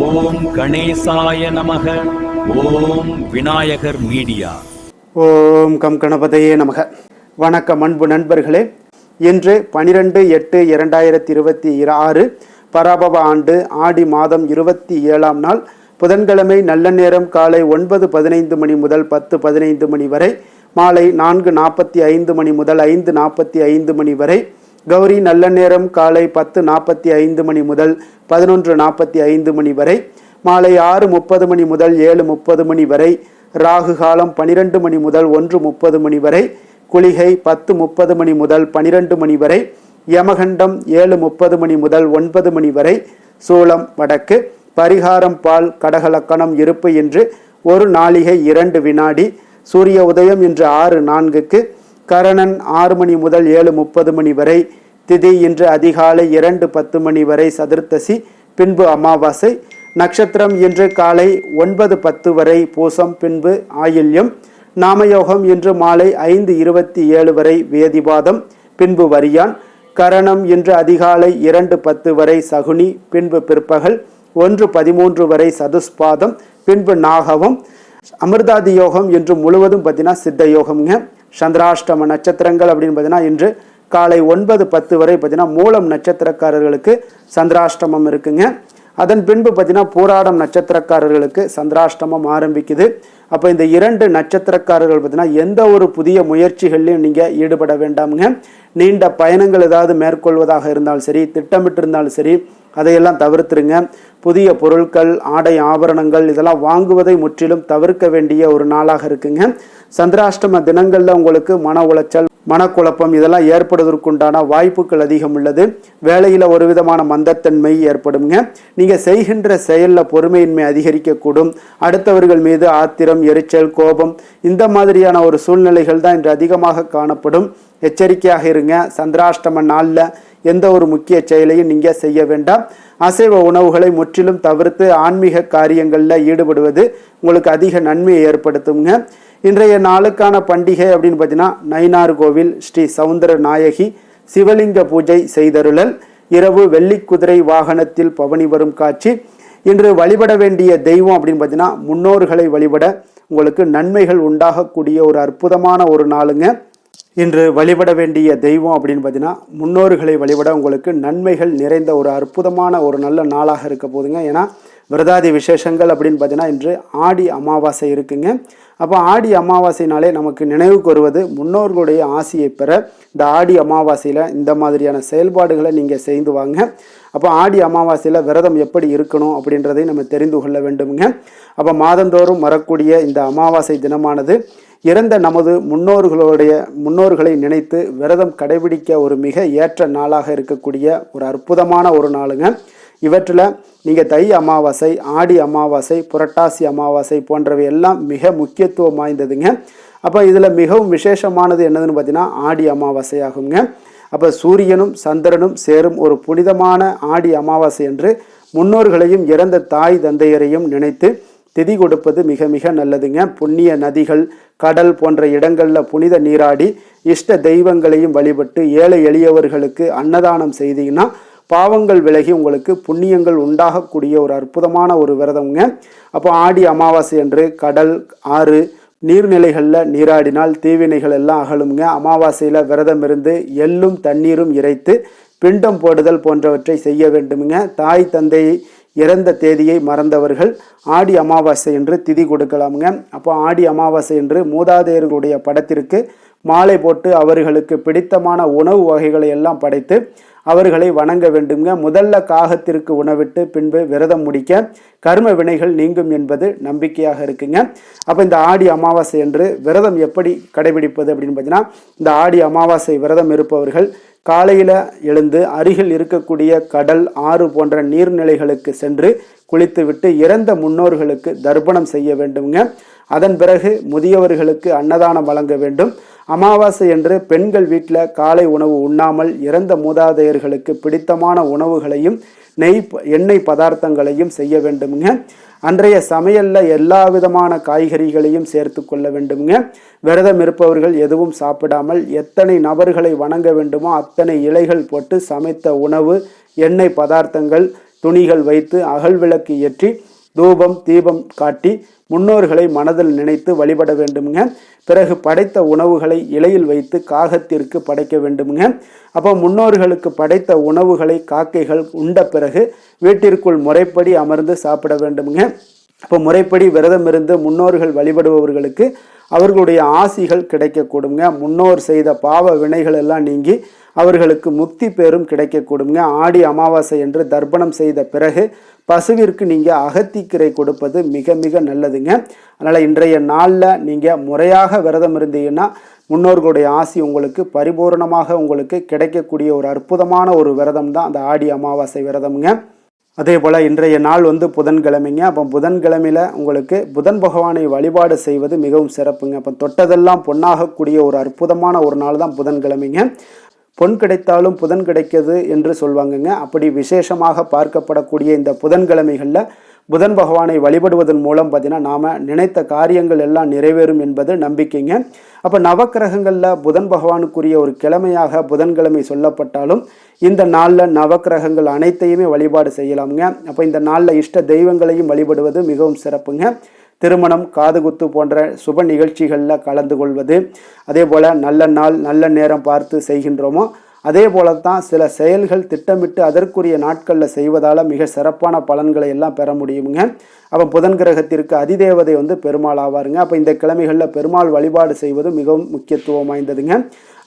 ஓம் கணேசாய நமக. ஓம் விநாயகர் மீடியா. ஓம் கம் கணபதையே நமக. வணக்கம் அன்பு நண்பர்களே. இன்று 12/8/2026 பராபவ ஆண்டு ஆடி மாதம் 27ஆம் நாள் புதன்கிழமை. நல்ல நேரம் காலை 9:15 மணி முதல் 10:15 மணி வரை, மாலை 4:45 மணி முதல் 5:45 மணி வரை. கௌரி நல்ல நேரம் காலை 10:45 மணி முதல் 11:45 மணி வரை, மாலை 6:30 மணி முதல் 7:30 மணி வரை. ராகு காலம் 12 மணி முதல் 1:30 மணி வரை. குளிகை 10:30 மணி முதல் 12 மணி வரை. யமகண்டம் 7:30 மணி முதல் 9 மணி வரை. சூலம் வடக்கு. பரிகாரம் பால். கடகலக்கணம் இருப்பு என்று 1 நாளிகை 2 வினாடி. சூரிய உதயம் இன்று 6:04க்கு. கரணன் 6 மணி முதல் 7:30 மணி வரை. திதி இன்று அதிகாலை 2:10 மணி வரை சதுர்த்தசி, பின்பு அமாவாசை. நட்சத்திரம் இன்று காலை 9:10 வரை பூசம், பின்பு ஆயில்யம். நாமயோகம் இன்று மாலை 5:27 வரை வேதிபாதம், பின்பு வரியான். கரணம் இன்று அதிகாலை 2:10 வரை சகுனி, பின்பு பிற்பகல் 1:13 வரை சதுஸ்பாதம், பின்பு நாகவம். அமிர்தாதி யோகம் இன்று முழுவதும் பார்த்தீங்கன்னா சித்த யோகம்ங்க. சந்திராஷ்டம நட்சத்திரங்கள் அப்படின்னு பார்த்தீங்கன்னா இன்று காலை 9:10 வரை பார்த்தீங்கன்னா மூலம் நட்சத்திரக்காரர்களுக்கு சந்திராஷ்டமம் இருக்குங்க. அதன் பின்பு பார்த்தீங்கன்னா பூராடம் நட்சத்திரக்காரர்களுக்கு சந்திராஷ்டமம் ஆரம்பிக்குது. அப்போ இந்த 2 நட்சத்திரக்காரர்கள் பார்த்தீங்கன்னா எந்த ஒரு புதிய முயற்சிகள்லையும் நீங்கள் ஈடுபட வேண்டாமுங்க. நீண்ட பயணங்கள் ஏதாவது மேற்கொள்வதாக இருந்தாலும் சரி, திட்டமிட்டு இருந்தாலும் சரி, அதையெல்லாம் தவிர்த்துருங்க. புதிய பொருட்கள், ஆடை ஆபரணங்கள் இதெல்லாம் வாங்குவதை முற்றிலும் தவிர்க்க வேண்டிய ஒரு நாளாக இருக்குங்க. சந்திராஷ்டம தினங்களில் உங்களுக்கு மன உளைச்சல், மனக்குழப்பம் இதெல்லாம் ஏற்படுவதற்குண்டான வாய்ப்புகள் அதிகம் உள்ளது. வேலையில் ஒரு விதமான மந்தத்தன்மை ஏற்படுங்க. நீங்கள் செய்கின்ற செயலில் பொறுமையின்மை அதிகரிக்கக்கூடும். அடுத்தவர்கள் மீது ஆத்திரம், எரிச்சல், கோபம் இந்த மாதிரியான ஒரு சூழ்நிலைகள் தான் இன்று அதிகமாக காணப்படும். எச்சரிக்கையாக இருங்க. சந்திராஷ்டம நாளில் எந்த ஒரு முக்கிய செயலையும் நீங்கள் செய்ய வேண்டாம். அசைவ உணவுகளை முற்றிலும் தவிர்த்து ஆன்மீக காரியங்களில் ஈடுபடுவது உங்களுக்கு அதிக நன்மையை ஏற்படுத்துங்க. இன்றைய நாளுக்கான பண்டிகை அப்படின்னு பார்த்தீங்கன்னா நயினார் கோவில் ஸ்ரீ சவுந்தர நாயகி சிவலிங்க பூஜை செய்தருளல். இரவு வெள்ளி குதிரை வாகனத்தில் பவனி வரும் காட்சி. இன்று வழிபட வேண்டிய தெய்வம் அப்படின்னு பார்த்தீங்கன்னா முன்னோர்களை வழிபட உங்களுக்கு நன்மைகள் உண்டாகக்கூடிய ஒரு அற்புதமான ஒரு நாளுங்க. இன்று வழிபட வேண்டிய தெய்வம் அப்படின்னு பார்த்தீங்கன்னா முன்னோர்களை வழிபட உங்களுக்கு நன்மைகள் நிறைந்த ஒரு அற்புதமான ஒரு நல்ல நாளாக இருக்க போதுங்க. ஏன்னா விரதாதி விசேஷங்கள் அப்படின்னு பார்த்தீங்கன்னா இன்று ஆடி அமாவாசை இருக்குங்க. அப்போ ஆடி அமாவாசைனாலே நமக்கு நினைவுக்கு வருவது முன்னோர்களுடைய ஆசியை பெற இந்த ஆடி அமாவாசையில் இந்த மாதிரியான செயல்பாடுகளை நீங்கள் செய்து வாங்க. அப்போ ஆடி அமாவாசையில் விரதம் எப்படி இருக்கணும் அப்படின்றதை நம்ம தெரிந்து கொள்ள வேண்டுங்க. அப்போ மாதந்தோறும் வரக்கூடிய இந்த அமாவாசை தினமானது இறந்த நமது முன்னோர்களை நினைத்து விரதம் கடைபிடிக்க ஒரு மிக ஏற்ற நாளாக இருக்கக்கூடிய ஒரு அற்புதமான ஒரு நாளுங்க. இவற்றில் நீங்கள் தை அமாவாசை, ஆடி அமாவாசை, புரட்டாசி அமாவாசை போன்றவை எல்லாம் மிக முக்கியத்துவம் வாய்ந்ததுங்க. அப்போ இதில் மிகவும் விசேஷமானது என்னதுன்னு பார்த்தீங்கன்னா ஆடி அமாவாசை ஆகுங்க. அப்போ சூரியனும் சந்திரனும் சேரும் ஒரு புனிதமான ஆடி அமாவாசை என்று முன்னோர்களையும் இறந்த தாய் தந்தையரையும் நினைத்து திதி கொடுப்பது மிக மிக நல்லதுங்க. புண்ணிய நதிகள், கடல் போன்ற இடங்களில் புனித நீராடி இஷ்ட தெய்வங்களையும் வழிபட்டு ஏழை எளியவர்களுக்கு அன்னதானம் செய்தீங்கன்னா பாவங்கள் விலகி உங்களுக்கு புண்ணியங்கள் உண்டாகக்கூடிய ஒரு அற்புதமான ஒரு விரதம்ங்க. அப்போ ஆடி அமாவாசை என்று கடல், ஆறு, நீர்நிலைகளில் நீராடினால் தீவினைகள் எல்லாம் அகலுங்க. அமாவாசையில் விரதம் இருந்து எள்ளும் தண்ணீரும் இறைத்து பிண்டம் போடுதல் போன்றவற்றை செய்ய வேண்டுமுங்க. தாய் தந்தையை இறந்த தேதியை மறந்தவர்கள் ஆடி அமாவாசை என்று திதி கொடுக்கலாமுங்க. அப்போ ஆடி அமாவாசை என்று மூதாதையர்களுடைய படத்திற்கு மாலை போட்டு அவர்களுக்கு பிடித்தமான உணவு வகைகளை எல்லாம் படைத்து அவர்களை வணங்க வேண்டுங்க. முதல்ல காகத்திற்கு உணவிட்டு பின்பு விரதம் முடிக்க கர்ம வினைகள் நீங்கும் என்பது நம்பிக்கையாக இருக்குங்க. அப்போ இந்த ஆடி அமாவாசை என்று விரதம் எப்படி கடைபிடிப்பது அப்படின்னு பார்த்தீங்கன்னா இந்த ஆடி அமாவாசை விரதம் இருப்பவர்கள் காலையில் எழுந்து அருகில் இருக்கக்கூடிய கடல், ஆறு போன்ற நீர்நிலைகளுக்கு சென்று குளித்துவிட்டு இறந்த முன்னோர்களுக்கு தர்ப்பணம் செய்ய வேண்டுங்க. அதன் பிறகு முதியவர்களுக்கு அன்னதானம் வழங்க வேண்டும். அமாவாசை என்று பெண்கள் வீட்டில் காலை உணவு உண்ணாமல் இறந்த மூதாதையர்களுக்கு பிடித்தமான உணவுகளையும் எண்ணெய் பதார்த்தங்களையும் செய்ய வேண்டுமுங்க. அன்றைய சமையலில் எல்லா விதமான காய்கறிகளையும் சேர்த்து கொள்ள வேண்டுங்க. விரதம் இருப்பவர்கள் எதுவும் சாப்பிடாமல் எத்தனை நபர்களை வணங்க வேண்டுமோ அத்தனை இலைகள் போட்டு சமைத்த உணவு, எண்ணெய் பதார்த்தங்கள், துணிகள் வைத்து அகல் விளக்கு ஏற்றி தூபம் தீபம் காட்டி முன்னோர்களை மனதில் நினைத்து வழிபட வேண்டுமுங்க. பிறகு படைத்த உணவுகளை இலையில் வைத்து காகத்திற்கு படைக்க வேண்டுமுங்க. அப்போ முன்னோர்களுக்கு படைத்த உணவுகளை காக்கைகள் உண்ட பிறகு வீட்டிற்குள் முறைப்படி அமர்ந்து சாப்பிட வேண்டுமுங்க. இப்போ முறைப்படி விரதம் இருந்து முன்னோர்கள் வழிபடுபவர்களுக்கு அவர்களுடைய ஆசிகள் கிடைக்கக்கூடுங்க. முன்னோர் செய்த பாவ வினைகள் எல்லாம் நீங்கி அவர்களுக்கு முக்தி பேரும் கிடைக்கக்கூடுங்க. ஆடி அமாவாசை என்று தர்ப்பணம் செய்த பிறகு பசுவிற்கு நீங்கள் அகத்திக்கீரை கொடுப்பது மிக மிக நல்லதுங்க. அதனால் இன்றைய நாளில் நீங்கள் முறையாக விரதம் இருந்தீங்கன்னா முன்னோர்களுடைய ஆசி உங்களுக்கு பரிபூர்ணமாக உங்களுக்கு கிடைக்கக்கூடிய ஒரு அற்புதமான ஒரு விரதம் தான் அந்த ஆடி அமாவாசை விரதம்ங்க. அதே போல் இன்றைய நாள் புதன்கிழமைங்க. அப்போ புதன்கிழமையில் உங்களுக்கு புதன் பகவானை வழிபாடு செய்வது மிகவும் சிறப்புங்க. அப்போ தொட்டதெல்லாம் பொன்னாகக்கூடிய ஒரு அற்புதமான ஒரு நாள் தான் புதன்கிழமைங்க. பொன் கிடைத்தாலும் புதன் கிடைக்கிறது என்று சொல்வாங்கங்க. அப்படி விசேஷமாக பார்க்கப்படக்கூடிய இந்த புதன்கிழமைகளில் புதன் பகவானை வழிபடுவதன் மூலம் பார்த்தீங்கன்னா நாம் நினைத்த காரியங்கள் எல்லாம் நிறைவேறும் என்பது நம்பிக்கைங்க. அப்போ நவக்கிரகங்களில் புதன் பகவானுக்குரிய ஒரு கிழமையாக புதன்கிழமை சொல்லப்பட்டாலும் இந்த நாளில் நவக்கிரகங்கள் அனைத்தையுமே வழிபாடு செய்யலாமுங்க. அப்போ இந்த நாளில் இஷ்ட தெய்வங்களையும் வழிபடுவது மிகவும் சிறப்புங்க. திருமணம், காதுகுத்து போன்ற சுப நிகழ்ச்சிகளில் கலந்து கொள்வது, அதே போல் நல்ல நாள் நல்ல நேரம் பார்த்து செய்கின்றோமோ அதே போல தான் சில செயல்கள் திட்டமிட்டு அதற்குரிய நாட்களில் செய்வதால் மிக சிறப்பான பலன்களை எல்லாம் பெற முடியுங்க. அப்போ புதன் கிரகத்திற்கு அதிதேவதை பெருமாள் ஆவாருங்க. அப்போ இந்த கிழமைகளில் பெருமாள் வழிபாடு செய்வது மிகவும் முக்கியத்துவம் வாய்ந்ததுங்க.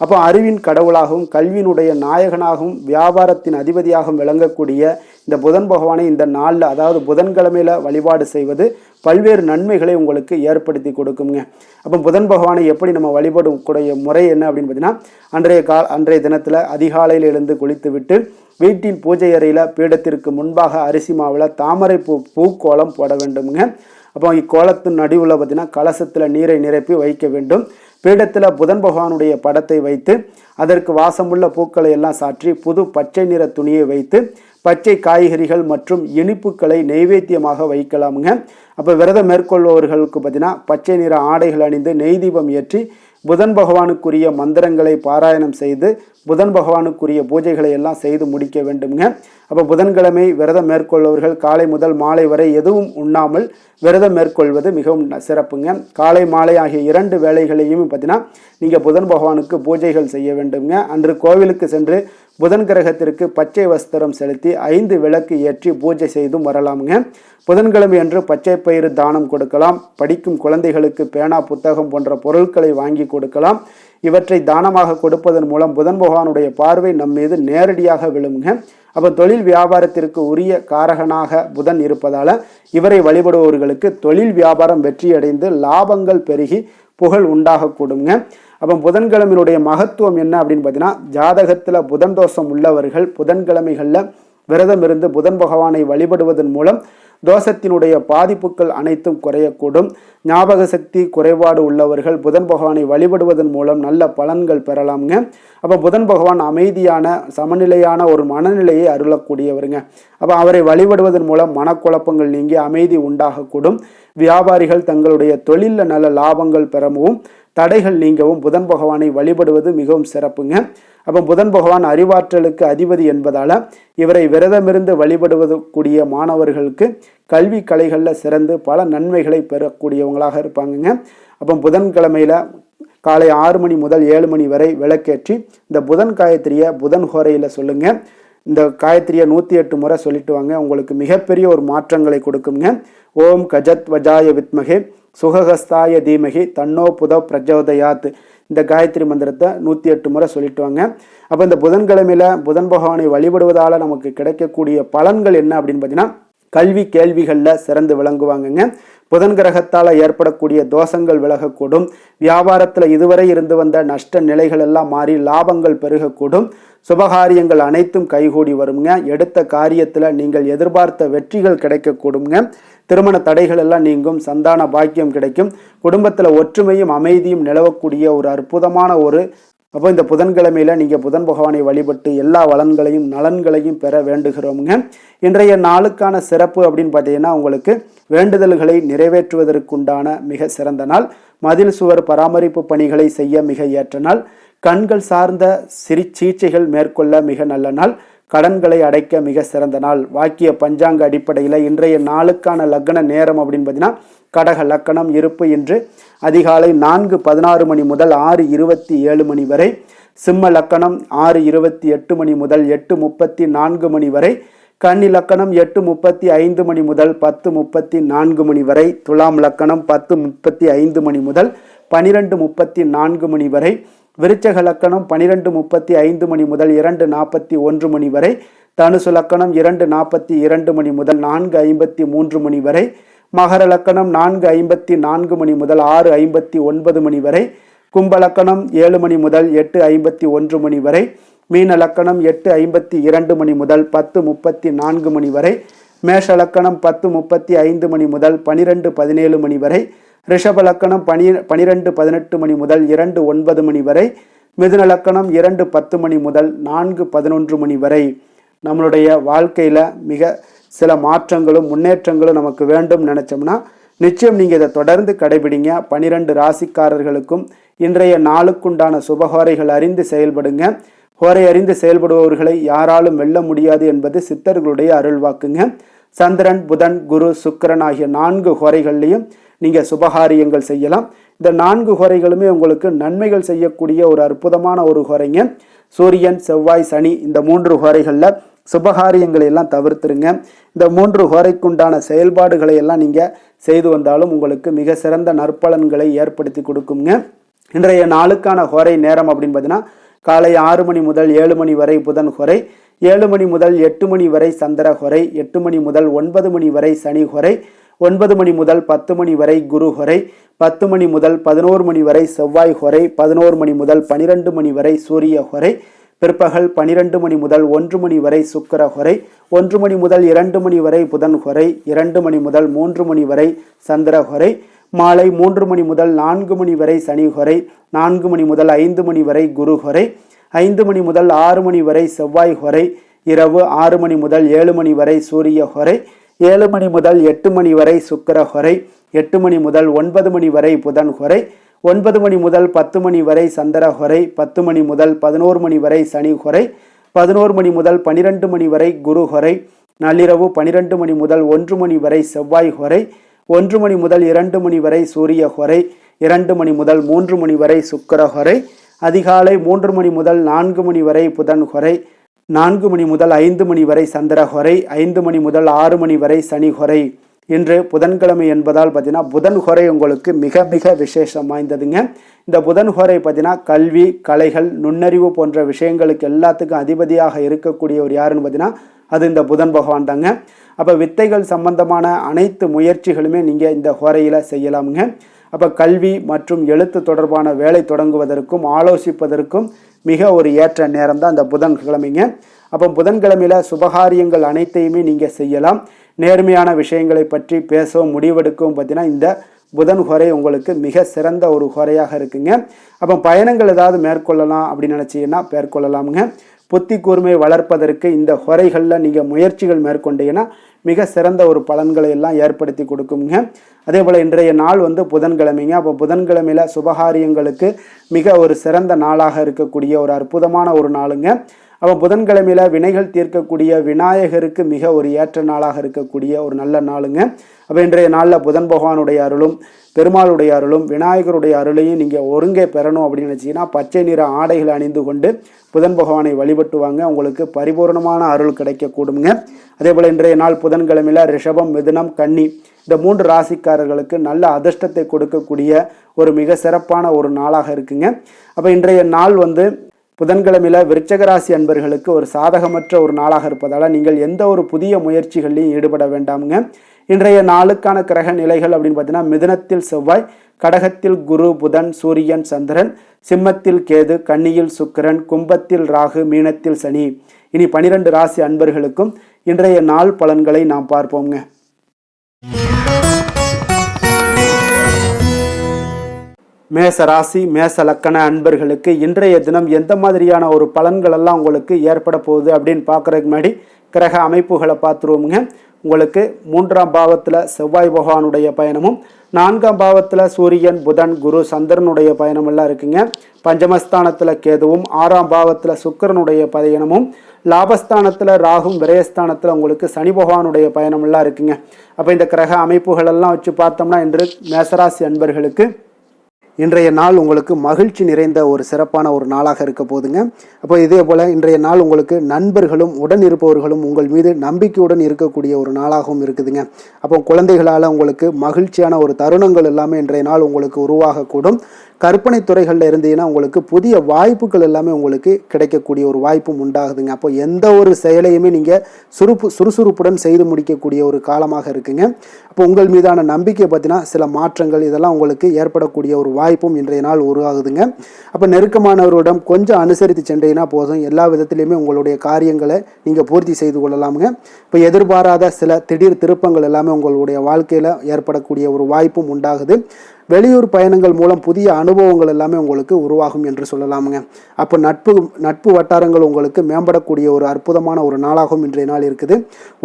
அப்போ அறிவின் கடவுளாகவும் கல்வியினுடைய நாயகனாகவும் வியாபாரத்தின் அதிபதியாகவும் விளங்கக்கூடிய இந்த புதன் பகவானை இந்த நாளில் அதாவது புதன்கிழமையில் வழிபாடு செய்வது பல்வேறு நன்மைகளை உங்களுக்கு ஏற்படுத்தி கொடுக்குங்க. அப்போ புதன் பகவானை எப்படி நம்ம வழிபடக்கூடிய முறை என்ன அப்படின்னு பார்த்தீங்கன்னா அன்றைய தினத்தில் அதிகாலையில் எழுந்து குளித்து விட்டு வீட்டின் பூஜை அறையில் பீடத்திற்கு முன்பாக அரிசி மாவில் தாமரை பூக்கோலம் போட வேண்டுமுங்க. அப்போ இக்கோலத்தின் நடுவில் பார்த்தீங்கன்னா கலசத்தில் நீரை நிரப்பி வைக்க வேண்டும். பீடத்தில் புதன் பகவானுடைய படத்தை வைத்து அதற்கு வாசமுள்ள பூக்களை எல்லாம் சாற்றி புது பச்சை நிற துணியை வைத்து பச்சை காய்கறிகள் மற்றும் இனிப்புகளை நெய்வேத்தியமாக வைக்கலாமுங்க. அப்போ விரதம் மேற்கொள்பவர்களுக்கு பார்த்தீங்கன்னா பச்சை நிற ஆடைகள் அணிந்து நெய் தீபம் ஏற்றி புதன் பகவானுக்குரிய மந்திரங்களை பாராயணம் செய்து புதன் பகவானுக்குரிய பூஜைகளை எல்லாம் செய்து முடிக்க வேண்டுங்க. அப்போ புதன்கிழமை விரதம் மேற்கொள்பவர்கள் காலை முதல் மாலை வரை எதுவும் உண்ணாமல் விரதம் மேற்கொள்வது மிகவும் சிறப்புங்க. காலை மாலை ஆகிய 2 வேளைகளையும் பார்த்தீங்கன்னா நீங்கள் புதன் பகவானுக்கு பூஜைகள் செய்ய வேண்டுங்க. அன்று கோவிலுக்கு சென்று புதன் கிரகத்திற்கு பச்சை வஸ்திரம் செலுத்தி 5 விளக்கு ஏற்றி பூஜை செய்தும் வரலாமுங்க. புதன்கிழமை அன்று பச்சை பயிறு தானம் கொடுக்கலாம். படிக்கும் குழந்தைகளுக்கு பேனா புத்தகம் போன்ற பொருட்களை வாங்கி கொடுக்கலாம். இவற்றை தானமாக கொடுப்பதன் மூலம் புதன் பகவானுடைய பார்வை நம் மீது நேரடியாக விழுமுங்க. அப்போ தொழில் வியாபாரத்திற்கு உரிய காரகனாக புதன் இருப்பதால் இவரை வழிபடுபவர்களுக்கு தொழில் வியாபாரம் வெற்றியடைந்து லாபங்கள் பெருகி புகழ் உண்டாகக்கூடுங்க. அப்போ புதன்கிழமையினுடைய மகத்துவம் என்ன அப்படின்னு பார்த்தீங்கன்னா ஜாதகத்தில் புதன் தோஷம் உள்ளவர்கள் புதன்கிழமைகளில் விரதம் இருந்து புதன் பகவானை வழிபடுவதன் மூலம் தோஷத்தினுடைய பாதிப்புகள் அனைத்தும் குறையக்கூடும். ஞாபக சக்தி குறைபாடு உள்ளவர்கள் புதன் பகவானை வழிபடுவதன் மூலம் நல்ல பலன்கள் பெறலாமுங்க. அப்போ புதன் பகவான் அமைதியான சமநிலையான ஒரு மனநிலையை அருளக்கூடியவருங்க. அப்போ அவரை வழிபடுவதன் மூலம் மனக்குழப்பங்கள் நீங்கி அமைதி உண்டாகக்கூடும். வியாபாரிகள் தங்களுடைய தொழிலில் நல்ல லாபங்கள் பெறவும் தடைகள் நீங்கவும் புதன் பகவானை வழிபடுவது மிகவும் சிறப்புங்க. அப்போ புதன் பகவான் அறிவாற்றலுக்கு அதிபதி என்பதால் இவரை விரதமிருந்து வழிபடுவது கூடிய மாணவர்களுக்கு கல்வி கலைகளில் சிறந்து பல நன்மைகளை பெறக்கூடியவங்களாக இருப்பாங்கங்க. அப்போ புதன்கிழமையில் காலை 6 மணி முதல் 7 மணி வரை விளக்கேற்றி இந்த புதன் காயத்ரியை புதன் ஹோரையில் சொல்லுங்கள். இந்த காயத்ரியை 108 முறை சொல்லிட்டு வாங்க. உங்களுக்கு மிகப்பெரிய ஒரு மாற்றங்களை கொடுக்குங்க. ஓம் கஜத் வஜாய வித்மகே சுகஹஸ்தாய தீமகி தன்னோ புத பிரஜோதயாத் இந்த காயத்ரி மந்திரத்தை 108 முறை சொல்லிட்டு வாங்க. அப்போ இந்த புதன்கிழமையில் புதன் பகவானை வழிபடுவதால் நமக்கு கிடைக்கக்கூடிய பலன்கள் என்ன அப்படின்னு பார்த்தீங்கன்னா கல்வி கேள்விகளில் சிறந்து விளங்குவாங்கங்க. புதன் கிரகத்தால் ஏற்படக்கூடிய தோஷங்கள் விலகக்கூடும். வியாபாரத்தில் இதுவரை இருந்து வந்த நஷ்ட நிலைகள் எல்லாம் மாறி லாபங்கள் பெருகக்கூடும். சுபகாரியங்கள் அனைத்தும் கைகூடி வருங்க. எடுத்த காரியத்தில் நீங்கள் எதிர்பார்த்த வெற்றிகள் கிடைக்கக்கூடுங்க. திருமண தடைகள் எல்லாம் நீங்கும். சந்தான பாக்கியம் கிடைக்கும். குடும்பத்தில் ஒற்றுமையும் அமைதியும் நிலவக்கூடிய ஒரு அற்புதமான அப்போ இந்த புதன்கிழமையில் நீங்கள் புதன் பகவானை வழிபட்டு எல்லா வளன்களையும் நலன்களையும் பெற வேண்டுகிறோமுங்க. இன்றைய நாளுக்கான சிறப்பு அப்படின்னு பார்த்தீங்கன்னா உங்களுக்கு வேண்டுதல்களை நிறைவேற்றுவதற்குண்டான மிக சிறந்த நாள். மதில் சுவர் பராமரிப்பு பணிகளை செய்ய மிக ஏற்ற நாள். கண்கள் சார்ந்த சிகிச்சைகள் மேற்கொள்ள மிக நல்ல நாள். கடன்களை அடைக்க மிக சிறந்த நாள். வாக்கிய பஞ்சாங்க அடிப்படையில் இன்றைய நாளுக்கான லக்ன நேரம் அப்படின்னு பார்த்தீங்கன்னா கடக லக்கணம் இருப்பு இன்று அதிகாலை 4:16 மணி முதல் 6:27 மணி வரை. சிம்ம லக்கணம் 6:28 மணி முதல் 8:34 மணி வரை. கன்னி லக்கணம் 8:35 மணி முதல் 10:34 மணி வரை. துலாம் லக்கணம் 10:35 மணி முதல் 12:34 மணி வரை. விருச்சக லக்கணம் 12:35 மணி முதல் 2:41 மணி வரை. தனுசு லக்கணம் 2:42 மணி முதல் 4:53 மணி வரை. மகர லக்கணம் 4:54 மணி முதல் 6:59 மணி வரை. கும்ப லக்கணம் 7 மணி முதல் 8:51 மணி வரை. மீன லக்கணம் 8:52 மணி முதல் 10:34 மணி வரை. மேஷ லக்கணம் 10:35 மணி முதல் 12:17 மணி வரை. ரிஷப லக்கணம் 12:18 மணி முதல் 2:09 மணி வரை. மிதுன லக்கணம் 2:10 மணி முதல் 4:11 மணி வரை. நம்மளுடைய வாழ்க்கையில் மிக சில மாற்றங்களும் முன்னேற்றங்களும் நமக்கு வேண்டும் நினச்சோம்னா நிச்சயம் நீங்கள் இதை தொடர்ந்து கடைபிடிங்க. 12 ராசிக்காரர்களுக்கும் இன்றைய நாளுக்குண்டான சுபஹோரைகள் அறிந்து செயல்படுங்க. ஹோரை அறிந்து செயல்படுபவர்களை யாராலும் வெல்ல முடியாது என்பது சித்தர்களுடைய அருள்வாக்குங்க. சந்திரன், புதன், குரு, சுக்கிரன் ஆகிய 4 ஹோரைகள்லையும் நீங்கள் சுபகாரியங்கள் செய்யலாம். இந்த 4 ஹோரைகளுமே உங்களுக்கு நன்மைகள் செய்யக்கூடிய ஒரு அற்புதமான ஒரு ஹோரைங்க. சூரியன், செவ்வாய், சனி இந்த 3 ஹோரைகளில் சுபகாரியங்களை எல்லாம் தவிர்த்துருங்க. இந்த 3 ஹோரைக்குண்டான செயல்பாடுகளை எல்லாம் நீங்கள் செய்து வந்தாலும் உங்களுக்கு மிக சிறந்த நற்பலன்களை ஏற்படுத்தி கொடுக்குங்க. இன்றைய நாளுக்கான ஹோரை நேரம் அப்படின்னு பார்த்தீங்கன்னா காலை 6 மணி முதல் 7 மணி வரை புதன் ஹோரை. 7 மணி முதல் 8 மணி வரை சந்திர ஹோரை. 8 மணி முதல் 9 மணி வரை சனி ஹோரை. 9 மணி முதல் 10 மணி வரை குரு ஹோரை. 10 மணி முதல் 11 மணி வரை செவ்வாய் ஹோரை. 11 மணி முதல் 12 மணி வரை சூரிய ஹோரை. பிற்பகல் 12 மணி முதல் 1 மணி வரை சுக்கிர ஹோரை. 1 மணி முதல் 2 மணி வரை புதன் ஹோரை. 2 மணி முதல் 3 மணி வரை சந்திர ஹோரை. மாலை 3 மணி முதல் 4 மணி வரை சனி ஹோரை. 4 மணி முதல் 5 மணி வரை குரு ஹோரை. 5 மணி முதல் 6 மணி வரை செவ்வாய் ஹோரை. இரவு 6 மணி முதல் 7 மணி வரை சூரிய ஹோரை. 7 மணி முதல் 8 மணி வரை சுக்கிர ஹோரை. 8 மணி முதல் 9 மணி வரை புதன் ஹோரை. 9 மணி முதல் 10 மணி வரை சந்திர ஹோரை. 10 மணி முதல் 11 மணி வரை சனி ஹோரை. 11 மணி முதல் 12 மணி வரை குரு ஹோரை. நள்ளிரவு 12 மணி முதல் 1 மணி வரை செவ்வாய் ஹோரை. 1 மணி முதல் 2 மணி வரை சூரிய ஹோரை. 2 மணி முதல் 3 மணி வரை சுக்கிர ஹோரை. அதிகாலை 3 மணி முதல் 4 மணி வரை புதன் ஹோரை. 4 மணி முதல் 5 மணி வரை சந்திர ஹோரை. 5 மணி முதல் 6 மணி வரை சனி ஹோரை. இன்று புதன்கிழமை என்பதால் பார்த்தீங்கன்னா புதன் ஹோரை உங்களுக்கு மிக மிக விசேஷம் வாய்ந்ததுங்க. இந்த புதன் ஹோரை பார்த்தீங்கன்னா கல்வி, கலைகள், நுண்ணறிவு போன்ற விஷயங்களுக்கு எல்லாத்துக்கும் அதிபதியாக இருக்கக்கூடியவர் யாருன்னு பார்த்தீங்கன்னா அது இந்த புதன் பகவான் தாங்க. அப்போ வித்தைகள் சம்பந்தமான அனைத்து முயற்சிகளுமே நீங்கள் இந்த ஹோரையில் செய்யலாமுங்க. அப்போ கல்வி மற்றும் எழுத்து தொடர்பான வேலை தொடங்குவதற்கும் ஆலோசிப்பதற்கும் மிக ஒரு ஏற்ற நேரம் தான் இந்த புதன்கிழமைங்க. அப்போ புதன்கிழமையில் சுபகாரியங்கள் அனைத்தையுமே நீங்கள் செய்யலாம். நேர்மையான விஷயங்களை பற்றி பேசவும் முடிவெடுக்கவும் பார்த்தீங்கன்னா இந்த புதன் ஹோரை உங்களுக்கு மிக சிறந்த ஒரு ஹோரையாக இருக்குங்க. அப்போ பயணங்கள் ஏதாவது மேற்கொள்ளலாம் அப்படின்னு நினச்சிங்கன்னா மேற்கொள்ளலாமுங்க. புத்தி கூர்மை வளர்ப்பதற்கு இந்த ஹோரைகளில் நீங்கள் முயற்சிகள் மேற்கொண்டீங்கன்னா மிக சிறந்த ஒரு பலன்களை எல்லாம் ஏற்படுத்தி கொடுக்குங்க. அதே போல் இன்றைய நாள் புதன்கிழமைங்க. அப்போ புதன்கிழமையில் சுபகாரியங்களுக்கு மிக ஒரு சிறந்த நாளாக இருக்கக்கூடிய ஒரு அற்புதமான ஒரு நாளுங்க. அப்போ புதன்கிழமையில் வினைகள் தீர்க்கக்கூடிய விநாயகருக்கு மிக ஒரு ஏற்ற நாளாக இருக்கக்கூடிய ஒரு நல்ல நாளுங்க. அப்போ இன்றைய நாளில் புதன் பகவானுடைய அருளும் பெருமாளுடைய அருளும் விநாயகருடைய அருளையும் நீங்கள் ஒருங்கே பெறணும் அப்படின்னு நினச்சிங்கன்னா பச்சை நிற ஆடைகளை அணிந்து கொண்டு புதன் பகவானை வழிபட்டு வாங்க. உங்களுக்கு பரிபூர்ணமான அருள் கிடைக்கக்கூடுங்க. அதே போல் இன்றைய நாள் புதன்கிழமையில் ரிஷபம், மிதுனம், கன்னி இந்த 3 ராசிக்காரர்களுக்கு நல்ல அதிர்ஷ்டத்தை கொடுக்கக்கூடிய ஒரு மிக சிறப்பான ஒரு நாளாக இருக்குங்க. அப்போ இன்றைய நாள் புதன்கிழமையில் விருச்சக ராசி அன்பர்களுக்கு ஒரு சாதகமற்ற ஒரு நாளாக இருப்பதால் நீங்கள் எந்த ஒரு புதிய முயற்சிகளையும் ஈடுபட வேண்டாமுங்க. இன்றைய நாளுக்கான கிரக நிலைகள் அப்படின்னு பார்த்தீங்கன்னா மிதுனத்தில் செவ்வாய், கடகத்தில் குரு, புதன், சூரியன், சந்திரன், சிம்மத்தில் கேது, கன்னியில் சுக்கிரன், கும்பத்தில் ராகு, மீனத்தில் சனி. இனி 12 ராசி அன்பர்களுக்கும் இன்றைய நாள் பலன்களை நாம் பார்ப்போங்க. மேச ராசி மேச லக்கண அன்பர்களுக்கு இன்றைய தினம் எந்த மாதிரியான ஒரு பலன்கள் எல்லாம் உங்களுக்கு ஏற்பட போகுது அப்படின்னு பார்க்குறதுக்கு முன்னாடி கிரக அமைப்புகளை பார்த்துருவோமுங்க. உங்களுக்கு 3ஆம் பாவத்தில் செவ்வாய் பகவானுடைய பயணமும் 4ஆம் பாவத்தில் சூரியன், புதன், குரு, சந்திரனுடைய பயணமெல்லாம் இருக்குங்க. பஞ்சமஸ்தானத்தில் கேதுவும் 6ஆம் பாவத்தில் சுக்கிரனுடைய பயணமும் லாபஸ்தானத்தில் ராகும், விரயஸ்தானத்தில் உங்களுக்கு சனி பகவானுடைய பயணமெல்லாம் இருக்குங்க. அப்போ இந்த கிரக அமைப்புகள் எல்லாம் வச்சு பார்த்தோம்னா இன்று மேசராசி அன்பர்களுக்கு இன்றைய நாள் உங்களுக்கு மகிழ்ச்சி நிறைந்த ஒரு சிறப்பான ஒரு நாளாக இருக்க போதுங்க. அப்போ இதே போல் இன்றைய நாள் உங்களுக்கு நண்பர்களும் உடன் இருப்பவர்களும் உங்கள் மீது நம்பிக்கையுடன் இருக்கக்கூடிய ஒரு நாளாகவும் இருக்குதுங்க. அப்போ குழந்தைகளால் உங்களுக்கு மகிழ்ச்சியான ஒரு தருணங்கள் எல்லாமே இன்றைய நாள் உங்களுக்கு உருவாகக்கூடும். கற்பனை துறைகளில் இருந்தீங்கன்னா உங்களுக்கு புதிய வாய்ப்புகள் எல்லாமே உங்களுக்கு கிடைக்கக்கூடிய ஒரு வாய்ப்பும் உண்டாகுதுங்க. அப்போ எந்த ஒரு செயலையுமே நீங்கள் சுறுசுறுப்புடன் செய்து முடிக்கக்கூடிய ஒரு காலமாக இருக்குங்க. அப்போ உங்கள் மீதான நம்பிக்கை பார்த்தீங்கன்னா சில மாற்றங்கள் இதெல்லாம் உங்களுக்கு ஏற்படக்கூடிய ஒரு வாய்ப்பும் இன்றைய நாள் உருவாகுதுங்க. அப்போ நெருக்கமானவரிடம் கொஞ்சம் அனுசரித்து சென்றீங்கன்னா போதும், எல்லா விதத்திலையுமே உங்களுடைய காரியங்களை நீங்கள் பூர்த்தி செய்து கொள்ளலாமுங்க. இப்போ எதிர்பாராத சில திடீர் திருப்பங்கள் எல்லாமே உங்களுடைய வாழ்க்கையில் ஏற்படக்கூடிய ஒரு வாய்ப்பும் உண்டாகுது. வெளியூர் பயணங்கள் மூலம் புதிய அனுபவங்கள் எல்லாமே உங்களுக்கு உருவாகும் என்று சொல்லலாமுங்க. அப்போ நட்பு வட்டாரங்கள் உங்களுக்கு மேம்படக்கூடிய ஒரு அற்புதமான ஒரு நாளாகவும் இன்றைய நாள் இருக்குது.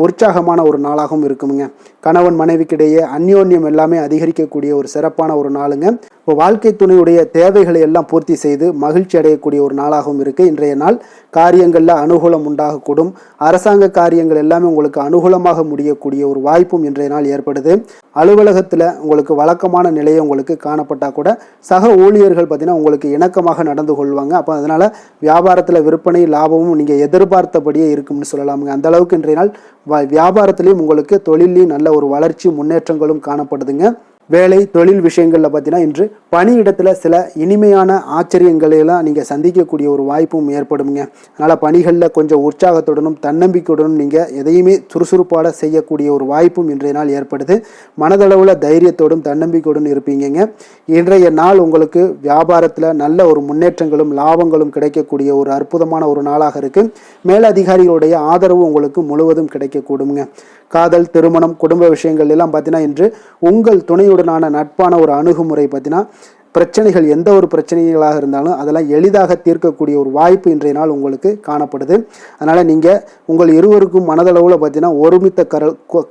உற்சாகமான ஒரு நாளாகவும் இருக்குமுங்க. கணவன் மனைவிக்கிடையே அந்யோன்யம் எல்லாமே அதிகரிக்கக்கூடிய ஒரு சிறப்பான ஒரு நாளுங்க. இப்போ வாழ்க்கை துணையுடைய தேவைகளை எல்லாம் பூர்த்தி செய்து மகிழ்ச்சி அடையக்கூடிய ஒரு நாளாகவும் இருக்குது இன்றைய நாள். காரியங்களில் அனுகூலம் உண்டாகக்கூடும். அரசாங்க காரியங்கள் எல்லாமே உங்களுக்கு அனுகூலமாக முடியக்கூடிய ஒரு வாய்ப்பும் இன்றைய நாள் ஏற்படுது. அலுவலகத்தில் உங்களுக்கு வழக்கமான நிலையை உங்களுக்கு காணப்பட்டால் கூட சக ஊழியர்கள் பார்த்தீங்கன்னா உங்களுக்கு இணக்கமாக நடந்து கொள்வாங்க. அப்போ அதனால் வியாபாரத்தில் விற்பனை லாபமும் நீங்கள் எதிர்பார்த்தபடியே இருக்கும்னு சொல்லலாமுங்க. அந்த அளவுக்கு இன்றைய நாள் வியாபாரத்திலையும் உங்களுக்கு தொழிலையும் நல்ல ஒரு வளர்ச்சி முன்னேற்றங்களும் காணப்படுதுங்க. வேலை தொழில் விஷயங்களில் பார்த்தீங்கன்னா இன்று பணியிடத்தில் சில இனிமையான ஆச்சரியங்களையெல்லாம் நீங்கள் சந்திக்கக்கூடிய ஒரு வாய்ப்பும் ஏற்படுங்க. அதனால் பணிகளில் கொஞ்சம் உற்சாகத்துடனும் தன்னம்பிக்கையுடனும் நீங்கள் எதையுமே சுறுசுறுப்பாட செய்யக்கூடிய ஒரு வாய்ப்பும் இன்றைய நாள் ஏற்படுது. மனதளவில் தைரியத்தோடும் தன்னம்பிக்கையுடன் இருப்பீங்க. இன்றைய நாள் உங்களுக்கு வியாபாரத்தில் நல்ல ஒரு முன்னேற்றங்களும் லாபங்களும் கிடைக்கக்கூடிய ஒரு அற்புதமான ஒரு நாளாக இருக்குது. மேலதிகாரிகளுடைய ஆதரவு உங்களுக்கு முழுவதும் கிடைக்கக்கூடுங்க. காதல், திருமணம், குடும்ப விஷயங்கள் எல்லாம் பார்த்தீங்கன்னா இன்று உங்கள் துணையுடனான நட்பான ஒரு அணுகுமுறை பார்த்தீங்கன்னா பிரச்சனைகள் எந்த ஒரு பிரச்சனைகளாக இருந்தாலும் அதெல்லாம் எளிதாக தீர்க்கக்கூடிய ஒரு வாய்ப்பு இன்றைய நாள் உங்களுக்கு காணப்படுது. அதனால் நீங்கள் உங்கள் இருவருக்கும் மனதளவில் பார்த்தீங்கன்னா ஒருமித்த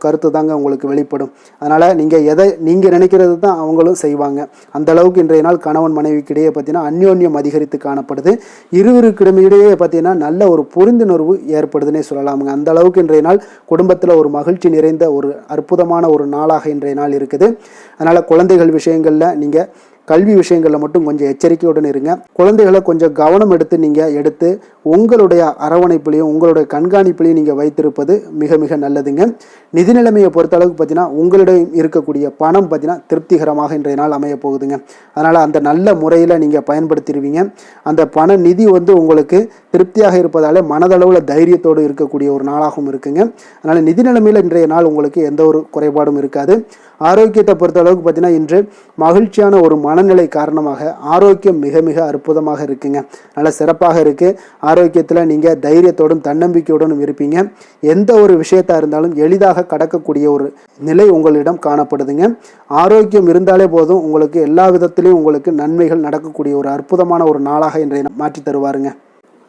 கருத்து தாங்க உங்களுக்கு வெளிப்படும். அதனால் நீங்கள் நினைக்கிறது தான் அவங்களும் செய்வாங்க. அந்த அளவுக்கு இன்றைய நாள் கணவன் மனைவிக்கிடையே பார்த்தீங்கன்னா அந்யோன்யம் அதிகரித்து காணப்படுது. இருவருக்கிடையே பார்த்தீங்கன்னா நல்ல ஒரு புரிந்துணர்வு ஏற்படுதுன்னே சொல்லலாமுங்க. அந்த அளவுக்கு இன்றைய நாள் குடும்பத்தில் ஒரு மகிழ்ச்சி நிறைந்த ஒரு அற்புதமான ஒரு நாளாக இன்றைய நாள் இருக்குது. அதனால் குழந்தைகள் விஷயங்களில் நீங்கள் கல்வி விஷயங்களில் மட்டும் கொஞ்சம் எச்சரிக்கையுடன் இருங்க. குழந்தைகளை கொஞ்சம் கவனம் எடுத்து உங்களுடைய அரவணைப்பிலையும் உங்களுடைய கண்காணிப்பிலையும் நீங்கள் வைத்திருப்பது மிக மிக நல்லதுங்க. நிதி நிலைமையை பொறுத்த அளவுக்கு பார்த்தீங்கன்னா உங்களிடம் இருக்கக்கூடிய பணம் பார்த்தீங்கன்னா திருப்திகரமாக இன்றைய நாள் அமைய போகுதுங்க. அதனால் அந்த நல்ல முறையில் நீங்கள் பயன்படுத்திடுவீங்க. அந்த பண நிதி உங்களுக்கு திருப்தியாக இருப்பதாலே மனதளவில் தைரியத்தோடு இருக்கக்கூடிய ஒரு நாளாகவும் இருக்குங்க. அதனால் நிதி நிலைமையில் இன்றைய நாள் உங்களுக்கு எந்த ஒரு குறைபாடும் இருக்காது. ஆரோக்கியத்தை பொறுத்த அளவுக்கு பார்த்தீங்கன்னா இன்று மகிழ்ச்சியான ஒரு மனநிலை காரணமாக ஆரோக்கியம் மிக மிக அற்புதமாக இருக்குங்க. நல்ல சிறப்பாக இருக்குது. ஆரோக்கியத்தில் நீங்கள் தைரியத்தோடும் தன்னம்பிக்கையோடும் இருப்பீங்க. எந்த ஒரு விஷயத்தாக இருந்தாலும் எளிதாக கடக்கக்கூடிய ஒரு நிலை உங்களிடம் காணப்படுதுங்க. ஆரோக்கியம் இருந்தாலே போதும், உங்களுக்கு எல்லா விதத்திலையும் உங்களுக்கு நன்மைகள் நடக்கக்கூடிய ஒரு அற்புதமான ஒரு நாளாக இன்றைய மாற்றி தருவாருங்க.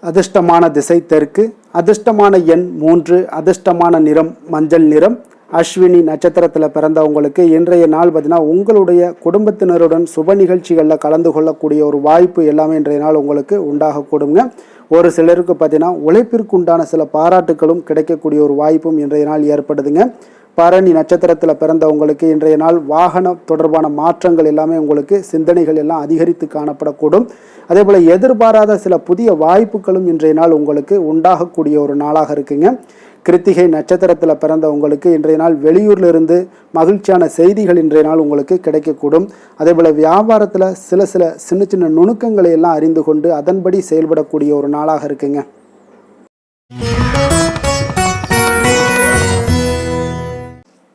அதிர்ஷ்டமான திசை தெற்கு, அதிர்ஷ்டமான எண் 3, அதிர்ஷ்டமான நிறம் மஞ்சள் நிறம். அஸ்வினி நட்சத்திரத்தில் பிறந்தவங்களுக்கு இன்றைய நாள் பார்த்தீங்கன்னா உங்களுடைய குடும்பத்தினருடன் சுப நிகழ்ச்சிகளில் கலந்து கொள்ளக்கூடிய ஒரு வாய்ப்பு எல்லாமே இன்றைய நாள் உங்களுக்கு உண்டாகக்கூடுங்க. ஒரு சிலருக்கு பார்த்தீங்கன்னா உழைப்பிற்கு உண்டான சில பாராட்டுகளும் கிடைக்கக்கூடிய ஒரு வாய்ப்பும் இன்றைய நாள் ஏற்படுதுங்க. பரணி நட்சத்திரத்தில் பிறந்தவங்களுக்கு இன்றைய நாள் வாகனம் தொடர்பான மாற்றங்கள் எல்லாமே உங்களுக்கு சிந்தனைகள் எல்லாம் அதிகரித்து காணப்படக்கூடும். அதே போல் எதிர்பாராத சில புதிய வாய்ப்புகளும் இன்றைய நாள் உங்களுக்கு உண்டாகக்கூடிய ஒரு நாளாக இருக்குங்க. கிருத்திகை நட்சத்திரத்தில் பிறந்தவங்களுக்கு இன்றைய நாள் வெளியூரிலிருந்து மகிழ்ச்சியான செய்திகள் இன்றைய நாள் உங்களுக்கு கிடைக்கக்கூடும். அதே போல் வியாபாரத்தில் சில சின்ன சின்ன நுணுக்கங்களை எல்லாம் அறிந்து கொண்டு அதன்படி செயல்படக்கூடிய ஒரு நாளாக இருக்குங்க.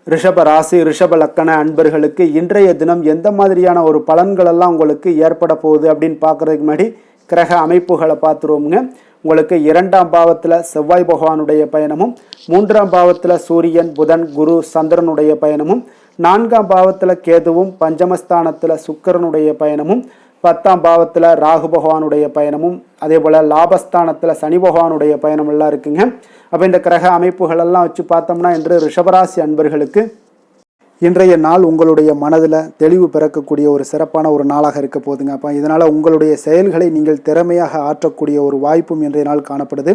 ரிஷப ராசி ரிஷப லக்கண அன்பர்களுக்கு இன்றைய தினம் எந்த மாதிரியான ஒரு பலன்களெல்லாம் உங்களுக்கு ஏற்பட போகுது அப்படின்னு பார்க்குறதுக்கு முன்னாடி கிரக அமைப்புகளை பார்த்துருவோமுங்க. உங்களுக்கு 2ஆம் பாவத்தில் செவ்வாய் பகவானுடைய பயணமும், 3ஆம் பாவத்தில் சூரியன், புதன், குரு, சந்திரனுடைய பயணமும், 4ஆம் பாவத்தில் கேதுவும், பஞ்சமஸ்தானத்தில் சுக்கிரனுடைய பயணமும், 10ஆம் பாவத்தில் ராகு பகவானுடைய பயணமும், அதே போல் லாபஸ்தானத்தில் சனி பகவானுடைய பயணம் எல்லாம் இருக்குங்க. அப்போ இந்த கிரக அமைப்புகளெல்லாம் வச்சு பார்த்தோம்னா இன்று ரிஷபராசி அன்பர்களுக்கு இன்றைய நாள் உங்களுடைய மனதில் தெளிவு பிறக்கக்கூடிய ஒரு சிறப்பான ஒரு நாளாக இருக்க போதுங்க. அப்போ இதனால் உங்களுடைய செயல்களை நீங்கள் திறமையாக ஆற்றக்கூடிய ஒரு வாய்ப்பும் இன்றைய நாள் காணப்படுது.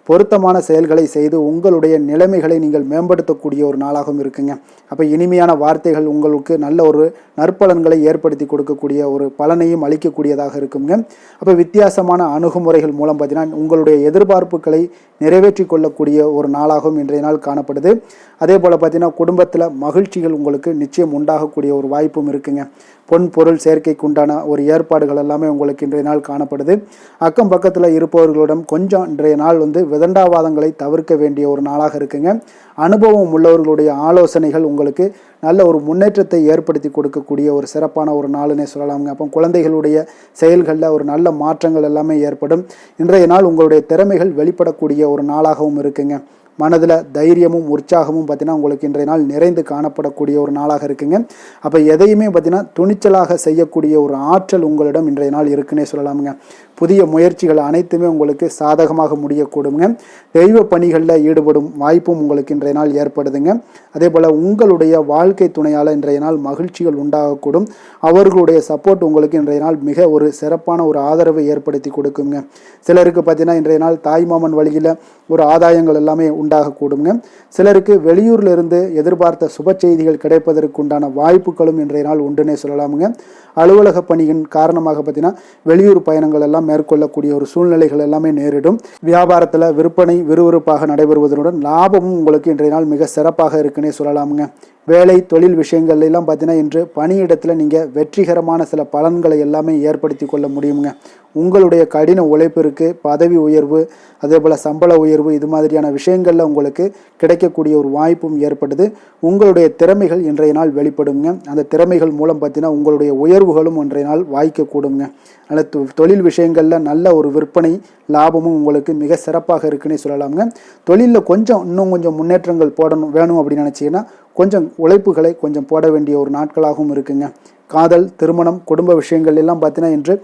பொருத்தமான செயல்களை செய்து உங்களுடைய நிலைமைகளை நீங்கள் மேம்படுத்தக்கூடிய ஒரு நாளாகவும் இருக்குங்க. அப்போ இனிமையான வார்த்தைகள் உங்களுக்கு நல்ல ஒரு நற்பலன்களை ஏற்படுத்தி கொடுக்கக்கூடிய ஒரு பலனையும் அளிக்கக்கூடியதாக இருக்குங்க. அப்போ வித்தியாசமான அணுகுமுறைகள் மூலம் பார்த்தீங்கன்னா உங்களுடைய எதிர்பார்ப்புகளை நிறைவேற்றி கொள்ளக்கூடிய ஒரு நாளாகவும் இன்றைய நாள் காணப்படுது. அதே போல் பார்த்தீங்கன்னா குடும்பத்தில் மகிழ்ச்சிகள் உங்களுக்கு நிச்சயம் உண்டாகக்கூடிய ஒரு வாய்ப்பும் இருக்குங்க. பொன் பொருள் சேர்க்கைக்கு உண்டான ஒரு ஏற்பாடுகள் எல்லாமே உங்களுக்கு இன்றைய நாள் காணப்படுது. அக்கம் பக்கத்தில் இருப்பவர்களிடம் கொஞ்சம் இன்றைய நாள் விதண்டாவாதங்களை தவிர்க்க வேண்டிய ஒரு நாளாக இருக்குங்க. அனுபவம் உள்ளவர்களுடைய ஆலோசனைகள் உங்களுக்கு நல்ல ஒரு முன்னேற்றத்தை ஏற்படுத்தி கொடுக்கக்கூடிய ஒரு சிறப்பான ஒரு நாளுன்னே சொல்லலாமுங்க. அப்போ குழந்தைகளுடைய செயல்களில் ஒரு நல்ல மாற்றங்கள் எல்லாமே ஏற்படும். இன்றைய நாள் உங்களுடைய திறமைகள் வெளிப்படக்கூடிய ஒரு நாளாகவும் இருக்குங்க. மனதில் தைரியமும் உற்சாகமும் பார்த்தீங்கன்னா உங்களுக்கு இன்றைய நாள் நிறைந்து காணப்படக்கூடிய ஒரு நாளாக இருக்குங்க. அப்போ எதையுமே பார்த்தீங்கன்னா துணிச்சலாக செய்யக்கூடிய ஒரு ஆற்றல் உங்களிடம் இன்றைய நாள் இருக்குன்னே சொல்லலாமுங்க. புதிய முயற்சிகள் அனைத்துமே உங்களுக்கு சாதகமாக முடியக்கூடுங்க. தெய்வ பணிகளில் ஈடுபடும் வாய்ப்பும் உங்களுக்கு இன்றைய நாள் ஏற்படுதுங்க. அதே போல் உங்களுடைய வாழ்க்கை துணையால் இன்றைய நாள் மகிழ்ச்சிகள் உண்டாகக்கூடும். அவர்களுடைய சப்போர்ட் உங்களுக்கு இன்றைய நாள் மிக ஒரு சிறப்பான ஒரு ஆதரவை ஏற்படுத்தி கொடுக்குங்க. சிலருக்கு பார்த்தீங்கன்னா இன்றைய நாள் தாய்மாமன் வழியில் ஒரு ஆதாயங்கள் எல்லாமே உண்டாகக்கூடுங்க. சிலருக்கு வெளியூரில் இருந்து எதிர்பார்த்த சுப செய்திகள் கிடைப்பதற்கு உண்டான வாய்ப்புகளும் இன்றைய நாள் உண்டுன்னே சொல்லலாமுங்க. அலுவலக பணியின் காரணமாக பார்த்தீங்கன்னா வெளியூர் பயணங்கள் எல்லாம் மேற்கொள்ளக்கூடிய ஒரு சூழ்நிலைகள் எல்லாமே நேரிடும். வியாபாரத்தில் விற்பனை விறுவிறுப்பாக நடைபெறுவதனுடன் லாபமும் உங்களுக்கு இன்றைய நாள் மிக சிறப்பாக இருக்குன்னே சொல்லலாமுங்க. வேலை தொழில் விஷயங்கள் எல்லாம் பார்த்தீங்கன்னா இன்று பணியிடத்தில் நீங்கள் வெற்றிகரமான சில பலன்களை எல்லாமே ஏற்படுத்தி கொள்ள முடியுங்க. உங்களுடைய கடின உழைப்பிற்கு பதவி உயர்வு அதே போல் சம்பள உயர்வு இது மாதிரியான விஷயங்களில் உங்களுக்கு கிடைக்கக்கூடிய ஒரு வாய்ப்பும் ஏற்படுது. உங்களுடைய திறமைகள் இன்றைய நாள் வெளிப்படுங்க. அந்த திறமைகள் மூலம் பார்த்தீங்கன்னா உங்களுடைய உயர்வுகளும் இன்றைய நாள் வாய்க்கக்கூடுங்க. அதனால் தொழில் விஷயங்களில் நல்ல ஒரு விற்பனை லாபமும் உங்களுக்கு மிக சிறப்பாக இருக்குன்னே சொல்லலாமுங்க. தொழிலில் இன்னும் கொஞ்சம் முன்னேற்றங்கள் வேணும் அப்படின்னு நினச்சிங்கன்னா கொஞ்சம் உழைப்புகளை கொஞ்சம் போட வேண்டிய ஒரு நாட்களாகவும் இருக்குங்க. காதல் திருமணம் குடும்ப விஷயங்கள் எல்லாம் பார்த்தீங்கன்னா இன்று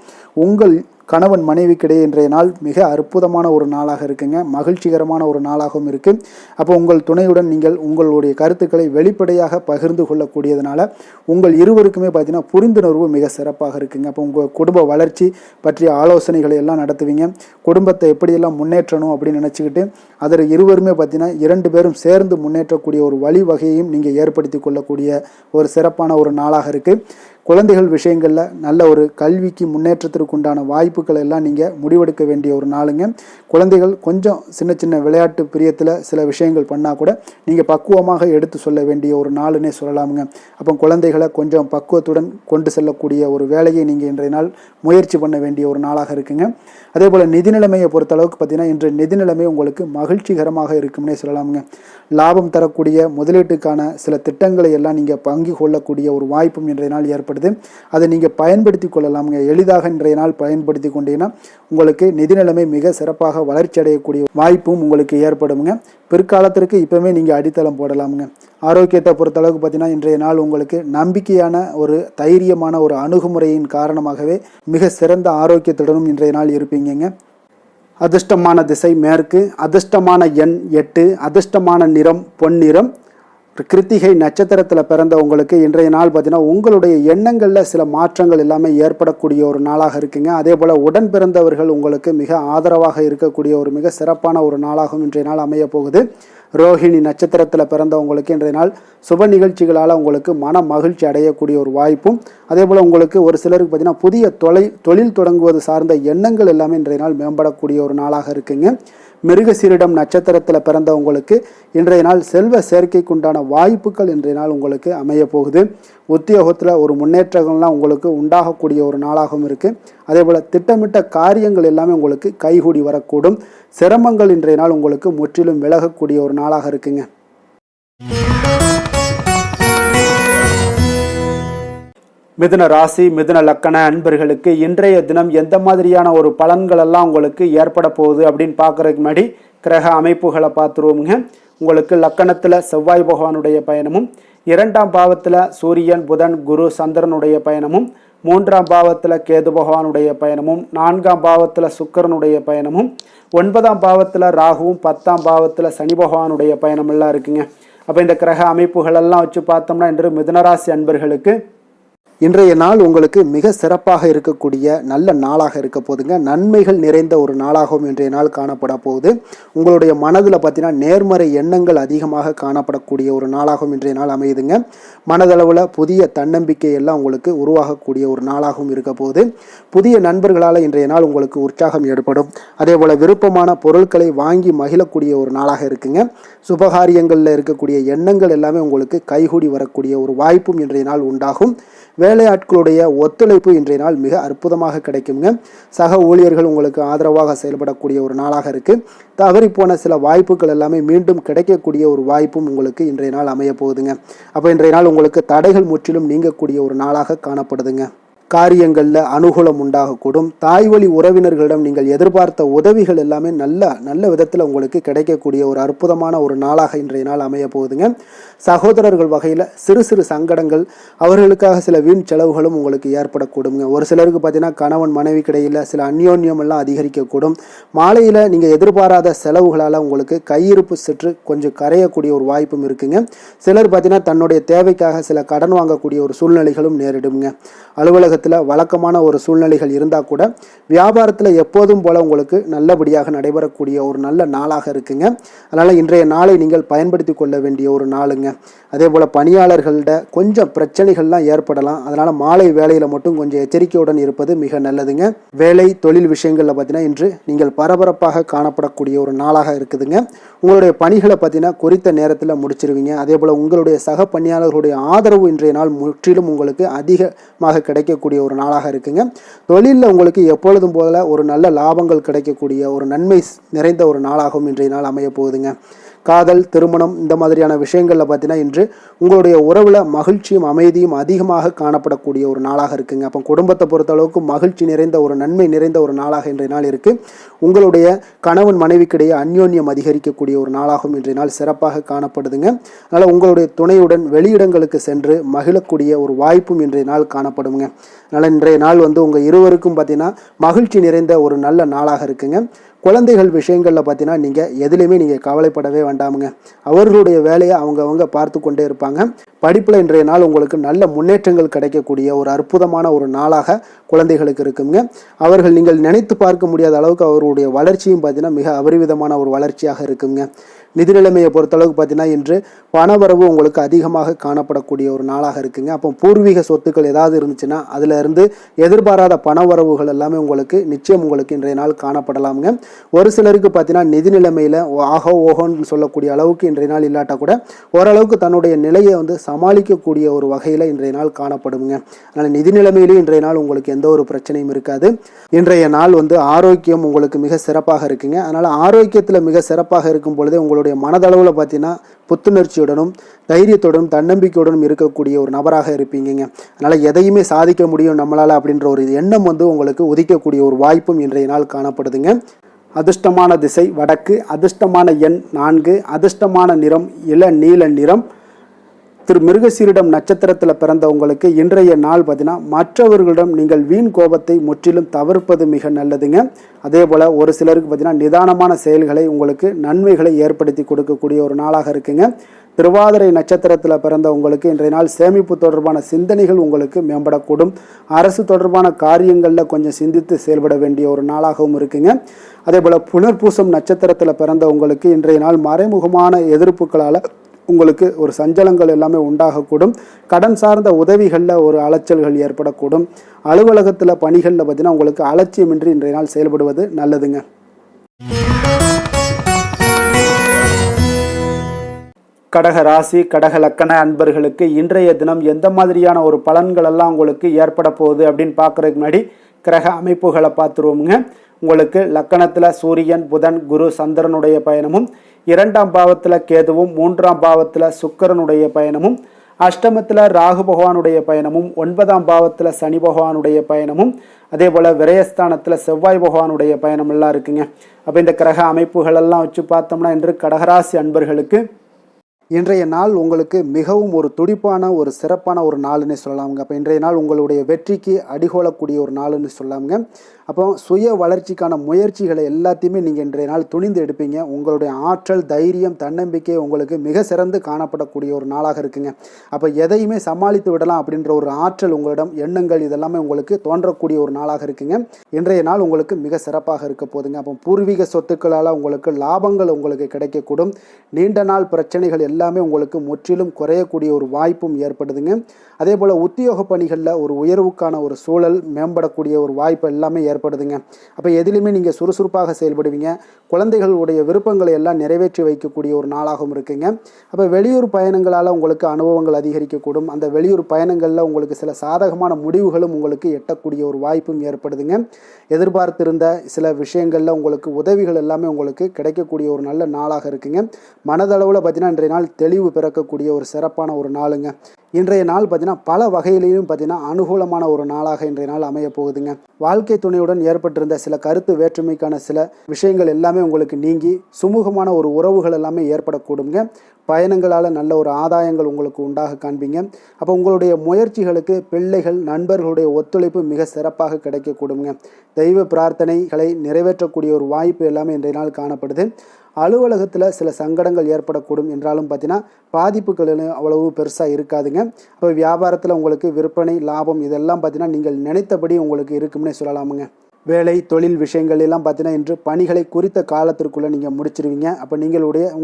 உங்கள் கணவன் மனைவிக்கிடையே இன்றைய நாள் மிக அற்புதமான ஒரு நாளாக இருக்குங்க. மகிழ்ச்சிகரமான ஒரு நாளாகவும் இருக்குது. அப்போ உங்கள் துணையுடன் நீங்கள் உங்களுடைய கருத்துக்களை வெளிப்படையாக பகிர்ந்து கொள்ளக்கூடியதுனால உங்கள் இருவருக்குமே பார்த்தீங்கன்னா புரிந்துணர்வு மிக சிறப்பாக இருக்குங்க. அப்போ உங்கள் குடும்ப வளர்ச்சி பற்றிய ஆலோசனைகளை எல்லாம் நடத்துவீங்க. குடும்பத்தை எப்படியெல்லாம் முன்னேற்றணும் அப்படின்னு நினச்சிக்கிட்டு அதில் இருவருமே பார்த்தீங்கன்னா 2 பேரும் சேர்ந்து முன்னேற்றக்கூடிய ஒரு வழிவகையையும் நீங்கள் ஏற்படுத்தி கொள்ளக்கூடிய ஒரு சிறப்பான ஒரு நாளாக இருக்குது. குழந்தைகள் விஷயங்களில் நல்ல ஒரு கல்விக்கு முன்னேற்றத்திற்கு உண்டான வாய்ப்புகள் எல்லாம் நீங்கள் முடிவெடுக்க வேண்டிய ஒரு நாளுங்க. குழந்தைகள் கொஞ்சம் சின்ன சின்ன விளையாட்டு பிரியத்தில் சில விஷயங்கள் பண்ணால் கூட நீங்கள் பக்குவமாக எடுத்து சொல்ல வேண்டிய ஒரு நாளுன்னே சொல்லலாமுங்க. அப்போ குழந்தைகளை கொஞ்சம் பக்குவத்துடன் கொண்டு செல்லக்கூடிய ஒரு வேலையை நீங்கள் இன்றைய நாள் முயற்சி பண்ண வேண்டிய ஒரு நாளாக இருக்குங்க. அதே போல் நிதி நிலைமையை பொறுத்தளவுக்கு பார்த்தீங்கன்னா இன்று நிதி நிலைமை உங்களுக்கு மகிழ்ச்சிகரமாக இருக்கும்னே சொல்லலாமுங்க. லாபம் தரக்கூடிய முதலீட்டுக்கான சில திட்டங்களை எல்லாம் நீங்கள் பங்கு கொள்ளக்கூடிய ஒரு வாய்ப்பும் இன்றைய நாள் ஏற்படுது. அதை நீங்கள் பயன்படுத்தி கொள்ளலாமுங்க. எளிதாக இன்றைய நாள் பயன்படுத்தி கொண்டீங்கன்னா உங்களுக்கு நிதி நிலைமை மிக சிறப்பாக வளர்ச்சி அடையக்கூடிய வாய்ப்பும் உங்களுக்கு ஏற்படுங்க. பிற்காலத்திற்கு இப்போவே நீங்கள் அடித்தளம் போடலாமுங்க. ஆரோக்கியத்தை பொறுத்தளவுக்கு பார்த்தீங்கன்னா இன்றைய நாள் உங்களுக்கு நம்பிக்கையான ஒரு தைரியமான ஒரு அணுகுமுறையின் காரணமாகவே மிக சிறந்த ஆரோக்கியத்துடனும் இன்றைய நாள் இருப்பீங்க. அதிர்ஷ்டமான திசை மேற்கு, அதிர்ஷ்டமான எண் 8, அதிர்ஷ்டமான நிறம் பொன்னிறம். கிருத்திகை நட்சத்திரத்தில் பிறந்த உங்களுக்கு இன்றைய நாள் பார்த்தீங்கன்னா உங்களுடைய எண்ணங்களில் சில மாற்றங்கள் எல்லாமே ஏற்படக்கூடிய ஒரு நாளாக இருக்குங்க. அதே போல் உடன் பிறந்தவர்கள் உங்களுக்கு மிக ஆதரவாக இருக்கக்கூடிய ஒரு மிக சிறப்பான ஒரு நாளாகவும் இன்றைய நாள் அமைய போகுது. ரோஹிணி நட்சத்திரத்தில் பிறந்தவங்களுக்கு இன்றைய நாள் சுப நிகழ்ச்சிகளால் உங்களுக்கு மன மகிழ்ச்சி அடையக்கூடிய ஒரு வாய்ப்பும் அதே போல் உங்களுக்கு ஒரு சிலருக்கு பார்த்தீங்கன்னா புதிய தொழில் தொடங்குவது சார்ந்த எண்ணங்கள் எல்லாமே இன்றைய நாள் மேம்படக்கூடிய ஒரு நாளாக இருக்குங்க. மிருகசீரிடம் நட்சத்திரத்தில் பிறந்தவங்களுக்கு இன்றைய நாள் செல்வ சேர்க்கைக்குண்டான வாய்ப்புகள் இன்றைய நாள் உங்களுக்கு அமைய போகுது. உத்தியோகத்தில் ஒரு முன்னேற்றங்கள்லாம் உங்களுக்கு உண்டாகக்கூடிய ஒரு நாளாகவும் இருக்குது. அதே போல் திட்டமிட்ட காரியங்கள் எல்லாமே உங்களுக்கு கைகூடி வரக்கூடும். சிரமங்கள் இன்றைய நாள் உங்களுக்கு முற்றிலும் விலகக்கூடிய ஒரு நாளாக இருக்குங்க. மிதுன ராசி மிதுன லக்கண அன்பர்களுக்கு இன்றைய தினம் எந்த மாதிரியான ஒரு பலன்கள் எல்லாம் உங்களுக்கு ஏற்பட போகுது அப்படின்னு பார்க்கறதுக்கு முன்னாடி கிரக அமைப்புகளை பார்த்துருவோமுங்க. உங்களுக்கு லக்கணத்தில் செவ்வாய் பகவானுடைய பயணமும், 2ஆம் பாவத்தில் சூரியன் புதன் குரு சந்திரனுடைய பயணமும், 3ஆம் பாவத்தில் கேது பகவானுடைய பயணமும், 4ஆம் பாவத்தில் சுக்கிரனுடைய பயணமும், 9ஆம் பாவத்தில் ராகுவும், 10ஆம் பாவத்தில் சனி பகவானுடைய பயணமெல்லாம் இருக்குங்க. அப்போ இந்த கிரக அமைப்புகளெல்லாம் வச்சு பார்த்தோம்னா இன்று மிதுனராசி அன்பர்களுக்கு இன்றைய நாள் உங்களுக்கு மிக சிறப்பாக இருக்கக்கூடிய நல்ல நாளாக இருக்க போதுங்க. நன்மைகள் நிறைந்த ஒரு நாளாகவும் இன்றைய நாள் காணப்பட போகுது. உங்களுடைய மனதில் பார்த்தீங்கன்னா நேர்மறை எண்ணங்கள் அதிகமாக காணப்படக்கூடிய ஒரு நாளாகவும் இன்றைய நாள் அமையுதுங்க. மனதளவில் புதிய தன்னம்பிக்கை எல்லாம் உங்களுக்கு உருவாகக்கூடிய ஒரு நாளாகவும் இருக்க போகுது. புதிய நண்பர்களால் இன்றைய நாள் உங்களுக்கு உற்சாகம் ஏற்படும். அதே போல் விருப்பமான பொருட்களை வாங்கி மகிழக்கூடிய ஒரு நாளாக இருக்குங்க. சுபகாரியங்களில் இருக்கக்கூடிய எண்ணங்கள் எல்லாமே உங்களுக்கு கைகூடி வரக்கூடிய ஒரு வாய்ப்பும் இன்றைய நாள் உண்டாகும். வேலையாட்களுடைய ஒத்துழைப்பு இன்றைய நாள் மிக அற்புதமாக கிடைக்குங்க. சக ஊழியர்கள் உங்களுக்கு ஆதரவாக செயல்படக்கூடிய ஒரு நாளாக இருக்கு. தவறி போன சில வாய்ப்புகள் எல்லாமே மீண்டும் கிடைக்கக்கூடிய ஒரு வாய்ப்பும் உங்களுக்கு இன்றைய நாள் அமைய போகுதுங்க. அப்போ இன்றைய நாள் உங்களுக்கு தடைகள் முற்றிலும் நீங்கக்கூடிய ஒரு நாளாக காணப்படுதுங்க. காரியங்களில் அனுகூலம் உண்டாகக்கூடும். தாய் வழி உறவினர்களிடம் நீங்கள் எதிர்பார்த்த உதவிகள் எல்லாமே நல்ல விதத்தில் உங்களுக்கு கிடைக்கக்கூடிய ஒரு அற்புதமான ஒரு நாளாக இன்றைய நாள் அமைய போகுதுங்க. சகோதரர்கள் வகையில் சிறு சிறு சங்கடங்கள், அவர்களுக்காக சில வீண் செலவுகளும் உங்களுக்கு ஏற்படக்கூடுங்க. ஒரு சிலருக்கு பார்த்தீங்கன்னா கணவன் மனைவி கிடையில் சில அந்யோன்யம் எல்லாம் அதிகரிக்கக்கூடும். மாலையில் நீங்கள் எதிர்பாராத செலவுகளால் உங்களுக்கு கையிருப்பு சற்று கொஞ்சம் கரையக்கூடிய ஒரு வாய்ப்பும் இருக்குங்க. சிலர் பார்த்தீங்கன்னா தன்னுடைய தேவைக்காக சில கடன் வாங்கக்கூடிய ஒரு சூழ்நிலைகளும் நேரிடுங்க. அலுவலகத்தில் வழக்கமான ஒரு சூழ்நிலைகள் இருந்தால் கூட வியாபாரத்தில் எப்போதும் போல உங்களுக்கு நல்லபடியாக நடைபெறக்கூடிய ஒரு நல்ல நாளாக இருக்குங்க. அதனால் இன்றைய நாளை நீங்கள் பயன்படுத்தி கொள்ள வேண்டிய ஒரு நாளுங்க. அதே போல் பணியாளர்கள்ட கொஞ்சம் பிரச்சனைகள்லாம் ஏற்படலாம். அதனால் மாலை வேலையில் மட்டும் கொஞ்சம் எச்சரிக்கையுடன் இருப்பது மிக நல்லதுங்க. வேலை தொழில் விஷயங்களில் பார்த்தீங்கன்னா இன்று நீங்கள் பரபரப்பாக காணப்படக்கூடிய ஒரு நாளாக இருக்குதுங்க. உங்களுடைய பணிகளை பார்த்தீங்கன்னா குறித்த நேரத்தில் முடிச்சிருவீங்க. அதே போல் உங்களுடைய சக பணியாளர்களுடைய ஆதரவு இன்றைய நாள் முற்றிலும் உங்களுக்கு அதிகமாக கிடைக்கக்கூடிய ஒரு நாளாக இருக்குங்க. தொழிலில் உங்களுக்கு எப்பொழுதும் போல ஒரு நல்ல லாபங்கள் கிடைக்கக்கூடிய ஒரு நன்மை நிறைந்த ஒரு நாளாகவும் இன்றைய நாள் அமைய போகுதுங்க. காதல், திருமணம் இந்த மாதிரியான விஷயங்களில் பார்த்தீங்கன்னா இன்று உங்களுடைய உறவில் மகிழ்ச்சியும் அமைதியும் அதிகமாக காணப்படக்கூடிய ஒரு நாளாக இருக்குங்க. அப்போ குடும்பத்தை பொறுத்தளவுக்கு மகிழ்ச்சி நிறைந்த ஒரு நன்மை நிறைந்த ஒரு நாளாக இன்றைய நாள் இருக்குது. உங்களுடைய கணவன் மனைவிக்கிடையே அந்யோன்யம் அதிகரிக்கக்கூடிய ஒரு நாளாகவும் இன்றைய நாள் சிறப்பாக காணப்படுதுங்க. அதனால் உங்களுடைய துணையுடன் வெளியிடங்களுக்கு சென்று மகிழக்கூடிய ஒரு வாய்ப்பும் இன்றைய நாள் காணப்படுங்க. அதனால் இன்றைய நாள் உங்கள் இருவருக்கும் பார்த்தீங்கன்னா மகிழ்ச்சி நிறைந்த ஒரு நல்ல நாளாக இருக்குங்க. குழந்தைகள் விஷயங்களில் பார்த்தீங்கன்னா நீங்கள் எதுலேயுமே நீங்கள் கவலைப்படவே வேண்டாமுங்க. அவர்களுடைய வேலையை அவங்க பார்த்து கொண்டே இருப்பாங்க. படிப்பில் இன்றைய நாள் உங்களுக்கு நல்ல முன்னேற்றங்கள் கிடைக்கக்கூடிய ஒரு அற்புதமான ஒரு நாளாக குழந்தைகளுக்கு இருக்குங்க. அவர்கள் நீங்கள் நினைத்து பார்க்க முடியாத அளவுக்கு அவருடைய வளர்ச்சியும் பார்த்தீங்கன்னா மிக அபரிவிதமான ஒரு வளர்ச்சியாக இருக்குங்க. நிதி நிலைமையை பொறுத்தளவுக்கு பார்த்தீங்கன்னா இன்று பணவரவு உங்களுக்கு அதிகமாக காணப்படக்கூடிய ஒரு நாளாக இருக்குங்க. அப்போ பூர்வீக சொத்துக்கள் ஏதாவது இருந்துச்சுன்னா அதில் இருந்து எதிர்பாராத பணவரவுகள் எல்லாமே உங்களுக்கு நிச்சயம் உங்களுக்கு இன்றைய நாள் காணப்படலாமுங்க. ஒரு சிலருக்கு பார்த்தீங்கன்னா நிதி நிலைமையில் ஓஹோன்னு சொல்லக்கூடிய அளவுக்கு இன்றைய நாள் இல்லாட்டா கூட ஓரளவுக்கு தன்னுடைய நிலையை சமாளிக்கக்கூடிய ஒரு வகையில் இன்றைய நாள் காணப்படுங்க. அதனால் நிதி நிலைமையிலும் இன்றைய நாள் உங்களுக்கு எந்த ஒரு பிரச்சனையும் இருக்காது. இன்றைய நாள் ஆரோக்கியம் உங்களுக்கு மிக சிறப்பாக இருக்குங்க. அதனால் ஆரோக்கியத்தில் மிக சிறப்பாக இருக்கும் பொழுதே உங்களுடைய மனதளவில் பார்த்தீங்கன்னா புத்துணர்ச்சியுடனும் தைரியத்துடனும் தன்னம்பிக்கையுடனும் இருக்கக்கூடிய ஒரு நபராக இருப்பீங்க. அதனால் எதையுமே சாதிக்க முடியும் நம்மளால் அப்படின்ற ஒரு எண்ணம் உங்களுக்கு உதிக்கக்கூடிய ஒரு வாய்ப்பும் இன்றைய நாள் காணப்படுதுங்க. அதிர்ஷ்டமான திசை வடக்கு, அதிர்ஷ்டமான எண் 4, அதிர்ஷ்டமான நிறம் இளநீல நிறம். மிருகசீரிடம் நட்சத்திரத்தில் பிறந்தவங்களுக்கு இன்றைய நாள் பார்த்தீங்கன்னா மற்றவர்களிடம் நீங்கள் வீண் கோபத்தை முற்றிலும் தவிர்ப்பது மிக நல்லதுங்க. அதே போல் ஒரு சிலருக்கு பார்த்தீங்கன்னா நிதானமான செயல்களை உங்களுக்கு நன்மைகளை ஏற்படுத்தி கொடுக்கக்கூடிய ஒரு நாளாக இருக்குங்க. திருவாதிரை நட்சத்திரத்தில் பிறந்தவங்களுக்கு இன்றைய நாள் சேமிப்பு தொடர்பான சிந்தனைகள் உங்களுக்கு மேம்படக்கூடும். அரசு தொடர்பான காரியங்களில் கொஞ்சம் சிந்தித்து செயல்பட வேண்டிய ஒரு நாளாகவும் இருக்குங்க. அதே போல் புனர்பூசம் நட்சத்திரத்தில் பிறந்தவங்களுக்கு இன்றைய நாள் மறைமுகமான எதிர்ப்புகளால் உங்களுக்கு ஒரு சஞ்சலங்கள் எல்லாமே உண்டாகக்கூடும். கடன் சார்ந்த உதவிகளில் ஒரு அலைச்சல்கள் ஏற்படக்கூடும். அலுவலகத்தில் பணிகளில் பார்த்தீங்கன்னா உங்களுக்கு அலட்சியமின்றி இன்றைய நாள் செயல்படுவது நல்லதுங்க. கடக ராசி கடக லக்கண அன்பர்களுக்கு இன்றைய தினம் எந்த மாதிரியான ஒரு பலன்கள் எல்லாம் உங்களுக்கு ஏற்பட போகுது அப்படின்னு பார்க்குறதுக்கு முன்னாடி கிரக அமைப்புகளை பார்த்துருவோமுங்க. உங்களுக்கு லக்கணத்தில் சூரியன், புதன், குரு, சந்திரனுடைய பயணமும், 2ஆம் பாவத்தில் கேதுவும், 3ஆம் பாவத்தில் சுக்கிரனுடைய பயணமும், அஷ்டமத்தில் ராகு பகவானுடைய பயணமும், 9ஆம் பாவத்தில் சனி பகவானுடைய பயணமும், அதே போல் விரயஸ்தானத்தில் செவ்வாய் பகவானுடைய பயணம் எல்லாம் இருக்குங்க. அப்போ இந்த கிரக அமைப்புகள் எல்லாம் வச்சு பார்த்தோம்னா இன்று கடகராசி அன்பர்களுக்கு இன்றைய நாள் உங்களுக்கு மிகவும் ஒரு துடிப்பான ஒரு சிறப்பான ஒரு நாள்னு சொல்லலாமுங்க. அப்போ இன்றைய நாள் உங்களுடைய வெற்றிக்கு அடிகோலக்கூடிய ஒரு நாள்னு சொல்லலாமுங்க. அப்போ சுய வளர்ச்சிக்கான முயற்சிகளை எல்லாத்தையுமே நீங்கள் இன்றைய நாள் துணிந்து எடுப்பீங்க. உங்களுடைய ஆற்றல், தைரியம், தன்னம்பிக்கை உங்களுக்கு மிக சிறந்து காணப்படக்கூடிய ஒரு நாளாக இருக்குங்க. அப்போ எதையுமே சமாளித்து விடலாம் அப்படின்ற ஒரு ஆற்றல் உங்களிடம், எண்ணங்கள் இதெல்லாமே உங்களுக்கு தோன்றக்கூடிய ஒரு நாளாக இருக்குங்க. இன்றைய நாள் உங்களுக்கு மிக சிறப்பாக இருக்க போதுங்க. அப்போ பூர்வீக சொத்துக்களால் உங்களுக்கு லாபங்கள் உங்களுக்கு கிடைக்கக்கூடும். நீண்ட நாள் பிரச்சனைகள் எல்லாமே உங்களுக்கு முற்றிலும் குறையக்கூடிய ஒரு வாய்ப்பும் ஏற்படுதுங்க. அதே போல் உத்தியோக பணிகளில் ஒரு உயர்வுக்கான ஒரு சூழல் மேம்படக்கூடிய ஒரு வாய்ப்பு எல்லாமே ஏற்படுதுங்க. அப்போ எதிலுமே நீங்கள் சுறுசுறுப்பாக செயல்படுவீங்க. குழந்தைகளுடைய விருப்பங்களை எல்லாம் நிறைவேற்றி வைக்கக்கூடிய ஒரு நாளாகவும் இருக்குங்க. அப்போ வெளியூர் பயணங்களால் உங்களுக்கு அனுபவங்கள் அதிகரிக்கக்கூடும். அந்த வெளியூர் பயணங்களில் உங்களுக்கு சில சாதகமான முடிவுகளும் உங்களுக்கு எட்டக்கூடிய ஒரு வாய்ப்பும் ஏற்படுதுங்க. எதிர்பார்த்திருந்த சில விஷயங்களில் உங்களுக்கு உதவிகள் எல்லாமே உங்களுக்கு கிடைக்கக்கூடிய ஒரு நல்ல நாளாக இருக்குங்க. மனதளவில் பார்த்தீங்கன்னா இன்றைய நாள் தெளிவு பிறக்கக்கூடிய ஒரு சிறப்பான ஒரு நாளுங்க. இன்றைய நாள் பார்த்தீங்கன்னா பல வகையிலையும் பார்த்தீங்கன்னா அனுகூலமான ஒரு நாளாக இன்றைய நாள் அமைய போகுதுங்க. வாழ்க்கை துணையுடன் ஏற்பட்டிருந்த சில கருத்து வேற்றுமைக்கான சில விஷயங்கள் எல்லாமே உங்களுக்கு நீங்கி சுமூகமான ஒரு உறவுகள் எல்லாமே ஏற்படக்கூடுங்க. பயணங்களால் நல்ல ஒரு ஆதாயங்கள் உங்களுக்கு உண்டாக காண்பீங்க. அப்போ உங்களுடைய முயற்சிகளுக்கு பிள்ளைகள், நண்பர்களுடைய ஒத்துழைப்பு மிக சிறப்பாக கிடைக்கக்கூடுங்க. தெய்வ பிரார்த்தனைகளை நிறைவேற்றக்கூடிய ஒரு வாய்ப்பு எல்லாமே இன்றைய நாள் காணப்படுது. அலுவலகத்தில் சில சங்கடங்கள் ஏற்படக்கூடும் என்றாலும் பார்த்தீங்கன்னா பாதிப்புகள் அவ்வளவு பெருசாக இருக்காதுங்க. அப்போ வியாபாரத்தில் உங்களுக்கு விற்பனை, லாபம் இதெல்லாம் பார்த்தீங்கன்னா நீங்கள் நினைத்தபடி உங்களுக்கு இருக்கும்னே சொல்லலாமுங்க. வேலை, தொழில் விஷயங்கள் எல்லாம் பார்த்தீங்கன்னா இன்று பணிகளை குறித்த காலத்திற்குள்ளே நீங்கள் முடிச்சிருவீங்க. அப்போ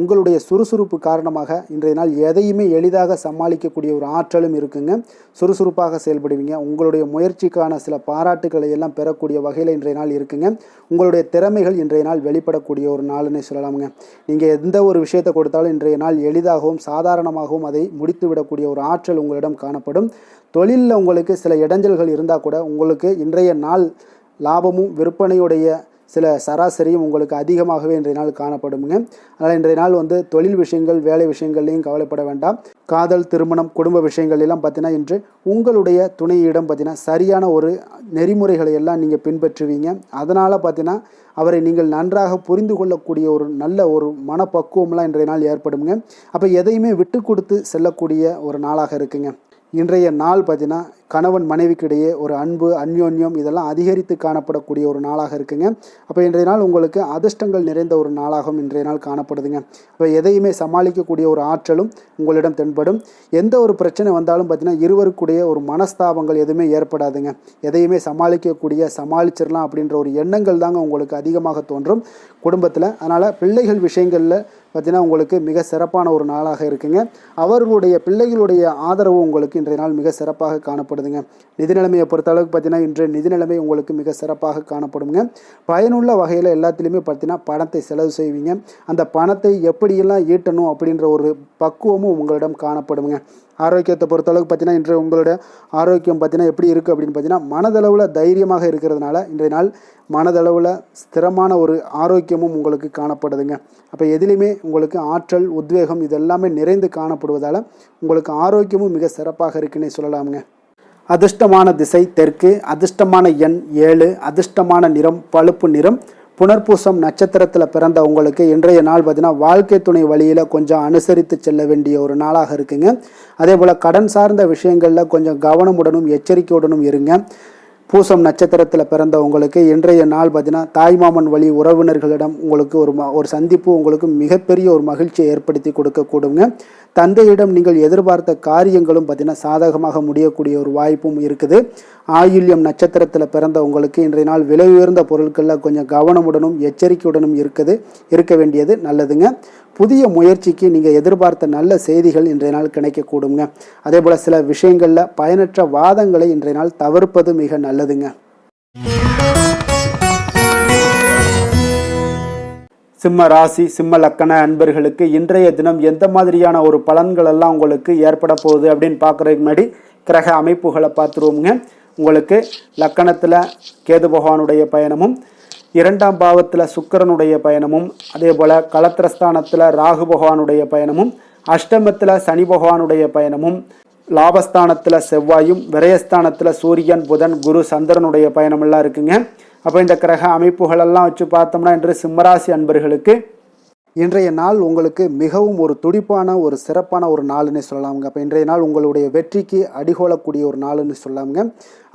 உங்களுடைய சுறுசுறுப்பு காரணமாக இன்றைய நாள் எதையுமே எளிதாக சமாளிக்கக்கூடிய ஒரு ஆற்றலும் இருக்குங்க. சுறுசுறுப்பாக செயல்படுவீங்க. உங்களுடைய முயற்சிக்கான சில பாராட்டுக்களை எல்லாம் பெறக்கூடிய வகையில் இன்றைய நாள் இருக்குங்க. உங்களுடைய திறமைகள் இன்றைய நாள் வெளிப்படக்கூடிய ஒரு நாள்னே சொல்லலாமுங்க. நீங்கள் எந்த ஒரு விஷயத்தை கொடுத்தாலும் இன்றைய நாள் எளிதாகவும் சாதாரணமாகவும் அதை முடித்து விடக்கூடிய ஒரு ஆற்றல் உங்களிடம் காணப்படும். தொழிலில் உங்களுக்கு சில இடைஞ்சல்கள் இருந்தால் கூட உங்களுக்கு இன்றைய நாள் லாபமும் விற்பனையுடைய சில சராசரியும் உங்களுக்கு அதிகமாகவே இன்றைய நாள் காணப்படுங்க. அதனால் இன்றைய நாள் தொழில் விஷயங்கள், வேலை விஷயங்கள்லையும் கவலைப்பட வேண்டாம். காதல், திருமணம், குடும்ப விஷயங்கள் எல்லாம் பார்த்தீங்கன்னா இன்று உங்களுடைய துணையிடம் பார்த்தீங்கன்னா சரியான ஒரு நெறிமுறைகளை எல்லாம் நீங்கள் பின்பற்றுவீங்க. அதனால் பார்த்தீங்கன்னா அவரை நீங்கள் நன்றாக புரிந்து கொள்ளக்கூடிய ஒரு நல்ல ஒரு மனப்பக்குவம்லாம் இன்றைய நாள் ஏற்படுங்க. அப்போ எதையுமே விட்டு கொடுத்து செல்லக்கூடிய ஒரு நாளாக இருக்குங்க. இன்றைய நாள் பார்த்தீங்கன்னா கணவன் மனைவிக்கு இடையே ஒரு அன்பு, அந்யோன்யம் இதெல்லாம் அதிகரித்து காணப்படக்கூடிய ஒரு நாளாக இருக்குங்க. அப்போ இன்றைய நாள் உங்களுக்கு அதிர்ஷ்டங்கள் நிறைந்த ஒரு நாளாகவும் இன்றைய நாள் காணப்படுதுங்க. அப்போ எதையுமே சமாளிக்கக்கூடிய ஒரு ஆற்றலும் உங்களிடம் தென்படும். எந்த ஒரு பிரச்சனை வந்தாலும் பார்த்தீங்கன்னா இருவருக்குடைய ஒரு மனஸ்தாபங்கள் எதுவுமே ஏற்படாதுங்க. எதையுமே சமாளிச்சிடலாம் அப்படின்ற ஒரு எண்ணங்கள் தாங்க உங்களுக்கு அதிகமாக தோன்றும் குடும்பத்தில். அதனால் பிள்ளைகள் விஷயங்களில் பார்த்தீங்கன்னா உங்களுக்கு மிக சிறப்பான ஒரு நாளாக இருக்குங்க. அவர்களுடைய பிள்ளைகளுடைய ஆதரவு உங்களுக்கு இன்றைய நாள் மிக சிறப்பாக காணப்படுதுங்க. நிதி நிலைமையை பொறுத்தளவுக்கு பார்த்தீங்கன்னா இன்று நிதி நிலைமை உங்களுக்கு மிக சிறப்பாக காணப்படுங்க. பயனுள்ள வகையில் எல்லாத்துலேயுமே பார்த்தீங்கன்னா பணத்தை செலவு செய்வீங்க. அந்த பணத்தை எப்படியெல்லாம் ஈட்டணும் அப்படின்ற ஒரு பக்குவமும் உங்களிடம் காணப்படுங்க. ஆரோக்கியத்தை பொறுத்தளவுக்கு பார்த்தீங்கன்னா இன்று உங்களோட ஆரோக்கியம் பார்த்தீங்கன்னா எப்படி இருக்குது அப்படின்னு பார்த்தீங்கன்னா மனதளவில் தைரியமாக இருக்கிறதுனால இன்றைய நாள் மனதளவில் ஸ்திரமான ஒரு ஆரோக்கியமும் உங்களுக்கு காணப்படுதுங்க. அப்போ எதிலுமே உங்களுக்கு ஆற்றல், உத்வேகம் இதெல்லாமே நிறைந்து காணப்படுவதால் உங்களுக்கு ஆரோக்கியமும் மிக சிறப்பாக இருக்குன்னே சொல்லலாமுங்க. அதிர்ஷ்டமான திசை தெற்கு, அதிர்ஷ்டமான எண் 7, அதிர்ஷ்டமான நிறம் பழுப்பு நிறம். புனர்பூசம் நட்சத்திரத்தில் பிறந்த உங்களுக்கு இன்றைய நாள் பார்த்தீங்கன்னா வாழ்க்கை துணை வழியில் கொஞ்சம் அனுசரித்து செல்ல வேண்டிய ஒரு நாளாக இருக்குங்க. அதே போல் கடன் சார்ந்த விஷயங்களில் கொஞ்சம் கவனமுடனும் எச்சரிக்கையுடனும் இருங்க. பூசம் நட்சத்திரத்தில் பிறந்த உங்களுக்கு இன்றைய நாள் பார்த்தீங்கன்னா தாய்மாமன் வழி உறவினர்களிடம் உங்களுக்கு ஒரு சந்திப்பு உங்களுக்கு மிகப்பெரிய ஒரு மகிழ்ச்சியை ஏற்படுத்தி கொடுக்கக்கூடுங்க. தந்தையிடம் நீங்கள் எதிர்பார்த்த காரியங்களும் பார்த்தீங்கன்னா சாதகமாக முடியக்கூடிய ஒரு வாய்ப்பும் இருக்குது. ஆயுள்யம் நட்சத்திரத்தில் பிறந்த உங்களுக்கு இன்றைய நாள் விலை உயர்ந்த பொருட்களில் கொஞ்சம் கவனமுடனும் எச்சரிக்கையுடனும் இருக்க வேண்டியது நல்லதுங்க. புதிய முயற்சிக்கு நீங்கள் எதிர்பார்த்த நல்ல செய்திகள் இன்றைய நாள் கிடைக்கக்கூடுங்க. அதே போல் சில விஷயங்களில் பயனற்ற வாதங்களை இன்றைய நாள் தவிர்ப்பது மிக நல்லதுங்க. சிம்ம ராசி, சிம்ம லக்கண அன்பர்களுக்கு இன்றைய தினம் எந்த மாதிரியான ஒரு பலன்கள் எல்லாம் உங்களுக்கு ஏற்பட போகுது அப்படின்னு பார்க்குறதுக்கு முன்னாடி கிரக அமைப்புகளை பார்த்துருவோங்க. உங்களுக்கு லக்கணத்தில் கேது பகவானுடைய பயணமும், 2ஆம் பாவத்தில் சுக்கிரனுடைய பயணமும், அதே போல் களத்திரஸ்தானத்தில் ராகு பகவானுடைய பயணமும், அஷ்டமத்தில் சனி பகவானுடைய பயணமும், லாபஸ்தானத்தில் செவ்வாயும், விரயஸ்தானத்தில் சூரியன், புதன், குரு, சந்திரனுடைய பயணமெல்லாம் இருக்குங்க. அப்போ இந்த கிரக அமைப்புகளெல்லாம் வச்சு பார்த்தோம்னா இன்று சிம்மராசி அன்பர்களுக்கு இன்றைய நாள் உங்களுக்கு மிகவும் ஒரு துடிப்பான ஒரு சிறப்பான ஒரு நாள்னு சொல்லலாமுங்க. அப்போ இன்றைய நாள் உங்களுடைய வெற்றிக்கு அடிகோலக்கூடிய ஒரு நாள்னு சொல்லலாமுங்க.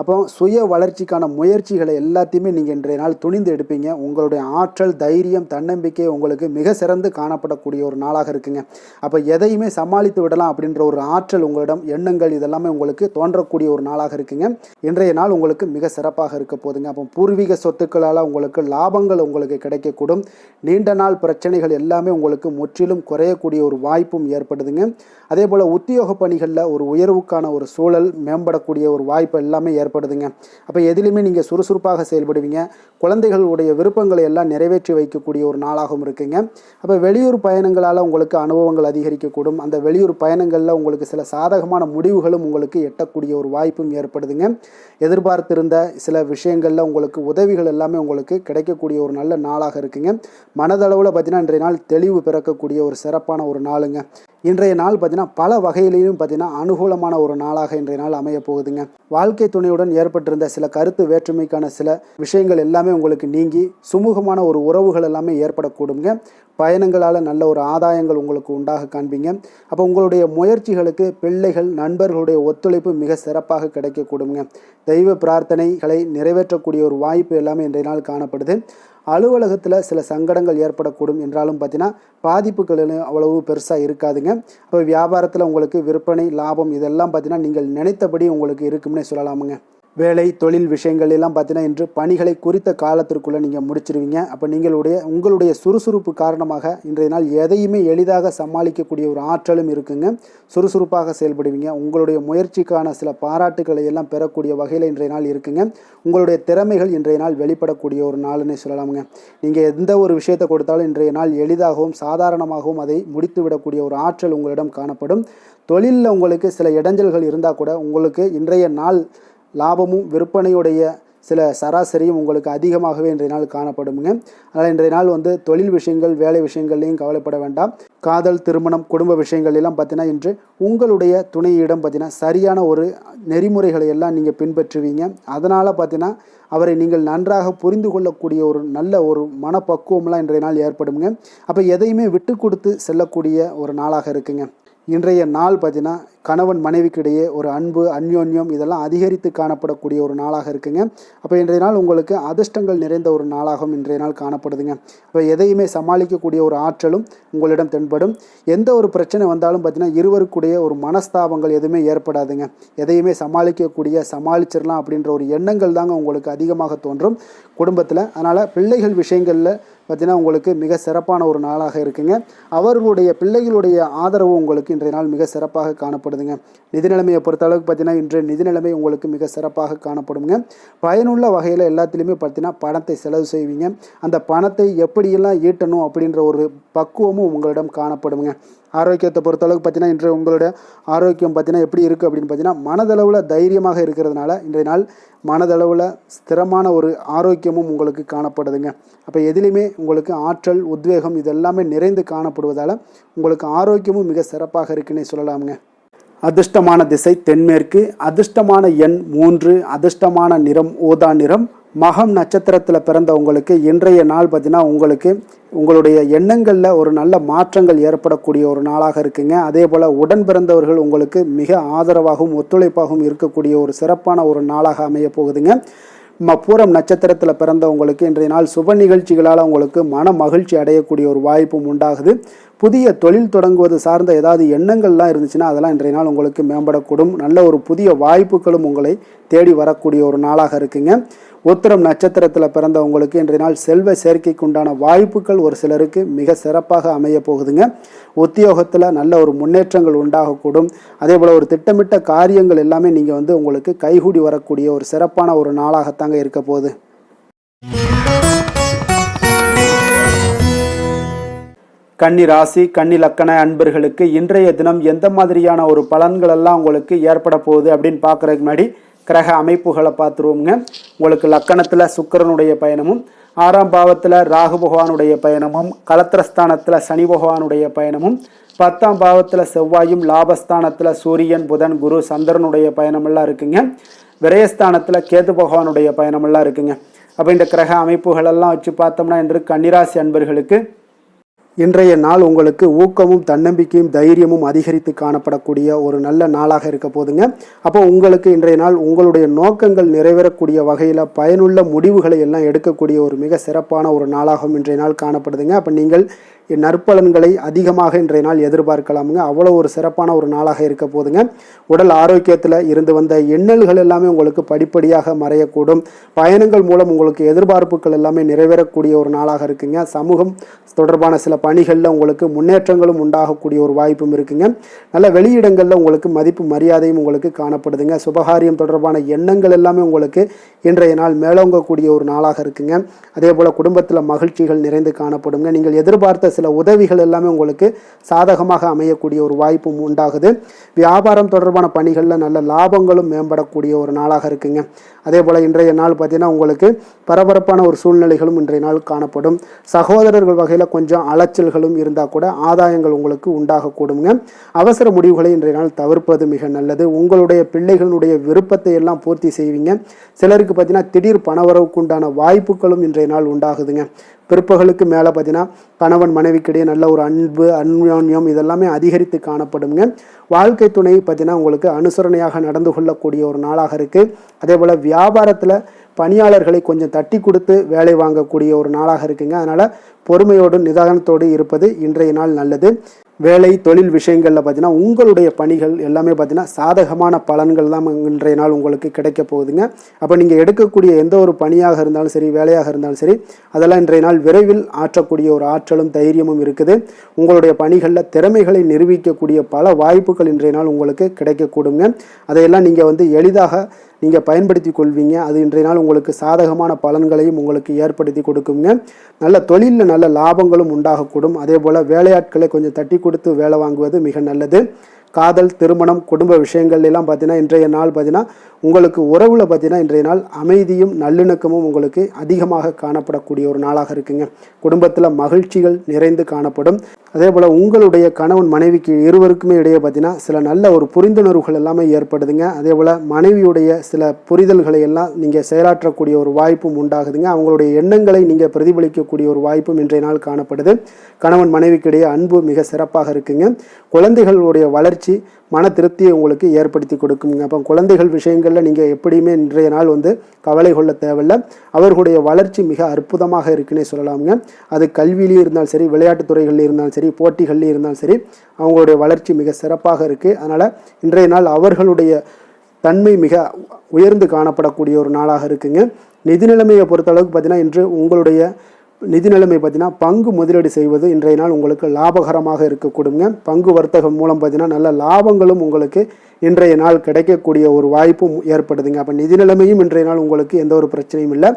அப்போ சுய வளர்ச்சிக்கான முயற்சிகளை எல்லாத்தையுமே நீங்கள் இன்றைய நாள் துணிந்து எடுப்பீங்க. உங்களுடைய ஆற்றல், தைரியம், தன்னம்பிக்கை உங்களுக்கு மிக சிறந்து காணப்படக்கூடிய ஒரு நாளாக இருக்குங்க. அப்போ எதையுமே சமாளித்து விடலாம் அப்படின்ற ஒரு ஆற்றல் உங்களிடம், எண்ணங்கள் இதெல்லாமே உங்களுக்கு தோன்றக்கூடிய ஒரு நாளாக இருக்குங்க. இன்றைய நாள் உங்களுக்கு மிக சிறப்பாக இருக்க போதுங்க. அப்போ பூர்வீக சொத்துக்களால் உங்களுக்கு லாபங்கள் உங்களுக்கு கிடைக்கக்கூடும். நீண்ட நாள் பிரச்சனைகள் எல்லாமே உங்களுக்கு முற்றிலும் குறையக்கூடிய ஒரு வாய்ப்பும் ஏற்படுதுங்க. அதே போல் உத்தியோக பணிகளில் ஒரு உயர்வுக்கான ஒரு சூழல் மேம்படக்கூடிய ஒரு வாய்ப்பு எல்லாமே ஏற்படுதுங்க. அப்போ எதிலுமே நீங்கள் சுறுசுறுப்பாக செயல்படுவீங்க. குழந்தைகளுடைய விருப்பங்களை எல்லாம் நிறைவேற்றி வைக்கக்கூடிய ஒரு நாளாகவும் இருக்குங்க. அப்போ வெளியூர் பயணங்களால் உங்களுக்கு அனுபவங்கள் அதிகரிக்கக்கூடும். அந்த வெளியூர் பயணங்களில் உங்களுக்கு சில சாதகமான முடிவுகளும் உங்களுக்கு எட்டக்கூடிய ஒரு வாய்ப்பும் ஏற்படுதுங்க. எதிர்பார்த்திருந்த சில விஷயங்களில் உங்களுக்கு உதவிகள் எல்லாமே உங்களுக்கு கிடைக்கக்கூடிய ஒரு நல்ல நாளாக இருக்குங்க. மனதளவில் பார்த்தீங்கன்னா இன்றைய நாள் தெளிவு பிறக்கக்கூடிய ஒரு சிறப்பான ஒரு நாளுங்க. இன்றைய நாள் பார்த்தீங்கன்னா பல வகையிலையும் பார்த்தீங்கன்னா அனுகூலமான ஒரு நாளாக இன்றைய நாள் அமைய போகுதுங்க. வாழ்க்கை துணையுடன் ஏற்பட்டிருந்த சில கருத்து வேற்றுமைக்கான சில விஷயங்கள் எல்லாமே உங்களுக்கு நீங்கி சுமூகமான ஒரு உறவுகள் எல்லாமே ஏற்படக்கூடுங்க. பயணங்களால் நல்ல ஒரு ஆதாயங்கள் உங்களுக்கு உண்டாக காண்பீங்க. அப்போ உங்களுடைய முயற்சிகளுக்கு பிள்ளைகள், நண்பர்களுடைய ஒத்துழைப்பு மிக சிறப்பாக கிடைக்கக்கூடுங்க. தெய்வ பிரார்த்தனைகளை நிறைவேற்றக்கூடிய ஒரு வாய்ப்பு எல்லாமே இன்றைய நாள் காணப்படுது. அலுவலகத்தில் சில சங்கடங்கள் ஏற்படக்கூடும் என்றாலும் பார்த்தீங்கன்னா பாதிப்புகள் அவ்வளவு பெருசாக இருக்காதுங்க. அப்போ வியாபாரத்தில் உங்களுக்கு விற்பனை, லாபம் இதெல்லாம் பார்த்தீங்கன்னா நீங்கள் நினைத்தபடி உங்களுக்கு இருக்கும்னே சொல்லலாமுங்க. வேலை, தொழில் விஷயங்கள் எல்லாம் பார்த்தீங்கன்னா இன்று பணிகளை குறித்த காலத்திற்குள்ளே நீங்கள் முடிச்சிருவீங்க. அப்போ உங்களுடைய சுறுசுறுப்பு காரணமாக இன்றைய நாள் எதையுமே எளிதாக சமாளிக்கக்கூடிய ஒரு ஆற்றலும் இருக்குங்க. சுறுசுறுப்பாக செயல்படுவீங்க. உங்களுடைய முயற்சிக்கான சில பாராட்டுக்களை எல்லாம் பெறக்கூடிய வகையில் இன்றைய நாள் இருக்குங்க. உங்களுடைய திறமைகள் இன்றைய நாள் வெளிப்படக்கூடிய ஒரு நாள்னே சொல்லலாமுங்க. நீங்கள் எந்த ஒரு விஷயத்தை கொடுத்தாலும் இன்றைய நாள் எளிதாகவும் சாதாரணமாகவும் அதை முடித்து விடக்கூடிய ஒரு ஆற்றல் உங்களிடம் காணப்படும். தொழிலில் உங்களுக்கு சில இடைஞ்சல்கள் இருந்தால் கூட உங்களுக்கு இன்றைய நாள் லாபமும் விற்பனையுடைய சில சராசரியும் உங்களுக்கு அதிகமாகவே இன்றைய நாள் காணப்படுங்க. அதனால் இன்றைய நாள் தொழில் விஷயங்கள், வேலை விஷயங்கள்லையும் கவலைப்பட வேண்டாம். காதல், திருமணம், குடும்ப விஷயங்கள் எல்லாம் பார்த்தீங்கன்னா இன்று உங்களுடைய துணையிடம் பார்த்தீங்கன்னா சரியான ஒரு நெறிமுறைகளை எல்லாம் நீங்கள் பின்பற்றுவீங்க. அதனால் பார்த்தீங்கன்னா அவரை நீங்கள் நன்றாக புரிந்து கொள்ளக்கூடிய ஒரு நல்ல ஒரு மனப்பக்குவம்லாம் இன்றைய நாள் ஏற்படுங்க. அப்போ எதையுமே விட்டு கொடுத்து செல்லக்கூடிய ஒரு நாளாக இருக்குங்க. இன்றைய நாள் பார்த்தீங்கன்னா கணவன் மனைவிக்கு இடையே ஒரு அன்பு, அந்யோன்யம் இதெல்லாம் அதிகரித்து காணப்படக்கூடிய ஒரு நாளாக இருக்குங்க. அப்போ இன்றைய நாள் உங்களுக்கு அதிர்ஷ்டங்கள் நிறைந்த ஒரு நாளாகவும் இன்றைய நாள் காணப்படுதுங்க. அப்போ எதையுமே சமாளிக்கக்கூடிய ஒரு ஆற்றலும் உங்களிடம் தென்படும். எந்த ஒரு பிரச்சனை வந்தாலும் பார்த்தீங்கன்னா இருவருக்குடைய ஒரு மனஸ்தாபங்கள் எதுவுமே ஏற்படாதுங்க. எதையுமே சமாளிச்சிடலாம் அப்படின்ற ஒரு எண்ணங்கள் தாங்க உங்களுக்கு அதிகமாக தோன்றும் குடும்பத்தில். அதனால் பிள்ளைகள் விஷயங்களில் பார்த்தீங்கன்னா உங்களுக்கு மிக சிறப்பான ஒரு நாளாக இருக்குங்க. அவர்களுடைய பிள்ளைகளுடைய ஆதரவு உங்களுக்கு இன்றைய நாள் மிக சிறப்பாக காணப்படுதுங்க. நிதி நிலைமையை பொறுத்தளவுக்கு பார்த்தீங்கன்னா இன்று நிதி நிலைமை உங்களுக்கு மிக சிறப்பாக காணப்படுங்க. பயனுள்ள வகையில் எல்லாத்துலேயுமே பார்த்தீங்கன்னா பணத்தை செலவு செய்வீங்க. அந்த பணத்தை எப்படியெல்லாம் ஈட்டணும் அப்படின்ற ஒரு பக்குவமும் உங்களிடம் காணப்படுங்க. ஆரோக்கியத்தை பொறுத்தளவுக்கு பார்த்தீங்கன்னா இன்று உங்களோட ஆரோக்கியம் பார்த்தீங்கன்னா எப்படி இருக்குது அப்படின்னு பார்த்தீங்கன்னா மனதளவில் தைரியமாக இருக்கிறதுனால இன்றைய நாள் மனதளவில் ஸ்திரமான ஒரு ஆரோக்கியமும் உங்களுக்கு காணப்படுதுங்க. அப்போ எதிலுமே உங்களுக்கு ஆற்றல், உத்வேகம் இதெல்லாமே நிறைந்து காணப்படுவதால் உங்களுக்கு ஆரோக்கியமும் மிக சிறப்பாக இருக்குன்னே சொல்லலாமுங்க. அதிர்ஷ்டமான திசை தென்மேற்கு, அதிர்ஷ்டமான எண் 3, அதிர்ஷ்டமான நிறம் ஊதா நிறம். மகம் நட்சத்திரத்தில் பிறந்த உங்களுக்கு இன்றைய நாள் பார்த்தீங்கன்னா உங்களுக்கு உங்களுடைய எண்ணங்களில் ஒரு நல்ல மாற்றங்கள் ஏற்படக்கூடிய ஒரு நாளாக இருக்குங்க. அதே போல் உடன் பிறந்தவர்கள் உங்களுக்கு மிக ஆதரவாகவும் ஒத்துழைப்பாகவும் இருக்கக்கூடிய ஒரு சிறப்பான ஒரு நாளாக அமைய போகுதுங்க. பூரம் நட்சத்திரத்தில் பிறந்த உங்களுக்கு இன்றைய நாள் சுப நிகழ்ச்சிகளால் உங்களுக்கு மன மகிழ்ச்சி அடையக்கூடிய ஒரு வாய்ப்பும் உண்டாகுது. புதிய தொழில் தொடங்குவது சார்ந்த ஏதாவது எண்ணங்கள்லாம் இருந்துச்சுன்னா அதெல்லாம் இன்றைய நாள் உங்களுக்கு மேம்படக்கூடும். நல்ல ஒரு புதிய வாய்ப்புகளும் உங்களை தேடி வரக்கூடிய ஒரு நாளாக இருக்குங்க. உத்திரம் நட்சத்திரத்தில் பிறந்த உங்களுக்கு இன்றைய நாள் செல்வ சேர்க்கைக்கு உண்டான வாய்ப்புகள் ஒரு சிலருக்கு மிக சிறப்பாக அமைய போகுதுங்க. உத்தியோகத்தில் நல்ல ஒரு முன்னேற்றங்கள் உண்டாகக்கூடும். அதே போல் ஒரு திட்டமிட்ட காரியங்கள் எல்லாமே நீங்கள் உங்களுக்கு கைகூடி வரக்கூடிய ஒரு சிறப்பான ஒரு நாளாகத்தாங்க இருக்க போகுது. கன்னி ராசி, கன்னி லக்கண அன்பர்களுக்கு இன்றைய தினம் எந்த மாதிரியான ஒரு பலன்கள் எல்லாம் உங்களுக்கு ஏற்பட போகுது அப்படின்னு பார்க்குறதுக்கு முன்னாடி கிரக அமைப்புகளை பார்த்துருவோங்க. உங்களுக்கு லக்கணத்தில் சுக்கிரனுடைய பயணமும், 6ஆம் பாவத்தில் ராகு பகவானுடைய பயணமும், கலத்திரஸ்தானத்தில் சனி பகவானுடைய பயணமும், 10ஆம் பாவத்தில் செவ்வாயும், லாபஸ்தானத்தில் சூரியன், புதன், குரு, சந்திரனுடைய பயணமெல்லாம் இருக்குங்க. விரயஸ்தானத்தில் கேது பகவானுடைய பயணமெல்லாம் இருக்குங்க. அப்போ இந்த கிரக அமைப்புகளெல்லாம் வச்சு பார்த்தோம்னா இன்று கன்னிராசி அன்பர்களுக்கு இன்றைய நாள் உங்களுக்கு ஊக்கமும் தன்னம்பிக்கையும் தைரியமும் அதிகரித்து காணப்படக்கூடிய ஒரு நல்ல நாளாக இருக்க போதுங்க. அப்போ உங்களுக்கு இன்றைய நாள் உங்களுடைய நோக்கங்கள் நிறைவேறக்கூடிய வகையில் பயனுள்ள முடிவுகளை எல்லாம் எடுக்கக்கூடிய ஒரு மிக சிறப்பான ஒரு நாளாகவும் இன்றைய நாள் காணப்படுதுங்க. அப்போ நீங்கள் நற்பலன்களை அதிகமாக இன்றைய நாள் எதிர்பார்க்கலாமுங்க. அவ்வளோ ஒரு சிறப்பான ஒரு நாளாக இருக்க போதுங்க. உடல் ஆரோக்கியத்தில் இருந்து வந்த எண்ணல்கள் எல்லாமே உங்களுக்கு படிப்படியாக மறையக்கூடும். பயணங்கள் மூலம் உங்களுக்கு எதிர்பார்ப்புகள் எல்லாமே நிறைவேறக்கூடிய ஒரு நாளாக இருக்குங்க. சமூகம் தொடர்பான சில பணிகளில் உங்களுக்கு முன்னேற்றங்களும் உண்டாகக்கூடிய ஒரு வாய்ப்பும் இருக்குங்க. நல்ல வெளியிடங்களில் உங்களுக்கு மதிப்பு மரியாதையும் உங்களுக்கு காணப்படுதுங்க. சுபகாரியம் தொடர்பான எண்ணங்கள் எல்லாமே உங்களுக்கு இன்றைய நாள் மேலோங்கக்கூடிய ஒரு நாளாக இருக்குங்க. அதே போல் குடும்பத்தில் மகிழ்ச்சிகள் நிறைந்து காணப்படுங்க. நீங்கள் எதிர்பார்த்த சில உதவிகள் எல்லாமே உங்களுக்கு சாதகமாக அமையக்கூடிய ஒரு வாய்ப்பும் உண்டாகுது. வியாபாரம் தொடர்பான பணிகளில் நல்ல லாபங்களும் மேம்படக்கூடிய ஒரு நாளாக இருக்குங்க. அதே போல் இன்றைய நாள் பார்த்தீங்கன்னா உங்களுக்கு பரபரப்பான ஒரு சூழ்நிலைகளும் இன்றைய நாள் காணப்படும். சகோதரர்கள் வகையில் கொஞ்சம் அலைச்சல்களும் இருந்தால் கூட ஆதாயங்கள் உங்களுக்கு உண்டாகக்கூடுங்க. அவசர முடிவுகளை இன்றைய நாள் தவிர்ப்பது மிக நல்லது. உங்களுடைய பிள்ளைகளுடைய விருப்பத்தை எல்லாம் பூர்த்தி செய்வீங்க. சிலருக்கு பார்த்தீங்கன்னா திடீர் பணவரவுக்கு உண்டான வாய்ப்புகளும் இன்றைய நாள் உண்டாகுதுங்க. பிற்பகலுக்கு மேலே பார்த்தீங்கன்னா கணவன் மனைவிக்கிடையே நல்ல ஒரு அன்பு அந்யோன்யம் இதெல்லாமே அதிகரித்து காணப்படுங்க. வாழ்க்கை துணை பார்த்தீங்கன்னா உங்களுக்கு அனுசரணையாக நடந்து கொள்ளக்கூடிய ஒரு நாளாக இருக்குது. அதே போல் வியாபாரத்தில் பணியாளர்களை கொஞ்சம் தட்டி கொடுத்து வேலை வாங்கக்கூடிய ஒரு நாளாக இருக்குங்க. அதனால் பொறுமையோடு நிதானத்தோடு இருப்பது இன்றைய நாள் நல்லது. வேலை தொழில் விஷயங்களில் பார்த்தீங்கன்னா உங்களுடைய பணிகள் எல்லாமே பார்த்தீங்கன்னா சாதகமான பலன்கள் தான் இன்றைய நாள் உங்களுக்கு கிடைக்க போகுதுங்க. அப்போ நீங்கள் எடுக்கக்கூடிய எந்த ஒரு பணியாக இருந்தாலும் சரி, வேலையாக இருந்தாலும் சரி, அதெல்லாம் இன்றைய நாள் விரைவில் ஆற்றக்கூடிய ஒரு ஆற்றலும் தைரியமும் இருக்குது. உங்களுடைய பணிகளில் திறமைகளை நிரூபிக்கக்கூடிய பல வாய்ப்புகள் இன்றைய நாள் உங்களுக்கு கிடைக்கக்கூடுங்க. அதையெல்லாம் நீங்கள் எளிதாக நீங்கள் பயன்படுத்தி கொள்வீங்க. அது இன்றைய நாள் உங்களுக்கு சாதகமான பலன்களையும் உங்களுக்கு ஏற்படுத்தி கொடுக்குங்க. நல்ல தொழிலில் நல்ல லாபங்களும் உண்டாகக்கூடும். அதே போல் வேலையாட்களை கொஞ்சம் தட்டி கொடுத்து வேலை வாங்குவது மிக நல்லது. காதல், திருமணம், குடும்ப விஷயங்கள் எல்லாம் பார்த்தீங்கன்னா இன்றைய நாள் பார்த்தீங்கன்னா உங்களுக்கு உறவில் பார்த்தீங்கன்னா இன்றைய நாள் அமைதியும் நல்லிணக்கமும் உங்களுக்கு அதிகமாக காணப்படக்கூடிய ஒரு நாளாக இருக்குங்க. குடும்பத்தில் மகிழ்ச்சிகள் நிறைந்து காணப்படும். அதே போல் உங்களுடைய கணவன் மனைவிக்கு இருவருக்குமே இடையே பார்த்தீங்கன்னா சில நல்ல ஒரு புரிந்துணர்வுகள் எல்லாமே ஏற்படுதுங்க. அதே போல் மனைவியுடைய சில புரிதல்களை எல்லாம் நீங்கள் செயலாற்றக்கூடிய ஒரு வாய்ப்பும் உண்டாகுதுங்க. அவங்களுடைய எண்ணங்களை நீங்கள் பிரதிபலிக்கக்கூடிய ஒரு வாய்ப்பும் இன்றைய நாள் காணப்படுது. கணவன் மனைவிக்கு இடையே அன்பு மிக சிறப்பாக இருக்குங்க. குழந்தைகளுடைய வளர்ச்சி மன திருப்தியை உங்களுக்கு ஏற்படுத்தி கொடுக்குங்க. அப்போ குழந்தைகள் விஷயங்களில் நீங்கள் எப்படியுமே இன்றைய நாள் கவலை கொள்ள தேவையில்லை. அவர்களுடைய வளர்ச்சி மிக அற்புதமாக இருக்குன்னே சொல்லலாமுங்க. அது கல்வியிலையும் இருந்தாலும் சரி, விளையாட்டுத் துறைகளில் இருந்தாலும் சரி, போட்டிகள்லையும் இருந்தாலும் சரி, அவங்களுடைய வளர்ச்சி மிக சிறப்பாக இருக்குது. அதனால் இன்றைய நாள் அவர்களுடைய தன்மை மிக உயர்ந்து காணப்படக்கூடிய ஒரு நாளாக இருக்குங்க. நிதி நிலைமையை பொறுத்தளவுக்கு பார்த்தீங்கன்னா இன்று உங்களுடைய நிதி நிலைமை பார்த்தீங்கன்னா பங்கு முதலீடு செய்வது இன்றைய நாள் உங்களுக்கு லாபகரமாக இருக்கக்கூடுங்க. பங்கு வர்த்தகம் மூலம் பார்த்தீங்கன்னா நல்ல லாபங்களும் உங்களுக்கு இன்றைய நாள் கிடைக்கக்கூடிய ஒரு வாய்ப்பும் ஏற்படுதுங்க. அப்போ நிதி நிலைமையும் இன்றைய நாள் உங்களுக்கு எந்த ஒரு பிரச்சனையும் இல்லை.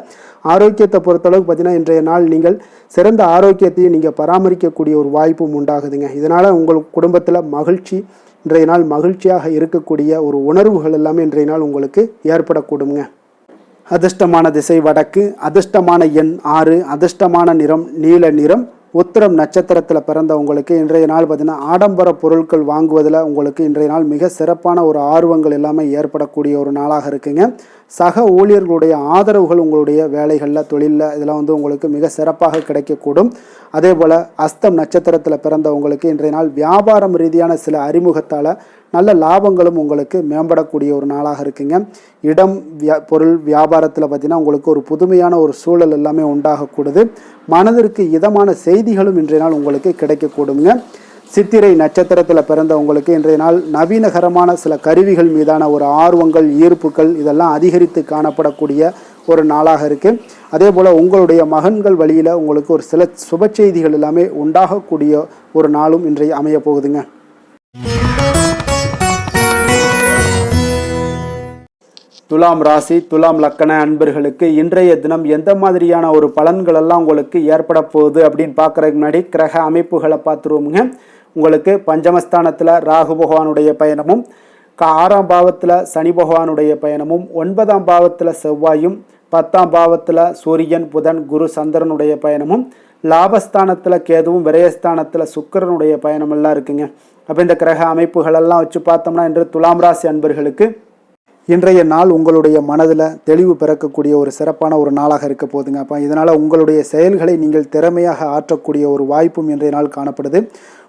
ஆரோக்கியத்தை பொறுத்தளவுக்கு பார்த்தீங்கன்னா இன்றைய நாள் நீங்கள் சிறந்த ஆரோக்கியத்தையும் நீங்கள் பராமரிக்கக்கூடிய ஒரு வாய்ப்பும் உண்டாகுதுங்க. இதனால் உங்கள் குடும்பத்தில் மகிழ்ச்சி இன்றைய நாள் மகிழ்ச்சியாக இருக்கக்கூடிய ஒரு உணர்வுகள் எல்லாமே இன்றைய நாள் உங்களுக்கு ஏற்படக்கூடுங்க. அதிர்ஷ்டமான திசை வடக்கு, அதிர்ஷ்டமான எண் 6, அதிர்ஷ்டமான நிறம் நீல நிறம். உத்திரம் நட்சத்திரத்தில் பிறந்த உங்களுக்கு இன்றைய நாள் பார்த்தீங்கன்னா ஆடம்பர பொருட்கள் வாங்குவதில் உங்களுக்கு இன்றைய நாள் மிக சிறப்பான ஒரு ஆர்வங்கள் எல்லாமே ஏற்படக்கூடிய ஒரு நாளாக இருக்குங்க. சக ஊழியர்களுடைய ஆதரவுகள் உங்களுடைய வேலைகளில் தொழிலில் இதெல்லாம் உங்களுக்கு மிக சிறப்பாக கிடைக்கக்கூடும். அதே போல் அஸ்தம் நட்சத்திரத்தில் பிறந்த உங்களுக்கு இன்றைய நாள் வியாபாரம் ரீதியான சில அறிமுகத்தால் நல்ல லாபங்களும் உங்களுக்கு மேம்படக்கூடிய ஒரு நாளாக இருக்குங்க. இடம் பொருள் வியாபாரத்தில் பார்த்தீங்கன்னா உங்களுக்கு ஒரு புதுமையான ஒரு சூழல் எல்லாமே உண்டாகக்கூடுது. மனதிற்கு இதமான செய்திகளும் இன்றைய நாள் உங்களுக்கு கிடைக்கக்கூடுங்க. சித்திரை நட்சத்திரத்தில் பிறந்த உங்களுக்கு இன்றைய நாள் நவீனகரமான சில கருவிகள் மீதான ஒரு ஆர்வங்கள், ஈர்ப்புகள் இதெல்லாம் அதிகரித்து காணப்படக்கூடிய ஒரு நாளாக இருக்குது. அதே போல் உங்களுடைய மகன்கள் வழியில் உங்களுக்கு ஒரு சில சுப செய்திகள் எல்லாமே உண்டாகக்கூடிய ஒரு நாளும் இன்றைய அமைய போகுதுங்க. துலாம் ராசி, துலாம் லக்கண அன்பர்களுக்கு இன்றைய தினம் எந்த மாதிரியான ஒரு பலன்கள் எல்லாம் உங்களுக்கு ஏற்பட போகுது அப்படின்னு பார்க்குறதுக்கு முன்னாடி கிரக அமைப்புகளை பார்த்துருவோமுங்க. உங்களுக்கு பஞ்சமஸ்தானத்தில் ராகு பகவானுடைய பயணமும், 6ஆம் பாவத்தில் சனி பகவானுடைய பயணமும், 9ஆம் பாவத்தில் செவ்வாயும், 10ஆம் பாவத்தில் சூரியன், புதன், குரு, சந்திரனுடைய பயணமும், லாபஸ்தானத்தில் கேதுவும், விரயஸ்தானத்தில் சுக்கிரனுடைய பயணமெல்லாம் இருக்குங்க. அப்போ இந்த கிரக அமைப்புகளெல்லாம் வச்சு பார்த்தோம்னா இன்று துலாம் ராசி அன்பர்களுக்கு இன்றைய நாள் உங்களுடைய மனதில் தெளிவு பிறக்கக்கூடிய ஒரு சிறப்பான ஒரு நாளாக இருக்க போதுங்க. அப்போ இதனால் உங்களுடைய செயல்களை நீங்கள் திறமையாக ஆற்றக்கூடிய ஒரு வாய்ப்பும் இன்றைய நாள் காணப்படுது.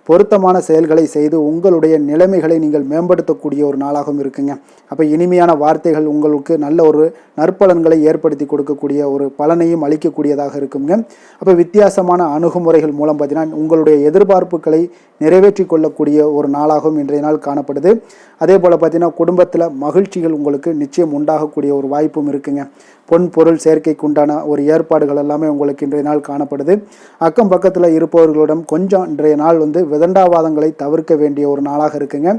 பொருத்தமான செயல்களை செய்து உங்களுடைய நிலைமைகளை நீங்கள் மேம்படுத்தக்கூடிய ஒரு நாளாகவும் இருக்குங்க. அப்போ இனிமையான வார்த்தைகள் உங்களுக்கு நல்ல ஒரு நற்பலன்களை ஏற்படுத்தி கொடுக்கக்கூடிய ஒரு பலனையும் அளிக்கக்கூடியதாக இருக்குங்க. அப்போ வித்தியாசமான அணுகுமுறைகள் மூலம் பார்த்தீங்கன்னா உங்களுடைய எதிர்பார்ப்புகளை நிறைவேற்றி கொள்ளக்கூடிய ஒரு நாளாகவும் இன்றைய நாள் காணப்படுது. அதே போல் பார்த்தீங்கன்னா குடும்பத்தில் மகிழ்ச்சிகள் உங்களுக்கு நிச்சயம் உண்டாகக்கூடிய ஒரு வாய்ப்பும் இருக்குங்க. பொன் பொருள் சேர்க்கைக்கு உண்டான ஒரு ஏற்பாடுகள் எல்லாமே உங்களுக்கு இன்றைய நாள் காணப்படுது. அக்கம் பக்கத்தில் இருப்பவர்களிடம் கொஞ்சம் இன்றைய நாள் விதண்டாவாதங்களை தவிர்க்க வேண்டிய ஒரு நாளாக இருக்குங்க.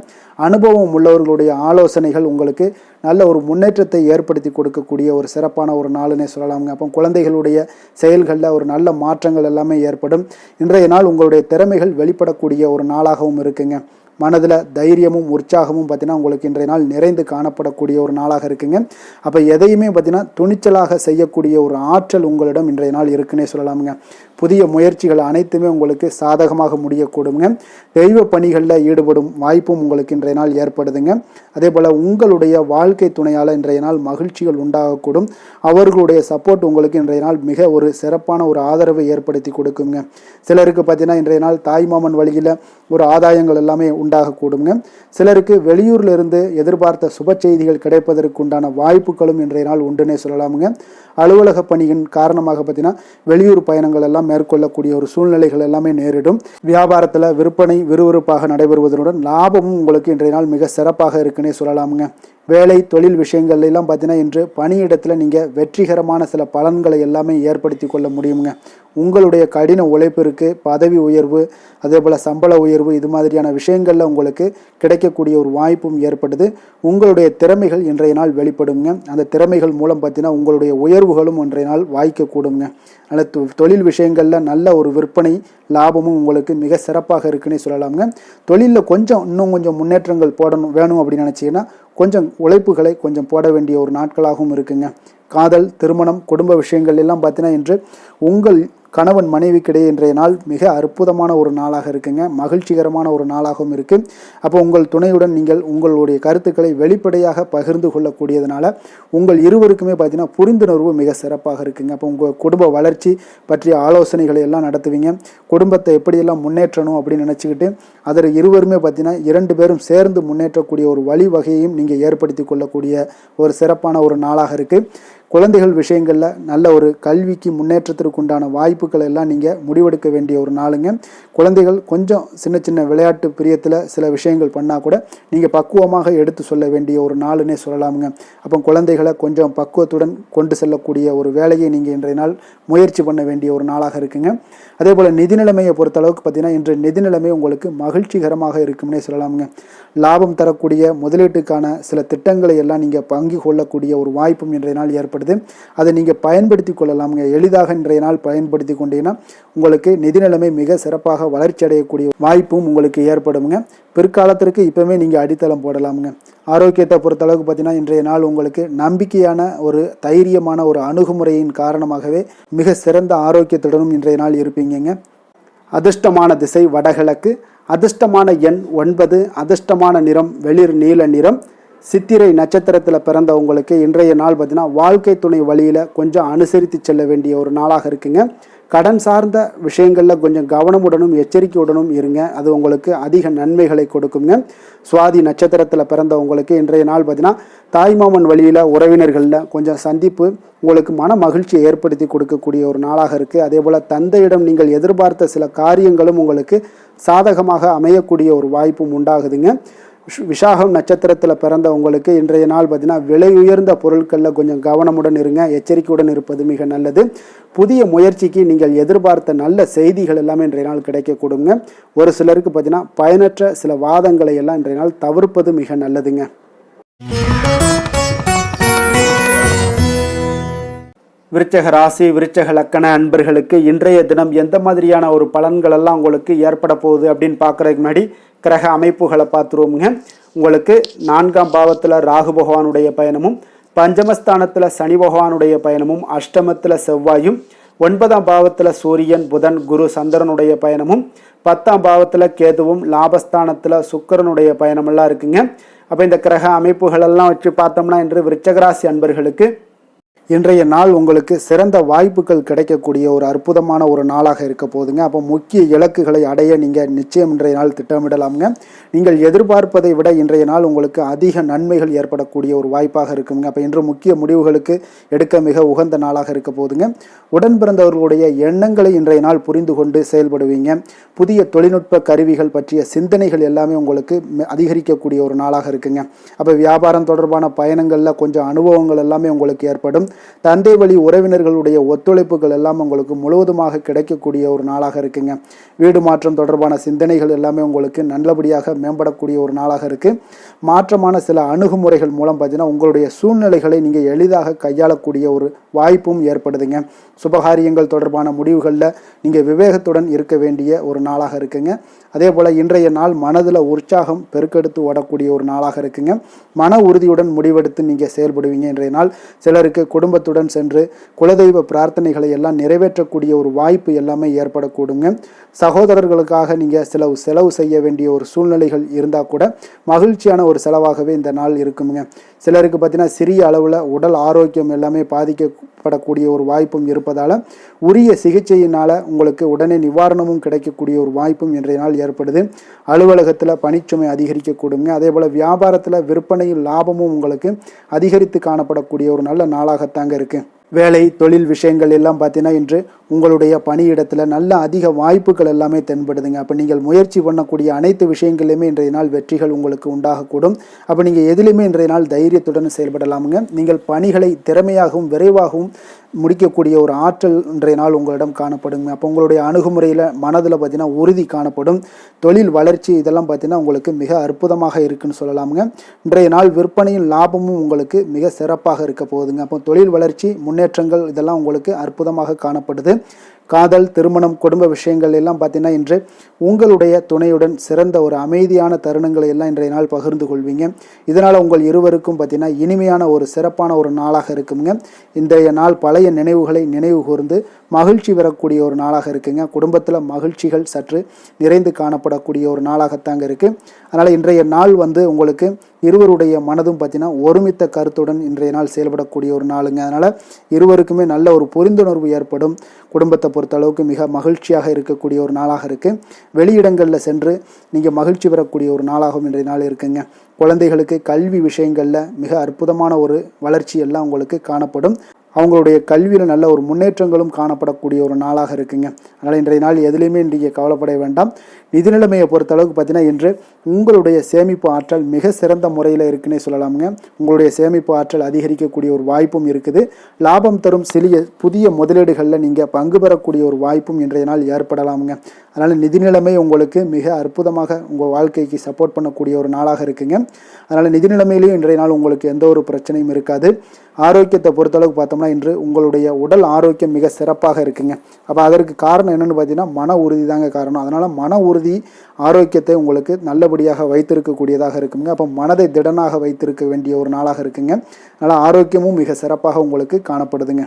அனுபவம் உள்ளவர்களுடைய ஆலோசனைகள் உங்களுக்கு நல்ல ஒரு முன்னேற்றத்தை ஏற்படுத்தி கொடுக்கக்கூடிய ஒரு சிறப்பான ஒரு நாளுன்னே சொல்லலாமுங்க. அப்போ குழந்தைகளுடைய செயல்களில் ஒரு நல்ல மாற்றங்கள் எல்லாமே ஏற்படும். இன்றைய நாள் உங்களுடைய திறமைகள் வெளிப்படக்கூடிய ஒரு நாளாகவும் இருக்குங்க. மனதில் தைரியமும் உற்சாகமும் பார்த்தீங்கன்னா உங்களுக்கு இன்றைய நாள் நிறைந்து காணப்படக்கூடிய ஒரு நாளாக இருக்குங்க. அப்போ எதையுமே பார்த்தீங்கன்னா துணிச்சலாக செய்யக்கூடிய ஒரு ஆற்றல் உங்களிடம் இன்றைய நாள் இருக்குன்னே சொல்லலாமுங்க. புதிய முயற்சிகள் அனைத்துமே உங்களுக்கு சாதகமாக முடியக்கூடுங்க. தெய்வ பணிகளில் ஈடுபடும் வாய்ப்பும் உங்களுக்கு இன்றைய நாள் ஏற்படுதுங்க. அதே போல் உங்களுடைய வாழ்க்கை துணையால் இன்றைய நாள் மகிழ்ச்சிகள் உண்டாகக்கூடும். அவர்களுடைய சப்போர்ட் உங்களுக்கு இன்றைய நாள் மிக ஒரு சிறப்பான ஒரு ஆதரவை ஏற்படுத்தி கொடுக்குங்க. சிலருக்கு பார்த்தீங்கன்னா இன்றைய நாள் தாய்மாமன் வழியில் ஒரு ஆதாயங்கள் எல்லாமே உண்டாகக்கூடுங்க. சிலருக்கு வெளியூரில் இருந்து எதிர்பார்த்த சுப செய்திகள் கிடைப்பதற்கு உண்டான வாய்ப்புகளும் இன்றைய நாள் உண்டுன்னே சொல்லலாமுங்க. அலுவலக பணியின் காரணமாக பார்த்தீங்கன்னா வெளியூர் பயணங்கள் எல்லாம் மேற்கொள்ளக்கூடிய ஒரு சூழ்நிலைகள் எல்லாமே நேரிடும். வியாபாரத்தில் விற்பனை விறுவிறுப்பாக நடைபெறுவதனுடன் லாபமும் உங்களுக்கு இன்றைய நாள் மிக சிறப்பாக இருக்குன்னே சொல்லலாமுங்க. வேலை தொழில் விஷயங்கள் எல்லாம் பார்த்தீங்கன்னா இன்று பணியிடத்தில் நீங்கள் வெற்றிகரமான சில பலன்களை எல்லாமே ஏற்படுத்தி கொள்ள முடியுங்க. உங்களுடைய கடின உழைப்பிற்கு பதவி உயர்வு அதே போல் சம்பள உயர்வு இது மாதிரியான விஷயங்களில் உங்களுக்கு கிடைக்கக்கூடிய ஒரு வாய்ப்பும் ஏற்படுது. உங்களுடைய திறமைகள் இன்றைய நாள் வெளிப்படுங்க. அந்த திறமைகள் மூலம் பார்த்தீங்கன்னா உங்களுடைய உயர்வுகளும் இன்றைய நாள் வாய்க்கக்கூடுங்க. அதனால் தொழில் விஷயங்களில் நல்ல ஒரு விற்பனை லாபமும் உங்களுக்கு மிக சிறப்பாக இருக்குன்னே சொல்லலாமுங்க. தொழிலில் இன்னும் கொஞ்சம் முன்னேற்றங்கள் வேணும் அப்படின்னு நினச்சிங்கன்னா கொஞ்சம் உழைப்புகளை கொஞ்சம் போட வேண்டிய ஒரு நாட்களாகவும் இருக்குங்க. காதல் திருமணம் குடும்ப விஷயங்கள் எல்லாம் பார்த்தீங்கன்னா இன்று உங்கள் கணவன் மனைவிக்கிடையே இன்றைய நாள் மிக அற்புதமான ஒரு நாளாக இருக்குங்க. மகிழ்ச்சிகரமான ஒரு நாளாகவும் இருக்குது. அப்போ உங்கள் துணையுடன் நீங்கள் உங்களுடைய கருத்துக்களை வெளிப்படையாக பகிர்ந்து கொள்ளக்கூடியதுனால உங்கள் இருவருக்குமே பார்த்தீங்கன்னா புரிந்துணர்வு மிக சிறப்பாக இருக்குங்க. அப்போ உங்கள் குடும்ப வளர்ச்சி பற்றிய ஆலோசனைகளை எல்லாம் நடத்துவீங்க. குடும்பத்தை எப்படியெல்லாம் முன்னேற்றணும் அப்படின்னு நினச்சிக்கிட்டு அதில் இருவருமே பார்த்தீங்கன்னா 2 பேரும் சேர்ந்து முன்னேற்றக்கூடிய ஒரு வழிவகையையும் நீங்கள் ஏற்படுத்தி கொள்ளக்கூடிய ஒரு சிறப்பான ஒரு நாளாக இருக்குது. குழந்தைகள் விஷயங்களில் நல்ல ஒரு கல்விக்கு முன்னேற்றத்திற்கு உண்டான வாய்ப்புகள் எல்லாம் நீங்கள் முடிவெடுக்க வேண்டிய ஒரு நாளுங்க. குழந்தைகள் கொஞ்சம் சின்ன சின்ன விளையாட்டு பிரியத்தில் சில விஷயங்கள் பண்ணால் கூட நீங்கள் பக்குவமாக எடுத்து சொல்ல வேண்டிய ஒரு நாளுன்னே சொல்லலாமுங்க. அப்போ குழந்தைகளை கொஞ்சம் பக்குவத்துடன் கொண்டு செல்லக்கூடிய ஒரு வேலையை நீங்கள் இன்றைய நாள் முயற்சி பண்ண வேண்டிய ஒரு நாளாக இருக்குங்க. அதே போல் நிதி நிலைமையை பொறுத்தளவுக்கு பார்த்தீங்கன்னா இன்று நிதி நிலைமை உங்களுக்கு மகிழ்ச்சிகரமாக இருக்கும்னே சொல்லலாமுங்க. லாபம் தரக்கூடிய முதலீட்டுக்கான சில திட்டங்களை எல்லாம் நீங்கள் பங்கு கொள்ளக்கூடிய ஒரு வாய்ப்பும் இன்றைய நாள் ஏற்படுது. அதை நீங்கள் பயன்படுத்தி கொள்ளலாமுங்க. எளிதாக இன்றைய நாள் பயன்படுத்தி கொண்டீங்கன்னா உங்களுக்கு நிதி நிலைமை மிக சிறப்பாக வளர்ச்சி அடையக்கூடிய வாய்ப்பும் உங்களுக்கு ஏற்படுங்க. பிற்காலத்திற்கு இப்போவே நீங்கள் அடித்தளம் போடலாமுங்க. ஆரோக்கியத்தை பொறுத்தளவுக்கு பார்த்தீங்கன்னா இன்றைய நாள் உங்களுக்கு நம்பிக்கையான ஒரு தைரியமான ஒரு அணுகுமுறையின் காரணமாகவே மிக சிறந்த ஆரோக்கியத்துடனும் இன்றைய நாள் இருப்பீங்க. அதிர்ஷ்டமான திசை வடகிழக்கு, அதிர்ஷ்டமான எண் 9, அதிர்ஷ்டமான நிறம் வெளிர் நீல நிறம். சித்திரை நட்சத்திரத்தில் பிறந்தவங்களுக்கு இன்றைய நாள் பார்த்தீங்கன்னா வாழ்க்கை துணை வழியில் கொஞ்சம் அனுசரித்து செல்ல வேண்டிய ஒரு நாளாக இருக்குங்க. கடன் சார்ந்த விஷயங்களில் கொஞ்சம் கவனமுடனும் எச்சரிக்கையுடனும் இருங்க. அது உங்களுக்கு அதிக நன்மைகளை கொடுக்குங்க. சுவாதி நட்சத்திரத்தில் பிறந்தவங்களுக்கு இன்றைய நாள் பார்த்தீங்கன்னா தாய்மாமன் வழியில் உறவினர்களில் கொஞ்சம் சந்திப்பு உங்களுக்கு மன மகிழ்ச்சியை ஏற்படுத்தி கொடுக்கக்கூடிய ஒரு நாளாக இருக்குது. அதே போல் தந்தையிடம் நீங்கள் எதிர்பார்த்த சில காரியங்களும் உங்களுக்கு சாதகமாக அமையக்கூடிய ஒரு வாய்ப்பும் உண்டாகுதுங்க. விஷாகம் நட்சத்திரத்தில் பிறந்தவங்களுக்கு இன்றைய நாள் பார்த்தீங்கன்னா விலை உயர்ந்த பொருட்களில் கொஞ்சம் கவனமுடன் இருங்க. எச்சரிக்கையுடன் இருப்பது மிக நல்லது. புதிய முயற்சிக்கு நீங்கள் எதிர்பார்த்த நல்ல செய்திகள் எல்லாமே இன்றைய நாள் கிடைக்கக்கூடுங்க. ஒரு சிலருக்கு பார்த்தீங்கன்னா பயனற்ற சில வாதங்களை எல்லாம் இன்றைய நாள் தவிர்ப்பது மிக நல்லதுங்க. விருச்சக ராசி விருச்சக லக்கண அன்பர்களுக்கு இன்றைய தினம் எந்த மாதிரியான ஒரு பலன்கள் எல்லாம் உங்களுக்கு ஏற்பட போகுது அப்படின்னு பார்க்குறதுக்கு முன்னாடி கிரக அமைப்புகளை பார்த்துருவோமுங்க. உங்களுக்கு 4ஆம் பாவத்தில் ராகு பகவானுடைய பயணமும், பஞ்சமஸ்தானத்தில் சனி பகவானுடைய பயணமும், அஷ்டமத்தில் செவ்வாயும், 9ஆம் பாவத்தில் சூரியன் புதன் குரு சந்திரனுடைய பயணமும், 10ஆம் பாவத்தில் கேதுவும், லாபஸ்தானத்தில் சுக்கிரனுடைய பயணமெல்லாம் இருக்குங்க. அப்போ இந்த கிரக அமைப்புகளெல்லாம் வச்சு பார்த்தோம்னா இன்று விருச்சகராசி அன்பர்களுக்கு இன்றைய நாள் உங்களுக்கு சிறந்த வாய்ப்புகள் கிடைக்கக்கூடிய ஒரு அற்புதமான ஒரு நாளாக இருக்க போதுங்க. அப்போ முக்கிய இலக்குகளை அடைய நீங்கள் நிச்சயம் இன்றைய நாள் திட்டமிடலாமுங்க. நீங்கள் எதிர்பார்ப்பதை விட இன்றைய நாள் உங்களுக்கு அதிக நன்மைகள் ஏற்படக்கூடிய ஒரு வாய்ப்பாக இருக்குங்க. அப்போ இன்று முக்கிய முடிவுகளுக்கு எடுக்க மிக உகந்த நாளாக இருக்க போதுங்க. உடன் பிறந்தவர்களுடைய எண்ணங்களை இன்றைய நாள் புரிந்து கொண்டு செயல்படுவீங்க. புதிய தொழில்நுட்ப கருவிகள் பற்றிய சிந்தனைகள் எல்லாமே உங்களுக்கு அதிகரிக்கக்கூடிய ஒரு நாளாக இருக்குங்க. அப்போ வியாபாரம் தொடர்பான பயணங்களில் கொஞ்சம் அனுபவங்கள் எல்லாமே உங்களுக்கு ஏற்படும். தந்தை வழி உறவினர்களுடைய ஒத்துழைப்புகள் எல்லாம் உங்களுக்கு முழுவதுமாக கிடைக்கக்கூடிய ஒரு நாளாக இருக்குங்க. வீடு மாற்றம் தொடர்பான சிந்தனைகள் எல்லாமே உங்களுக்கு நல்லபடியாக மேம்படக்கூடிய ஒரு நாளாக இருக்கு. மாற்றமான சில அணுகுமுறைகள் மூலம் பார்த்தீங்கன்னா உங்களுடைய சூழ்நிலைகளை நீங்கள் எளிதாக கையாளக்கூடிய ஒரு வாய்ப்பும் ஏற்படுதுங்க. சுபகாரியங்கள் தொடர்பான முடிவுகளில் நீங்கள் விவேகத்துடன் இருக்க வேண்டிய ஒரு நாளாக இருக்குங்க. அதே போல் இன்றைய நாள் மனதில் உற்சாகம் பெருக்கெடுத்து ஓடக்கூடிய ஒரு நாளாக இருக்குங்க. மன உறுதியுடன் முடிவெடுத்து நீங்கள் செயல்படுவீங்க. இன்றைய நாள் சிலருக்கு குடும்பத்துடன் சென்று குலதெய்வ பிரார்த்தனைகளை எல்லாம் நிறைவேற்றக்கூடிய ஒரு வாய்ப்பு எல்லாமே ஏற்படக்கூடுங்க. சகோதரர்களுக்காக நீங்கள் செலவு செய்ய வேண்டிய ஒரு சூழ்நிலைகள் இருந்தால் கூட மகிழ்ச்சியான ஒரு செலவாகவே இந்த நாள் இருக்குங்க. சிலருக்கு பார்த்தீங்கன்னா சிறிய அளவில் உடல் ஆரோக்கியம் எல்லாமே பாதிக்கப்படக்கூடிய ஒரு வாய்ப்பும் இருப்பதால் உரிய சிகிச்சையினால் உங்களுக்கு உடனே நிவாரணமும் கிடைக்கக்கூடிய ஒரு வாய்ப்பும் இன்றைய நாள் ஏற்படுது. அலுவலகத்தில் பணிச்சுமை அதிகரிக்கக்கூடுங்க. அதே போல் வியாபாரத்தில் விற்பனையில் லாபமும் உங்களுக்கு அதிகரித்து காணப்படக்கூடிய ஒரு நல்ல நாளாகத்தாங்க இருக்குது. வேலை தொழில் விஷயங்கள் எல்லாம் பார்த்தீங்கன்னா இன்று உங்களுடைய பணியிடத்தில் நல்ல அதிக வாய்ப்புகள் எல்லாமே தென்படுதுங்க. அப்போ நீங்கள் முயற்சி பண்ணக்கூடிய அனைத்து விஷயங்களையுமே இன்றைய நாள் வெற்றிகள் உங்களுக்கு உண்டாகக்கூடும். அப்போ நீங்கள் எதிலுமே இன்றைய நாள் தைரியத்துடன் செயல்படலாமுங்க. நீங்கள் பணிகளை திறமையாகவும் விரைவாகவும் முடிக்கக்கூடிய ஒரு ஆற்றல் இன்றைய நாள் உங்களிடம் காணப்படுங்க. அப்போ உங்களுடைய அணுகுமுறையில் மனதில் பார்த்தீங்கன்னா உறுதி காணப்படும். தொழில் வளர்ச்சி இதெல்லாம் பார்த்தீங்கன்னா உங்களுக்கு மிக அற்புதமாக இருக்குன்னு சொல்லலாமுங்க. இன்றைய நாள் விற்பனையின் லாபமும் உங்களுக்கு மிக சிறப்பாக இருக்க போகுதுங்க. அப்போ தொழில் வளர்ச்சி முன்னேற்றங்கள் இதெல்லாம் உங்களுக்கு அற்புதமாக காணப்படுது. காதல் திருமணம் குடும்ப விஷயங்கள் எல்லாம் பார்த்தீங்கன்னா இன்று உங்களுடைய துணையுடன் சிறந்த ஒரு அமைதியான தருணங்களை எல்லாம் இன்றைய நாள் பகிர்ந்து கொள்வீங்க. இதனால் உங்கள் இருவருக்கும் பார்த்தீங்கன்னா இனிமையான ஒரு சிறப்பான ஒரு நாளாக இருக்குங்க. இன்றைய நாள் பழைய நினைவுகளை நினைவு கூர்ந்து மகிழ்ச்சி பெறக்கூடிய ஒரு நாளாக இருக்குங்க. குடும்பத்தில் மகிழ்ச்சிகள் சற்று நிறைந்து காணப்படக்கூடிய ஒரு நாளாகத்தாங்க இருக்குது. அதனால் இன்றைய நாள் உங்களுக்கு இருவருடைய மனதும் பார்த்தீங்கன்னா ஒருமித்த கருத்துடன் இன்றைய நாள் செயல்படக்கூடிய ஒரு நாளுங்க. அதனால் இருவருக்குமே நல்ல ஒரு புரிந்துணர்வு ஏற்படும். குடும்பத்தை பொறுத்த அளவுக்கு மிக மகிழ்ச்சியாக இருக்கக்கூடிய ஒரு நாளாக இருக்குது. வெளியிடங்களில் சென்று நீங்கள் மகிழ்ச்சி பெறக்கூடிய ஒரு நாளாகவும் இன்றைய நாள் இருக்குங்க. குழந்தைகளுக்கு கல்வி விஷயங்களில் மிக அற்புதமான ஒரு வளர்ச்சி எல்லாம் உங்களுக்கு காணப்படும். அவங்களுடைய கல்வியில் நல்ல ஒரு முன்னேற்றங்களும் காணப்படக்கூடிய ஒரு நாளாக இருக்குங்க. அதனால் இன்றைய நாள் எதுலேயுமே இன்றைய கவலைப்பட வேண்டாம். நிதி நிலைமையை பொறுத்த அளவுக்கு பார்த்தீங்கன்னா இன்று உங்களுடைய சேமிப்பு ஆற்றல் மிக சிறந்த முறையில் இருக்குன்னே சொல்லலாமுங்க. உங்களுடைய சேமிப்பு ஆற்றல் அதிகரிக்கக்கூடிய ஒரு வாய்ப்பும் இருக்குது. லாபம் தரும் புதிய முதலீடுகளில் நீங்கள் பங்கு பெறக்கூடிய ஒரு வாய்ப்பும் இன்றைய நாள் ஏற்படலாமுங்க. அதனால் நிதி நிலைமை உங்களுக்கு மிக அற்புதமாக உங்கள் வாழ்க்கைக்கு சப்போர்ட் பண்ணக்கூடிய ஒரு நாளாக இருக்குங்க. அதனால் நிதி நிலைமையிலையும் இன்றைய நாள் உங்களுக்கு எந்த ஒரு பிரச்சனையும் இருக்காது. ஆரோக்கியத்தை பொறுத்தளவுக்கு பார்த்தோம்னா இன்று உங்களுடைய உடல் ஆரோக்கியம் மிக சிறப்பாக இருக்குங்க. அப்போ அதற்கு காரணம் என்னென்னு பார்த்தீங்கன்னா மன உறுதி தாங்க காரணம். அதனால் மன உறுதி ஆரோக்கியத்தை உங்களுக்கு நல்லபடியாக வைத்திருக்கக்கூடியதாக இருக்குங்க. அப்போ மனதை திடனாக வைத்திருக்க வேண்டிய ஒரு நாளாக இருக்குங்க. அதனால் ஆரோக்கியமும் மிக சிறப்பாக உங்களுக்கு காணப்படுதுங்க.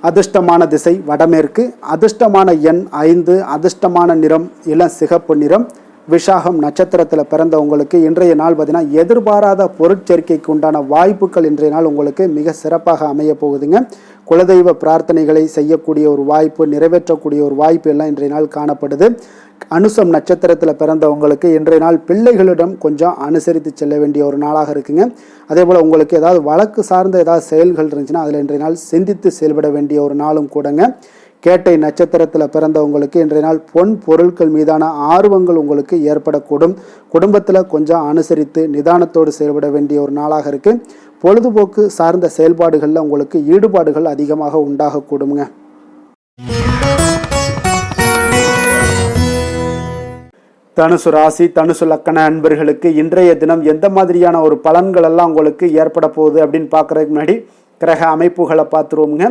அதிர்ஷ்டமான திசை வடமேற்கு, அதிர்ஷ்டமான எண் 5, அதிர்ஷ்டமான நிறம் இளம் சிகப்பு நிறம். விஷாகம் நட்சத்திரத்தில் பிறந்தவங்களுக்கு இன்றைய நாள் பார்த்தீங்கன்னா எதிர்பாராத பொருட்சேர்க்கைக்கு உண்டான வாய்ப்புகள் இன்றைய நாள் உங்களுக்கு மிக சிறப்பாக அமைய போகுதுங்க. குலதெய்வ பிரார்த்தனைகளை செய்யக்கூடிய ஒரு வாய்ப்பு, நிறைவேற்றக்கூடிய ஒரு வாய்ப்பு எல்லாம் இன்றைய நாள் காணப்படுது. அனுசம் நட்சத்திரத்தில் பிறந்தவங்களுக்கு இன்றைய நாள் பிள்ளைகளிடம் கொஞ்சம் அனுசரித்து செல்ல வேண்டிய ஒரு நாளாக இருக்குங்க. அதே போல் உங்களுக்கு ஏதாவது வழக்கு சார்ந்த ஏதாவது செயல்கள் இருந்துச்சுன்னா அதில் இன்றைய நாள் சிந்தித்து செயல்பட வேண்டிய ஒரு நாளும் கூடங்க. கேட்டை நட்சத்திரத்தில் பிறந்தவங்களுக்கு இன்றைய நாள் பொன் பொருட்கள் மீதான ஆர்வங்கள் உங்களுக்கு ஏற்படக்கூடும். குடும்பத்தில் கொஞ்சம் அனுசரித்து நிதானத்தோடு செயல்பட வேண்டிய ஒரு நாளாக இருக்குது. பொழுதுபோக்கு சார்ந்த செயல்பாடுகளில் உங்களுக்கு ஈடுபாடுகள் அதிகமாக உண்டாகக்கூடுங்க. தனுசு ராசி தனுசு லக்கண அன்பர்களுக்கு இன்றைய தினம் எந்த மாதிரியான ஒரு பலன்கள் எல்லாம் உங்களுக்கு ஏற்பட போகுது அப்படின்னு பார்க்குறதுக்கு முன்னாடி கிரக அமைப்புகளை பார்த்துருவோங்க.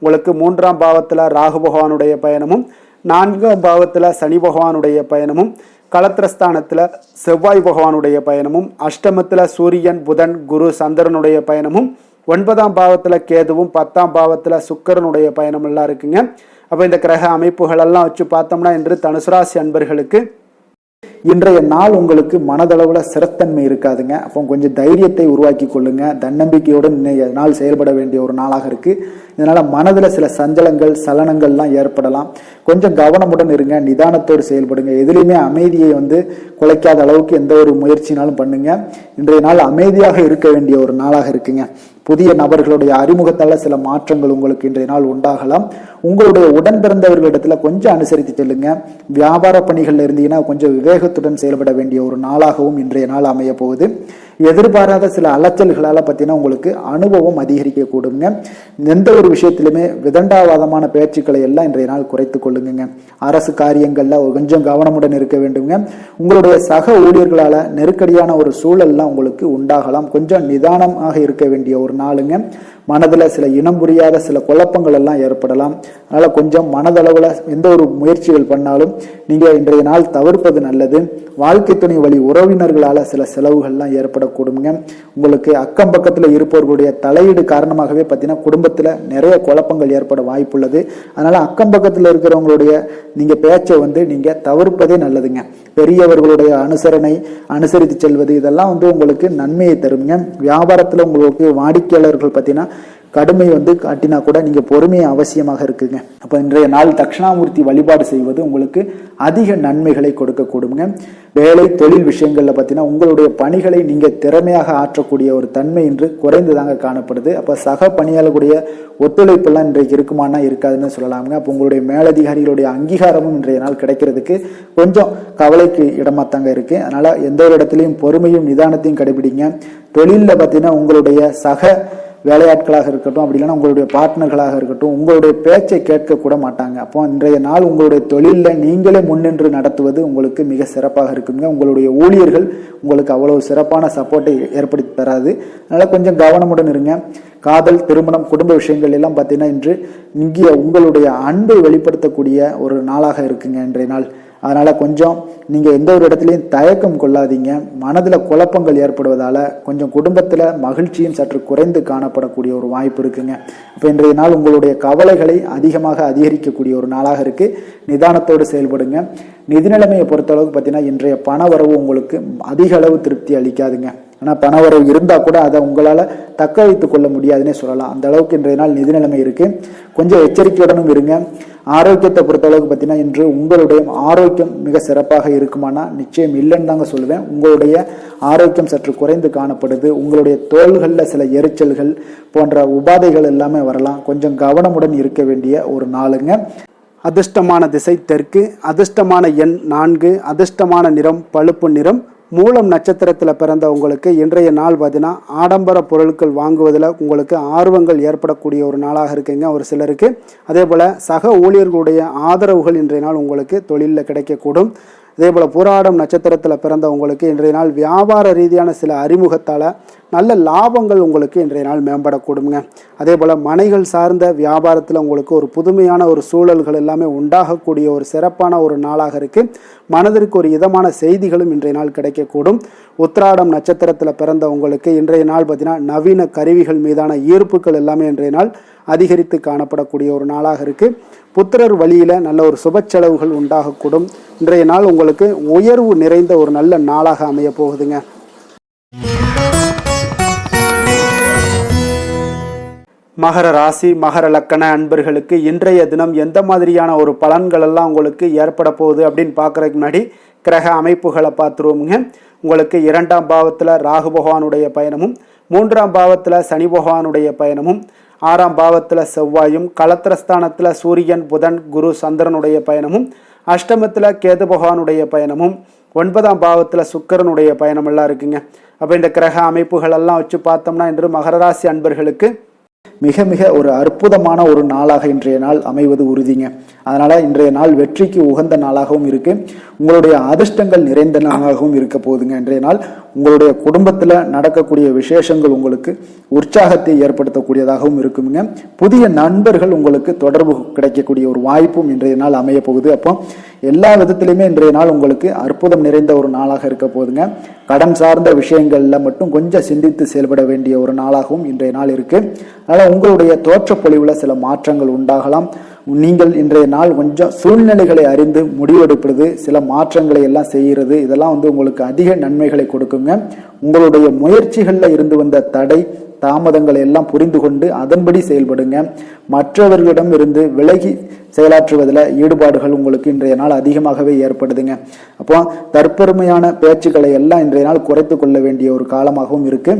உங்களுக்கு 3ஆம் பாவத்தில் ராகு பகவானுடைய பயணமும், 4ஆம் பாவத்தில் சனி பகவானுடைய பயணமும், களத்திரஸ்தானத்தில் செவ்வாய் பகவானுடைய பயணமும், அஷ்டமத்தில் சூரியன் புதன் குரு சந்திரனுடைய பயணமும், 9ஆம் பாவத்தில் கேதுவும், 10ஆம் பாவத்தில் சுக்கிரனுடைய பயணம் எல்லாம் இருக்குங்க. அப்போ இந்த கிரக அமைப்புகளெல்லாம் வச்சு பார்த்தோம்னா இன்று தனுசு ராசி அன்பர்களுக்கு இன்றைய நாள் உங்களுக்கு மனதளவுல சிறத்தன்மை இருக்காதுங்க. அப்போ கொஞ்சம் தைரியத்தை உருவாக்கி கொள்ளுங்க. தன்னம்பிக்கையோடு இன்றைய நாள் செயல்பட வேண்டிய ஒரு நாளாக இருக்கு. இதனால மனதுல சில சஞ்சலங்கள் சலனங்கள்லாம் ஏற்படலாம். கொஞ்சம் கவனமுடன் இருங்க, நிதானத்தோடு செயல்படுங்க. எதுலையுமே அமைதியை குலைக்காத அளவுக்கு எந்த ஒரு முயற்சினாலும் பண்ணுங்க. இன்றைய நாள் அமைதியாக இருக்க வேண்டிய ஒரு நாளாக இருக்குங்க. புதிய நபர்களுடைய அறிமுகத்தால சில மாற்றங்கள் உங்களுக்கு இன்றைய நாள் உண்டாகலாம். உங்களுடைய உடன் பிறந்தவர்களிடத்துல கொஞ்சம் அனுசரித்து செல்லுங்க. வியாபார பணிகள்ல இருந்தீங்கன்னா கொஞ்சம் விவேகத்துடன் செயல்பட வேண்டிய ஒரு நாளாகவும் இன்றைய நாள் அமைய போகுது. எதிர்பாராத சில அலைச்சல்களால பார்த்தீங்கன்னா உங்களுக்கு அனுபவம் அதிகரிக்க கூடுங்க. எந்த ஒரு விஷயத்திலுமே விதண்டாவாதமான பேச்சுக்களை எல்லாம் இன்றைய நாள் குறைத்துக் கொள்ளுங்க. அரசு காரியங்கள்ல கொஞ்சம் கவனமுடன் இருக்க வேண்டுங்க. உங்களுடைய சக ஊழியர்களால நெருக்கடியான ஒரு சூழல்லாம் உங்களுக்கு உண்டாகலாம். கொஞ்சம் நிதானமாக இருக்க வேண்டிய ஒரு நாளுங்க. மனதுல சில இனம் புரியாத சில குழப்பங்கள் எல்லாம் ஏற்படலாம். அதனால கொஞ்சம் மனதளவுல எந்த ஒரு முயற்சிகள் பண்ணாலும் நீங்க இன்றைய நாள் தவிர்ப்பது நல்லது. வாழ்க்கை துணை வழி உறவினர்களால சில செலவுகள்லாம் ஏற்படக்கூடுங்க. உங்களுக்கு அக்கம் பக்கத்துல இருப்பவர்களுடைய தலையீடு காரணமாகவே பார்த்தீங்கன்னா குடும்பத்துல நிறைய குழப்பங்கள் ஏற்பட வாய்ப்புள்ளது. அதனால அக்கம் பக்கத்துல இருக்கிறவங்களுடைய நீங்க பேச்சை நீங்க தவிர்ப்பதே நல்லதுங்க. பெரியவர்களுடைய அனுசரித்து செல்வது இதெல்லாம் உங்களுக்கு நன்மையை தருங்க. வியாபாரத்துல உங்களுக்கு வாடிக்கையாளர்கள் பார்த்தீங்கன்னா கடுமை காட்டினா கூட நீங்க பொறுமையை அவசியமாக இருக்குங்க. அப்ப இன்றைய நாள் தட்சிணாமூர்த்தி வழிபாடு செய்வது உங்களுக்கு அதிக நன்மைகளை கொடுக்க கூடுங்க. வேலை தொழில் விஷயங்கள்ல பார்த்தீங்கன்னா உங்களுடைய பணிகளை நீங்க திறமையாக ஆற்றக்கூடிய ஒரு தன்மை இன்று குறைந்துதாங்க காணப்படுது. அப்ப சக பணியாளர்களுடைய ஒத்துழைப்பு எல்லாம் இன்றைக்கு இருக்குமானா இருக்காதுன்னு சொல்லலாமுங்க. அப்போ உங்களுடைய மேலதிகாரிகளுடைய அங்கீகாரமும் இன்றைய நாள் கிடைக்கிறதுக்கு கொஞ்சம் கவலைக்கு இடமா தாங்க இருக்கு. அதனால எந்த ஒரு இடத்துலையும் பொறுமையும் நிதானத்தையும் கடைபிடிங்க. தொழிலில் பார்த்தீங்கன்னா உங்களுடைய சக வேலையாட்களாக இருக்கட்டும், அப்படி இல்லைன்னா உங்களுடைய பார்ட்னர்களாக இருக்கட்டும், உங்களுடைய பேச்சை கேட்க கூட மாட்டாங்க. அப்போ இன்றைய நாள் உங்களுடைய தொழிலில் நீங்களே முன்னின்று நடத்துவது உங்களுக்கு மிக சிறப்பாக இருக்குங்க. உங்களுடைய ஊழியர்கள் உங்களுக்கு அவ்வளவு சிறப்பான சப்போர்ட்டை ஏற்படுத்தி தராது. அதனால கொஞ்சம் கவனமுடன் இருங்க. காதல், திருமணம், குடும்ப விஷயங்கள் எல்லாம் பார்த்தீங்கன்னா இன்று இங்கே உங்களுடைய அன்பை வெளிப்படுத்தக்கூடிய ஒரு நாளாக இருக்குங்க இன்றைய நாள். அதனால கொஞ்சம் நீங்க எந்த ஒரு இடத்துலையும் தயக்கம் கொள்ளாதீங்க. மனதுல குழப்பங்கள் ஏற்படுவதால கொஞ்சம் குடும்பத்துல மகிழ்ச்சியும் சற்று குறைந்து காணப்படக்கூடிய ஒரு வாய்ப்பு இருக்குங்க. அப்ப இன்றைய நாள் உங்களுடைய கவலைகளை அதிகமாக அதிகரிக்கக்கூடிய ஒரு நாளாக இருக்கு. நிதானத்தோடு செயல்படுங்க. நிதி நிலைமையை பொறுத்தளவுக்கு பார்த்தீங்கன்னா இன்றைய பண வரவு உங்களுக்கு அதிக அளவு திருப்தி அளிக்காதுங்க. ஆனா பண வரவு இருந்தா கூட அதை உங்களால தக்க வைத்துக் கொள்ள முடியாதுன்னே சொல்லலாம். அந்த அளவுக்கு இன்றைய நாள் நிதி நிலைமை இருக்கு. கொஞ்சம் எச்சரிக்கையுடனும் இருங்க. ஆரோக்கியத்தை பொறுத்தளவுக்கு பார்த்தீங்கன்னா இன்று உங்களுடைய ஆரோக்கியம் மிக சிறப்பாக இருக்குமானா நிச்சயம் இல்லைன்னு தாங்க சொல்லுவேன். உங்களுடைய ஆரோக்கியம் சற்று குறைந்து காணப்படுது. உங்களுடைய தோள்களில் சில எரிச்சல்கள் போன்ற உபாதைகள் எல்லாமே வரலாம். கொஞ்சம் கவனமுடன் இருக்க வேண்டிய ஒரு நாளுங்க. அதிர்ஷ்டமான திசை தெற்கு, அதிர்ஷ்டமான எண் 4, அதிர்ஷ்டமான நிறம் பழுப்பு நிறம். மூலம் நட்சத்திரத்தில் பிறந்த உங்களுக்கு இன்றைய நாள் பார்த்தீங்கன்னா ஆடம்பர பொருட்கள் வாங்குவதில் உங்களுக்கு ஆர்வங்கள் ஏற்படக்கூடிய ஒரு நாளாக இருக்குங்க ஒரு சிலருக்கு. அதே போல் சக ஊழியர்களுடைய ஆதரவுகள் இன்றைய நாள் உங்களுக்கு தொழிலில் கிடைக்கக்கூடும். அதே போல் பூராடம் நட்சத்திரத்தில் பிறந்த உங்களுக்கு இன்றைய நாள் வியாபார ரீதியான சில அறிமுகத்தால் நல்ல லாபங்கள் உங்களுக்கு இன்றைய நாள் மேம்படக்கூடுங்க. அதே போல் மனைகள் சார்ந்த வியாபாரத்தில் உங்களுக்கு ஒரு புதுமையான ஒரு சூழல்கள் எல்லாமே உண்டாகக்கூடிய ஒரு சிறப்பான ஒரு நாளாக இருக்குது. மனதிற்கு ஒரு இதமான செய்திகளும் இன்றைய நாள் கிடைக்கக்கூடும். உத்திராடம் நட்சத்திரத்தில் பிறந்த உங்களுக்கு இன்றைய நாள் பார்த்தீங்கன்னா நவீன கருவிகள் மீதான ஈர்ப்புகள் எல்லாமே இன்றைய நாள் அதிகரித்து காணப்படக்கூடிய ஒரு நாளாக இருக்குது. புத்திரர் வழியில் நல்ல ஒரு சுப செலவுகள் உண்டாகக்கூடும். இன்றைய நாள் உங்களுக்கு உயர்வு நிறைந்த ஒரு நல்ல நாளாக அமைய போகுதுங்க. மகர ராசி மகர லக்கண அன்பர்களுக்கு இன்றைய தினம் எந்த மாதிரியான ஒரு பலன்கள் எல்லாம் உங்களுக்கு ஏற்பட போகுது அப்படின்னு பார்க்குறதுக்கு முன்னாடி கிரக அமைப்புகளை பார்த்துருவோமுங்க. உங்களுக்கு 2ஆம் பாவத்தில் ராகு பகவானுடைய பயணமும், 3ஆம் பாவத்தில் சனி பகவானுடைய பயணமும், 6ஆம் பாவத்தில் செவ்வாயும், களத்திரஸ்தானத்தில் சூரியன் புதன் குரு சந்திரனுடைய பயணமும், அஷ்டமத்தில் கேது பகவானுடைய பயணமும், 9ஆம் பாவத்தில் சுக்கிரனுடைய பயணம் எல்லாம் இருக்குங்க. அப்போ இந்த கிரக அமைப்புகள் எல்லாம் வச்சு பார்த்தோம்னா இன்று மகர ராசி அன்பர்களுக்கு மிக மிக ஒரு அற்புதமான ஒரு நாளாக இன்றைய நாள் அமைவது உறுதிங்க. அதனால இன்றைய நாள் வெற்றிக்கு உகந்த நாளாகவும் இருக்கு. உங்களுடைய அதிர்ஷ்டங்கள் நிறைந்த நாளாகவும் இருக்க போகுதுங்க. இன்றைய நாள் உங்களுடைய குடும்பத்துல நடக்கக்கூடிய விசேஷங்கள் உங்களுக்கு உற்சாகத்தை ஏற்படுத்தக்கூடியதாகவும் இருக்குங்க. புதிய நண்பர்கள் உங்களுக்கு தொடர்பு கிடைக்கக்கூடிய ஒரு வாய்ப்பும் இன்றைய நாள் அமைய போகுது. அப்போ எல்லா விதத்திலுமே இன்றைய நாள் உங்களுக்கு அற்புதம் நிறைந்த ஒரு நாளாக இருக்க போகுதுங்க. கடன் சார்ந்த விஷயங்கள்ல மட்டும் கொஞ்சம் சிந்தித்து செயல்பட வேண்டிய ஒரு நாளாகவும் இன்றைய நாள் இருக்கு. அதனால உங்களுடைய தோற்றப்பொழிவுல சில மாற்றங்கள் உண்டாகலாம். நீங்கள் இன்றைய நாள் கொஞ்சம் சூழ்நிலைகளை அறிந்து முடிவெடுப்பது, சில மாற்றங்களை எல்லாம் செய்கிறது, இதெல்லாம் உங்களுக்கு அதிக நன்மைகளை கொடுக்குங்க. உங்களுடைய முயற்சிகளில் இருந்து வந்த தடை தாமதங்களை எல்லாம் புரிந்து கொண்டு அதன்படி செயல்படுங்க. மற்றவர்களிடம் இருந்து விலகி செயலாற்றுவதில் ஈடுபாடுகள் உங்களுக்கு இன்றைய நாள் அதிகமாகவே ஏற்படுதுங்க. அப்போ தற்பெருமையான பேச்சுக்களை எல்லாம் இன்றைய நாள் குறைத்து கொள்ள வேண்டிய ஒரு காலமாகவும் இருக்கு.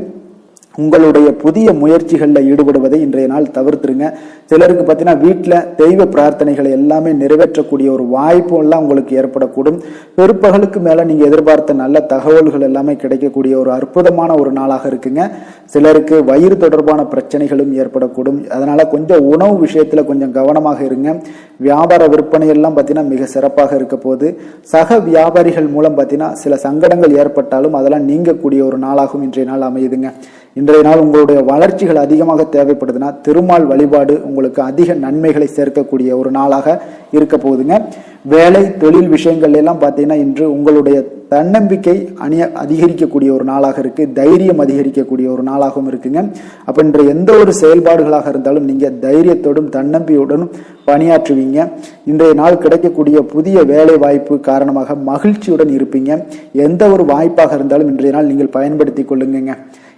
உங்களுடைய புதிய முயற்சிகளில் ஈடுபடுவதை இன்றைய நாள் தவிர்த்துருங்க. சிலருக்கு பார்த்தீங்கன்னா வீட்டில் தெய்வ பிரார்த்தனைகளை எல்லாமே நிறைவேற்றக்கூடிய ஒரு வாய்ப்பு எல்லாம் உங்களுக்கு ஏற்படக்கூடும். பிற்பகலுக்கு மேலே நீங்கள் எதிர்பார்த்த நல்ல தகவல்கள் எல்லாமே கிடைக்கக்கூடிய ஒரு அற்புதமான ஒரு நாளாக இருக்குங்க. சிலருக்கு வயிறு தொடர்பான பிரச்சனைகளும் ஏற்படக்கூடும். அதனால கொஞ்சம் உணவு விஷயத்தில் கொஞ்சம் கவனமாக இருங்க. வியாபார விற்பனை எல்லாம் பார்த்தீங்கன்னா மிக சிறப்பாக இருக்க போது. சக வியாபாரிகள் மூலம் பார்த்தீங்கன்னா சில சங்கடங்கள் ஏற்பட்டாலும் அதெல்லாம் நீங்கக்கூடிய ஒரு நாளாகவும் இன்றைய நாள் அமையுதுங்க. இன்றைய நாள் உங்களுடைய வளர்ச்சிகள் அதிகமாக தேவைப்படுதுன்னா திருமால் வழிபாடு உங்களுக்கு அதிக நன்மைகளை சேர்க்கக்கூடிய ஒரு நாளாக இருக்க போகுதுங்க. வேலை தொழில் விஷயங்கள் எல்லாம் பார்த்தீங்கன்னா இன்று உங்களுடைய தன்னம்பிக்கை அதிகரிக்கக்கூடிய ஒரு நாளாக இருக்கு. தைரியம் அதிகரிக்கக்கூடிய ஒரு நாளாகவும் இருக்குங்க. அப்ப இன்று எந்த ஒரு செயல்பாடுகளாக இருந்தாலும் நீங்க தைரியத்தோடும் தன்னம்பிக்கையுடனும் பணியாற்றுவீங்க. இன்றைய நாள் கிடைக்கக்கூடிய புதிய வேலை வாய்ப்பு காரணமாக மகிழ்ச்சியுடன் இருப்பீங்க. எந்த ஒரு வாய்ப்பாக இருந்தாலும் இன்றைய நாள் நீங்கள் பயன்படுத்தி கொள்ளுங்க.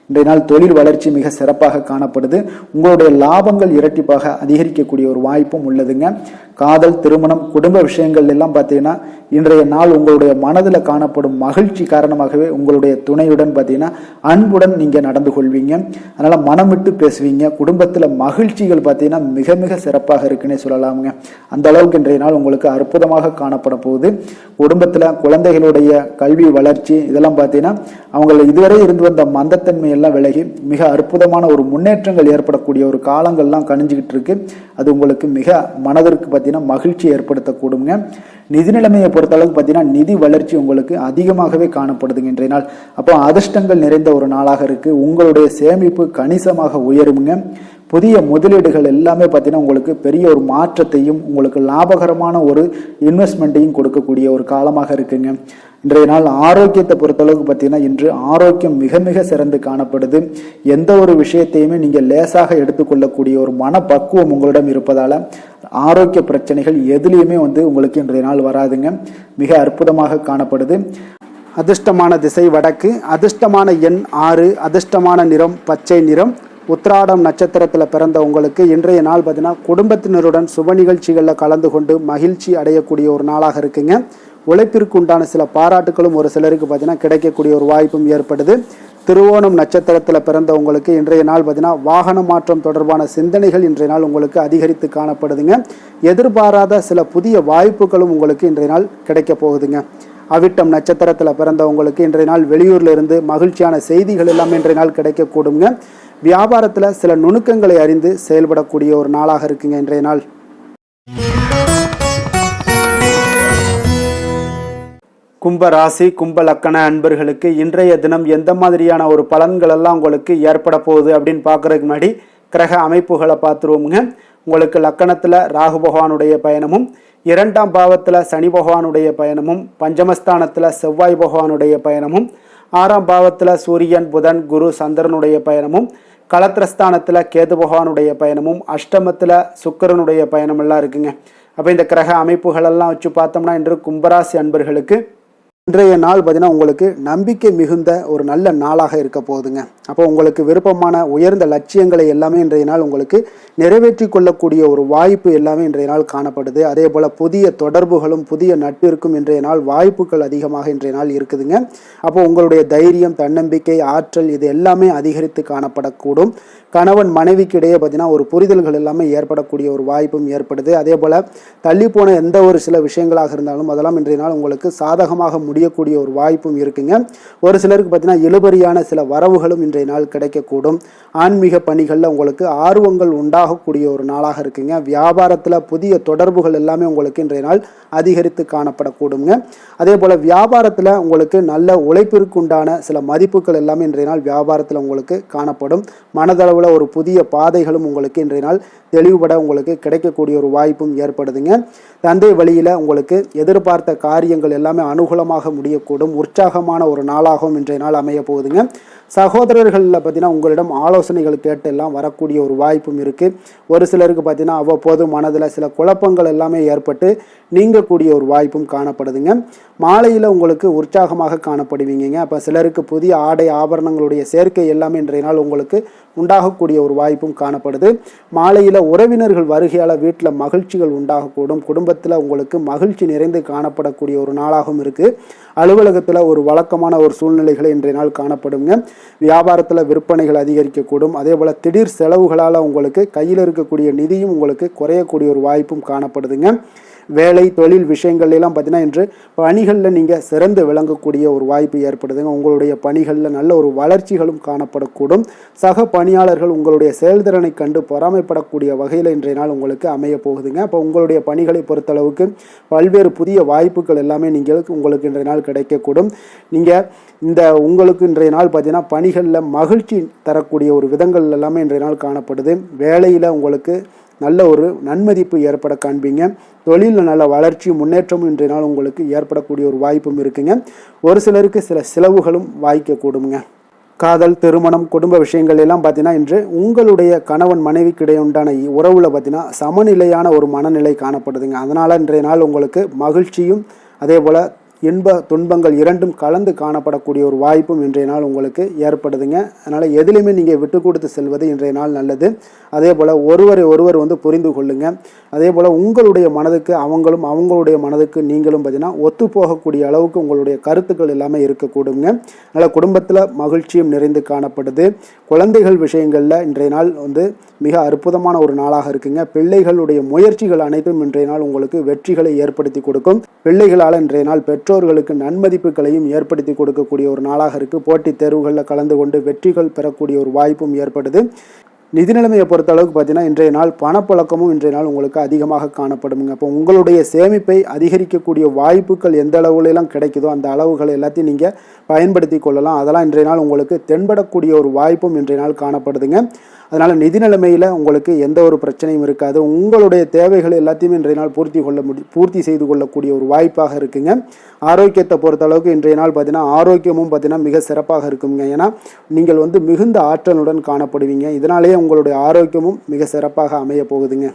இன்றைய நாள் தொழில் வளர்ச்சி மிக சிறப்பாக காணப்படுது. உங்களுடைய லாபங்கள் இரட்டிப்பாக அதிகரிக்கக்கூடிய ஒரு வாய்ப்பும் உள்ளதுங்க. காதல், திருமணம், குடும்ப விஷயங்கள் எல்லாம் பார்த்தீங்கன்னா இன்றைய நாள் உங்களுடைய மனதில் காணப்படும் மகிழ்ச்சி காரணமாகவே உங்களுடைய துணையுடன் பார்த்தீங்கன்னா அன்புடன் நீங்க நடந்து கொள்வீங்க. அதனால மனம் விட்டு பேசுவீங்க. குடும்பத்தில் மகிழ்ச்சிகள் பார்த்தீங்கன்னா மிக மிக சிறப்பாக இருக்குன்னே சொல்லலாமுங்க. அந்த அளவுக்கு இன்றைய நாள் உங்களுக்கு அற்புதமாக காணப்பட போகுது. குடும்பத்தில் குழந்தைகளுடைய கல்வி வளர்ச்சி இதெல்லாம் பார்த்தீங்கன்னா அவங்க இதுவரை இருந்து வந்த மந்தத்தன்மை எல்லாம் விலகி மிக அற்புதமான ஒரு முன்னேற்றங்கள் ஏற்படக்கூடிய ஒரு காலங்கள்லாம் கணிஞ்சுக்கிட்டு இருக்கு. அது உங்களுக்கு மிக மனதிற்கு பார்த்தீங்கன்னா மகிழ்ச்சி ஏற்படுத்தக்கூடுங்க. நிதி நிலைமையை பொறுத்தளவுக்கு பார்த்தீங்கன்னா நிதி வளர்ச்சி உங்களுக்கு அதிகமாகவே காணப்படுதுங்க இன்றைய நாள். அப்போ அதிர்ஷ்டங்கள் நிறைந்த ஒரு நாளாக இருக்கு. உங்களுடைய சேமிப்பு கணிசமாக உயருங்க. புதிய முதலீடுகள் எல்லாமே பார்த்தீங்கன்னா உங்களுக்கு பெரிய ஒரு மாற்றத்தையும் உங்களுக்கு லாபகரமான ஒரு இன்வெஸ்ட்மெண்ட்டையும் கொடுக்கக்கூடிய ஒரு காலமாக இருக்குங்க. இன்றைய நாள் ஆரோக்கியத்தை பொறுத்தளவுக்கு பார்த்தீங்கன்னா இன்று ஆரோக்கியம் மிக மிக சிறந்து காணப்படுது. எந்த ஒரு விஷயத்தையுமே நீங்கள் லேசாக எடுத்துக்கொள்ளக்கூடிய ஒரு மனப்பக்குவம் உங்களிடம் இருப்பதால ஆரோக்கிய பிரச்சனைகள் எதுலேயுமே உங்களுக்கு இன்றைய நாள் வராதுங்க. மிக அற்புதமாக காணப்படுது. அதிர்ஷ்டமான திசை வடக்கு, அதிர்ஷ்டமான எண் 6, அதிர்ஷ்டமான நிறம் பச்சை நிறம். உத்திராடம் நட்சத்திரத்தில் பிறந்த உங்களுக்கு இன்றைய நாள் பார்த்தீங்கன்னா குடும்பத்தினருடன் சுப நிகழ்ச்சிகளில் கலந்து கொண்டு மகிழ்ச்சி அடையக்கூடிய ஒரு நாளாக இருக்குங்க. உழைப்பிற்கு உண்டான சில பாராட்டுகளும் ஒரு சிலருக்கு பார்த்தீங்கன்னா கிடைக்கக்கூடிய ஒரு வாய்ப்பும் ஏற்படுது. திருவோணம் நட்சத்திரத்தில் பிறந்த உங்களுக்கு இன்றைய நாள் பார்த்தீங்கன்னா வாகன மாற்றம் தொடர்பான சிந்தனைகள் இன்றைய நாள் உங்களுக்கு அதிகரித்து காணப்படுதுங்க. எதிர்பாராத சில புதிய வாய்ப்புகளும் உங்களுக்கு இன்றைய நாள் கிடைக்க போகுதுங்க. அவிட்டம் நட்சத்திரத்தில் பிறந்த உங்களுக்கு இன்றைய நாள் வெளியூர்ல இருந்து மகிழ்ச்சியான செய்திகள் எல்லாமே இன்றைய நாள் கிடைக்கக்கூடுங்க. வியாபாரத்தில் சில நுணுக்கங்களை அறிந்து செயல்படக்கூடிய ஒரு நாளாக இருக்குங்க இன்றைய நாள். கும்ப ராசி, கும்ப லக்கண அன்பர்களுக்கு இன்றைய தினம் எந்த மாதிரியான ஒரு பலன்கள் எல்லாம் உங்களுக்கு ஏற்பட போகுது அப்படின்னு பார்க்கறதுக்கு முன்னாடி கிரக அமைப்புகளை பார்த்துருவோமுங்க. உங்களுக்கு லக்கணத்தில் ராகு பகவானுடைய பயணமும், 2ஆம் பாவத்தில் சனி பகவானுடைய பயணமும், பஞ்சமஸ்தானத்தில் செவ்வாய் பகவானுடைய பயணமும், 6ஆம் பாவத்தில் சூரியன், புதன், குரு, சந்திரனுடைய பயணமும், களத்திரஸ்தானத்தில் கேது பகவானுடைய பயணமும், அஷ்டமத்தில் சுக்கிரனுடைய பயணம் எல்லாம் இருக்குங்க. அப்போ இந்த கிரக அமைப்புகளெல்லாம் வச்சு பார்த்தோம்னா இன்று கும்பராசி அன்பர்களுக்கு இன்றைய நாள் பார்த்தீங்கன்னா உங்களுக்கு நம்பிக்கை மிகுந்த ஒரு நல்ல நாளாக இருக்க போகுதுங்க. அப்போ உங்களுக்கு விருப்பமான உயர்ந்த லட்சியங்களை எல்லாமே இன்றைய நாள் உங்களுக்கு நிறைவேற்றி கொள்ளக்கூடிய ஒரு வாய்ப்பு எல்லாமே இன்றைய நாள் காணப்படுது. அதே போல் புதிய தொடர்புகளும் புதிய நட்பிற்கும் இன்றைய நாள் வாய்ப்புகள் அதிகமாக இன்றைய நாள் இருக்குதுங்க. அப்போ உங்களுடைய தைரியம், தன்னம்பிக்கை, ஆற்றல் இது எல்லாமே அதிகரித்து காணப்படக்கூடும். கணவன் மனைவிக்கு இடையே பார்த்தீங்கன்னா ஒரு புரிதல்கள் எல்லாமே ஏற்படக்கூடிய ஒரு வாய்ப்பும் ஏற்படுது. அதே போல் தள்ளி போன எந்த ஒரு சில விஷயங்களாக இருந்தாலும் அதெல்லாம் இன்றைய நாள் உங்களுக்கு சாதகமாக முடியக்கூடிய ஒரு வாய்ப்பும் இருக்குங்க. ஒரு சிலருக்கு பார்த்தீங்கன்னா இழுபறியான சில வரவுகளும் இன்றைய நாள் கிடைக்கக்கூடும். ஆன்மீக பணிகளில் உங்களுக்கு ஆர்வங்கள் உண்டாகக்கூடிய ஒரு நாளாக இருக்குங்க. வியாபாரத்தில் புதிய தொடர்புகள் எல்லாமே உங்களுக்கு இன்றைய நாள் அதிகரித்து காணப்படக்கூடுங்க. அதே போல் வியாபாரத்தில் உங்களுக்கு நல்ல உழைப்பிற்கு உண்டான சில மதிப்புகள் எல்லாமே இன்றைய நாள் வியாபாரத்தில் உங்களுக்கு காணப்படும். மனதளவில் ஒரு புதிய பாதைகளும் உங்களுக்கு இன்றைய நாள் தெளிவுபட உங்களுக்கு கிடைக்கக்கூடிய ஒரு வாய்ப்பும் ஏற்படுதுங்க. தந்தை வழியில் உங்களுக்கு எதிர்பார்த்த காரியங்கள் எல்லாமே அனுகூலமாக சிறப்பாக முடியக்கூடும். உற்சாகமான ஒரு நாளாகவும் இன்றைய நாள் அமைய போகுதுங்க. சகோதரர்களில் பார்த்தீங்கன்னா உங்களிடம் ஆலோசனைகள் கேட்டு எல்லாம் வரக்கூடிய ஒரு வாய்ப்பும் இருக்குது. ஒரு சிலருக்கு பார்த்தீங்கன்னா அவ்வப்போது மனதில் சில குழப்பங்கள் எல்லாமே ஏற்பட்டு நீங்கக்கூடிய ஒரு வாய்ப்பும் காணப்படுதுங்க. மாலையில் உங்களுக்கு உற்சாகமாக காணப்படுவீங்க. அப்போ சிலருக்கு புதிய ஆடை ஆபரணங்களுடைய சேர்க்கை எல்லாமே இன்றைய நாள் உங்களுக்கு உண்டாகக்கூடிய ஒரு வாய்ப்பும் காணப்படுது. மாலையில் உறவினர்கள் வருகையால் வீட்டில் மகிழ்ச்சிகள் உண்டாகக்கூடும். குடும்பத்தில் உங்களுக்கு மகிழ்ச்சி நிறைந்து காணப்படக்கூடிய ஒரு நாளாகவும் இருக்குது. அலுவலகத்தில் ஒரு வழக்கமான ஒரு சூழ்நிலைகளை இன்றைய நாள் காணப்படுங்க. வியாபாரத்தில் விற்பனைகள் அதிகரிக்கக்கூடும். அதே போல் திடீர் செலவுகளால் உங்களுக்கு கையில் இருக்கக்கூடிய நிதியும் உங்களுக்கு குறையக்கூடிய ஒரு வாய்ப்பும் காணப்படுதுங்க. வேலை தொழில் விஷயங்கள் எல்லாம் பார்த்தீங்கன்னா இன்று பணிகளில் நீங்கள் சிறந்து விளங்கக்கூடிய ஒரு வாய்ப்பு ஏற்படுதுங்க. உங்களுடைய பணிகளில் நல்ல ஒரு வளர்ச்சிகளும் காணப்படக்கூடும். சக பணியாளர்கள் உங்களுடைய செயல்திறனை கண்டு பொறாமைப்படக்கூடிய வகையில் இன்றைய நாள் உங்களுக்கு அமைய போகுதுங்க. அப்போ உங்களுடைய பணிகளை பொறுத்தளவுக்கு பல்வேறு புதிய வாய்ப்புகள் எல்லாமே உங்களுக்கு இன்றைய நாள் கிடைக்கக்கூடும். நீங்கள் உங்களுக்கு இன்றைய நாள் பார்த்தீங்கன்னா பணிகளில் மகிழ்ச்சி தரக்கூடிய ஒரு விதங்கள் எல்லாமே இன்றைய நாள் காணப்படுது. வேலையில் உங்களுக்கு நல்ல ஒரு நன்மதிப்பு ஏற்பட காண்பீங்க. தொழிலில் நல்ல வளர்ச்சி முன்னேற்றமும் இன்றைய நாள் உங்களுக்கு ஏற்படக்கூடிய ஒரு வாய்ப்பும் இருக்குங்க. ஒரு சிலருக்கு சில செலவுகளும் வாய்க்கக்கூடுங்க. காதல், திருமணம், குடும்ப விஷயங்கள் எல்லாம் பார்த்தீங்கன்னா இன்று உங்களுடைய கணவன் மனைவிக்கிடையே உண்டான உறவில் பார்த்தீங்கன்னா சமநிலையான ஒரு மனநிலை காணப்படுதுங்க. அதனால் இன்றைய நாள் உங்களுக்கு மகிழ்ச்சியும் அதே போல் இன்ப துன்பங்கள் இரண்டும் கலந்து காணப்படக்கூடிய ஒரு வாய்ப்பும் இன்றைய நாள் உங்களுக்கு ஏற்படுதுங்க. அதனால் எதிலுமே நீங்கள் விட்டு கொடுத்து செல்வது இன்றைய நாள் நல்லது. அதே போல் ஒருவர் புரிந்து கொள்ளுங்க. அதே போல் உங்களுடைய மனதுக்கு அவங்களுடைய மனதுக்கு நீங்களும் பார்த்தீங்கன்னா ஒத்து போகக்கூடிய அளவுக்கு உங்களுடைய கருத்துக்கள் எல்லாமே இருக்கக்கூடுங்க. அதனால் குடும்பத்தில் மகிழ்ச்சியும் நிறைந்து காணப்படுது. குழந்தைகள் விஷயங்களில் இன்றைய நாள் மிக அற்புதமான ஒரு நாளாக இருக்குங்க. பிள்ளைகளுடைய முயற்சிகள் அனைத்தும் இன்றைய நாள் உங்களுக்கு வெற்றிகளை ஏற்படுத்தி கொடுக்கும். பிள்ளைகளால் இன்றைய நாள் பெற்றோர்களுக்கு நன்மதிப்புகளையும் ஏற்படுத்தி கொடுக்கக்கூடிய ஒரு நாளாக இருக்குது. போட்டித் தேர்வுகளில் கலந்து கொண்டு வெற்றிகள் பெறக்கூடிய ஒரு வாய்ப்பும் ஏற்படுது. நிதி நிலைமையை பொறுத்த அளவுக்கு பார்த்தீங்கன்னா இன்றைய நாள் பணப்புழக்கமும் இன்றைய நாள் உங்களுக்கு அதிகமாக காணப்படுங்க. அப்போ உங்களுடைய சேமிப்பை அதிகரிக்கக்கூடிய வாய்ப்புகள் எந்த அளவுலாம் கிடைக்குதோ அந்த அளவுகள் எல்லாத்தையும் நீங்கள் பயன்படுத்தி கொள்ளலாம். அதெல்லாம் இன்றைய நாள் உங்களுக்கு தென்படக்கூடிய ஒரு வாய்ப்பும் இன்றைய நாள் காணப்படுதுங்க. அதனால் நிதி நிலைமையில் உங்களுக்கு எந்த ஒரு பிரச்சனையும் இருக்காது. உங்களுடைய தேவைகள் எல்லாத்தையுமே இன்றைய நாள் பூர்த்தி செய்து கொள்ளக்கூடிய ஒரு வாய்ப்பாக இருக்குங்க. ஆரோக்கியத்தை பொறுத்தளவுக்கு இன்றைய நாள் பார்த்தீங்கன்னா ஆரோக்கியமும் பார்த்தீங்கன்னா மிக சிறப்பாக இருக்குங்க. ஏன்னா நீங்கள் மிகுந்த ஆற்றலுடன் காணப்படுவீங்க. இதனாலேயே உங்களுடைய ஆரோக்கியமும் மிக சிறப்பாக அமைய போகுதுங்க.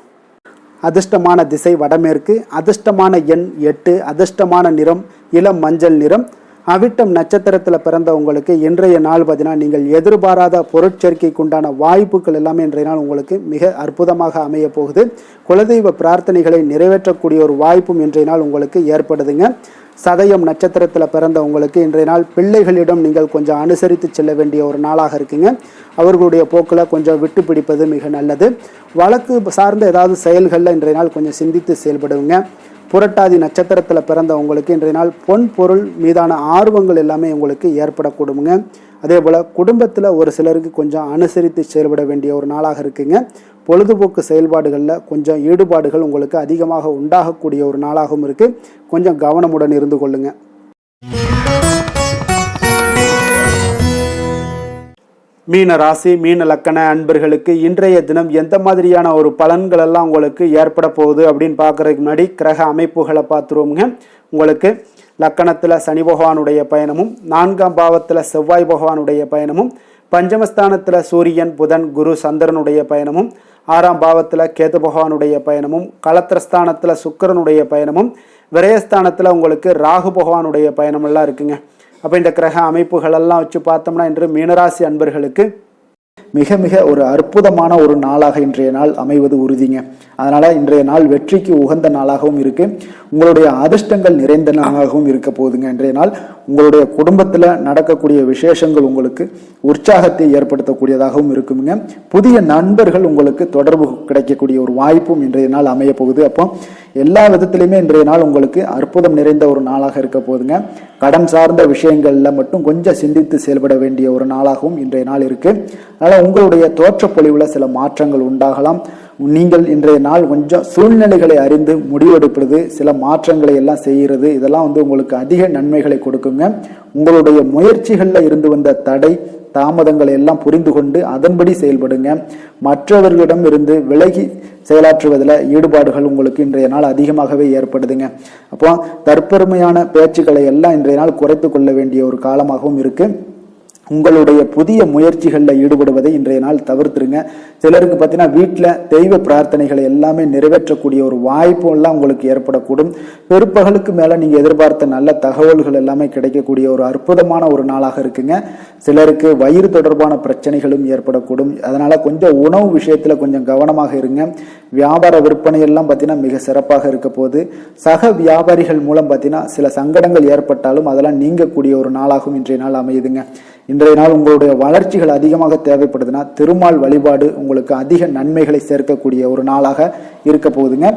அதிர்ஷ்டமான திசை வடமேற்கு, அதிர்ஷ்டமான எண் 8, அதிர்ஷ்டமான நிறம் இளம் மஞ்சள் நிறம். அவிட்டம் நட்சத்திரத்தில் பிறந்த உங்களுக்கு இன்றைய நாள் பார்த்தீங்கன்னா நீங்கள் எதிர்பாராத பொருட்சேர்க்கைக்கு உண்டான வாய்ப்புகள் எல்லாமே இன்றைய நாள் உங்களுக்கு மிக அற்புதமாக அமைய போகுது. குலதெய்வ பிரார்த்தனைகளை நிறைவேற்றக்கூடிய ஒரு வாய்ப்பும் இன்றைய நாள் உங்களுக்கு ஏற்படுதுங்க. சதயம் நட்சத்திரத்தில் பிறந்த உங்களுக்கு இன்றைய நாள் பிள்ளைகளிடம் நீங்கள் கொஞ்சம் அனுசரித்து செல்ல வேண்டிய ஒரு நாளாக இருக்குங்க. அவர்களுடைய போக்கில் கொஞ்சம் விட்டு பிடிப்பது மிக நல்லது. வழக்கு சார்ந்த ஏதாவது செயல்களில் இன்றைய நாள் கொஞ்சம் சிந்தித்து செயல்படுங்க. புரட்டாதி நட்சத்திரத்தில் பிறந்த உங்களுக்கு இன்றைய நாள் பொன் பொருள் மீதான ஆர்வங்கள் எல்லாமே உங்களுக்கு ஏற்படக்கூடுங்க. அதே போல் குடும்பத்தில் ஒரு சிலருக்கு கொஞ்சம் அனுசரித்து செயல்பட வேண்டிய ஒரு நாளாக இருக்குங்க. பொழுதுபோக்கு செயல்பாடுகளில் கொஞ்சம் ஈடுபாடுகள் உங்களுக்கு அதிகமாக உண்டாகக்கூடிய ஒரு நாளாகவும் இருக்குது. கொஞ்சம் கவனமுடன் இருந்து கொள்ளுங்க. மீன ராசி மீன லக்கண அன்பர்களுக்கு இன்றைய தினம் எந்த மாதிரியான ஒரு பலன்கள் எல்லாம் உங்களுக்கு ஏற்பட போகுது அப்படின்னு பார்க்கறதுக்கு முன்னாடி கிரக அமைப்புகளை பார்த்துருவோங்க. உங்களுக்கு லக்கணத்தில் சனி பகவானுடைய பயணமும், 4ஆம் பாவத்தில் செவ்வாய் பகவானுடைய பயணமும், பஞ்சமஸ்தானத்தில் சூரியன் புதன் குரு சந்திரனுடைய பயணமும், 6ஆம் பாவத்தில் கேது பகவானுடைய பயணமும், களத்திரஸ்தானத்தில் சுக்கிரனுடைய பயணமும், விரயஸ்தானத்தில் உங்களுக்கு ராகு பகவானுடைய பயணமெல்லாம் இருக்குங்க. அப்போ இந்த கிரக அமைப்புகளெல்லாம் வச்சு பார்த்தோம்னா இன்று மீனராசி அன்பர்களுக்கு மிக மிக ஒரு அற்புதமான ஒரு நாளாக இன்றைய நாள் அமைவது உறுதிங்க. அதனால இன்றைய நாள் வெற்றிக்கு உகந்த நாளாகவும் இருக்கு. உங்களுடைய அதிர்ஷ்டங்கள் நிறைந்த நாளாகவும் இருக்க போகுதுங்க. இன்றைய நாள் உங்களுடைய குடும்பத்தில் நடக்கக்கூடிய விசேஷங்கள் உங்களுக்கு உற்சாகத்தை ஏற்படுத்தக்கூடியதாகவும் இருக்குங்க. புதிய நண்பர்கள் உங்களுக்கு தொடர்பு கிடைக்கக்கூடிய ஒரு வாய்ப்பும் இன்றைய நாள் அமைய போகுது. அப்போ எல்லா விதத்திலையுமே இன்றைய நாள் உங்களுக்கு அற்புதம் நிறைந்த ஒரு நாளாக இருக்க போகுதுங்க. கடன் சார்ந்த விஷயங்கள்ல மட்டும் கொஞ்சம் சிந்தித்து செயல்பட வேண்டிய ஒரு நாளாகவும் இன்றைய நாள் இருக்கு. அதனால உங்களுடைய தோற்ற பொலிவுல சில மாற்றங்கள் உண்டாகலாம். நீங்கள் இன்றைய நாள் கொஞ்சம் சூழ்நிலைகளை அறிந்து முடிவெடுப்பது, சில மாற்றங்களை எல்லாம் செய்கிறது, இதெல்லாம் உங்களுக்கு அதிக நன்மைகளை கொடுக்குங்க. உங்களுடைய முயற்சிகளில் இருந்து வந்த தடை தாமதங்களை எல்லாம் புரிந்து கொண்டு அதன்படி செயல்படுங்க. மற்றவர்களிடம் இருந்து விலகி செயலாற்றுவதில் ஈடுபாடுகள் உங்களுக்கு இன்றைய நாள் அதிகமாகவே ஏற்படுதுங்க. அப்போ தற்பெருமையான பேச்சுக்களை எல்லாம் இன்றைய நாள் குறைத்து கொள்ள வேண்டிய ஒரு காலமாகவும் இருக்கு. உங்களுடைய புதிய முயற்சிகளில் ஈடுபடுவதை இன்றைய நாள் தவிர்த்துருங்க. சிலருக்கு பார்த்தீங்கன்னா வீட்டில் தெய்வ பிரார்த்தனைகளை எல்லாமே நிறைவேற்றக்கூடிய ஒரு வாய்ப்பு எல்லாம் உங்களுக்கு ஏற்படக்கூடும். பிற்பகலுக்கு மேலே நீங்கள் எதிர்பார்த்த நல்ல தகவல்கள் எல்லாமே கிடைக்கக்கூடிய ஒரு அற்புதமான ஒரு நாளாக இருக்குங்க. சிலருக்கு வயிறு தொடர்பான பிரச்சனைகளும் ஏற்படக்கூடும். அதனால கொஞ்சம் உணவு விஷயத்தில் கொஞ்சம் கவனமாக இருங்க. வியாபார விற்பனை எல்லாம் பார்த்தீங்கன்னா மிக சிறப்பாக இருக்க போது. சக வியாபாரிகள் மூலம் பார்த்தீங்கன்னா சில சங்கடங்கள் ஏற்பட்டாலும் அதெல்லாம் நீங்கக்கூடிய ஒரு நாளாகவும் இன்றைய நாள் அமையுதுங்க. இன்றைய நாள் உங்களுடைய வளர்ச்சிகள் அதிகமாக தேவைப்படுதுன்னா திருமால் வழிபாடு உங்களுக்கு அதிக நன்மைகளை சேர்க்கக்கூடிய ஒரு நாளாக இருக்க போகுதுங்க.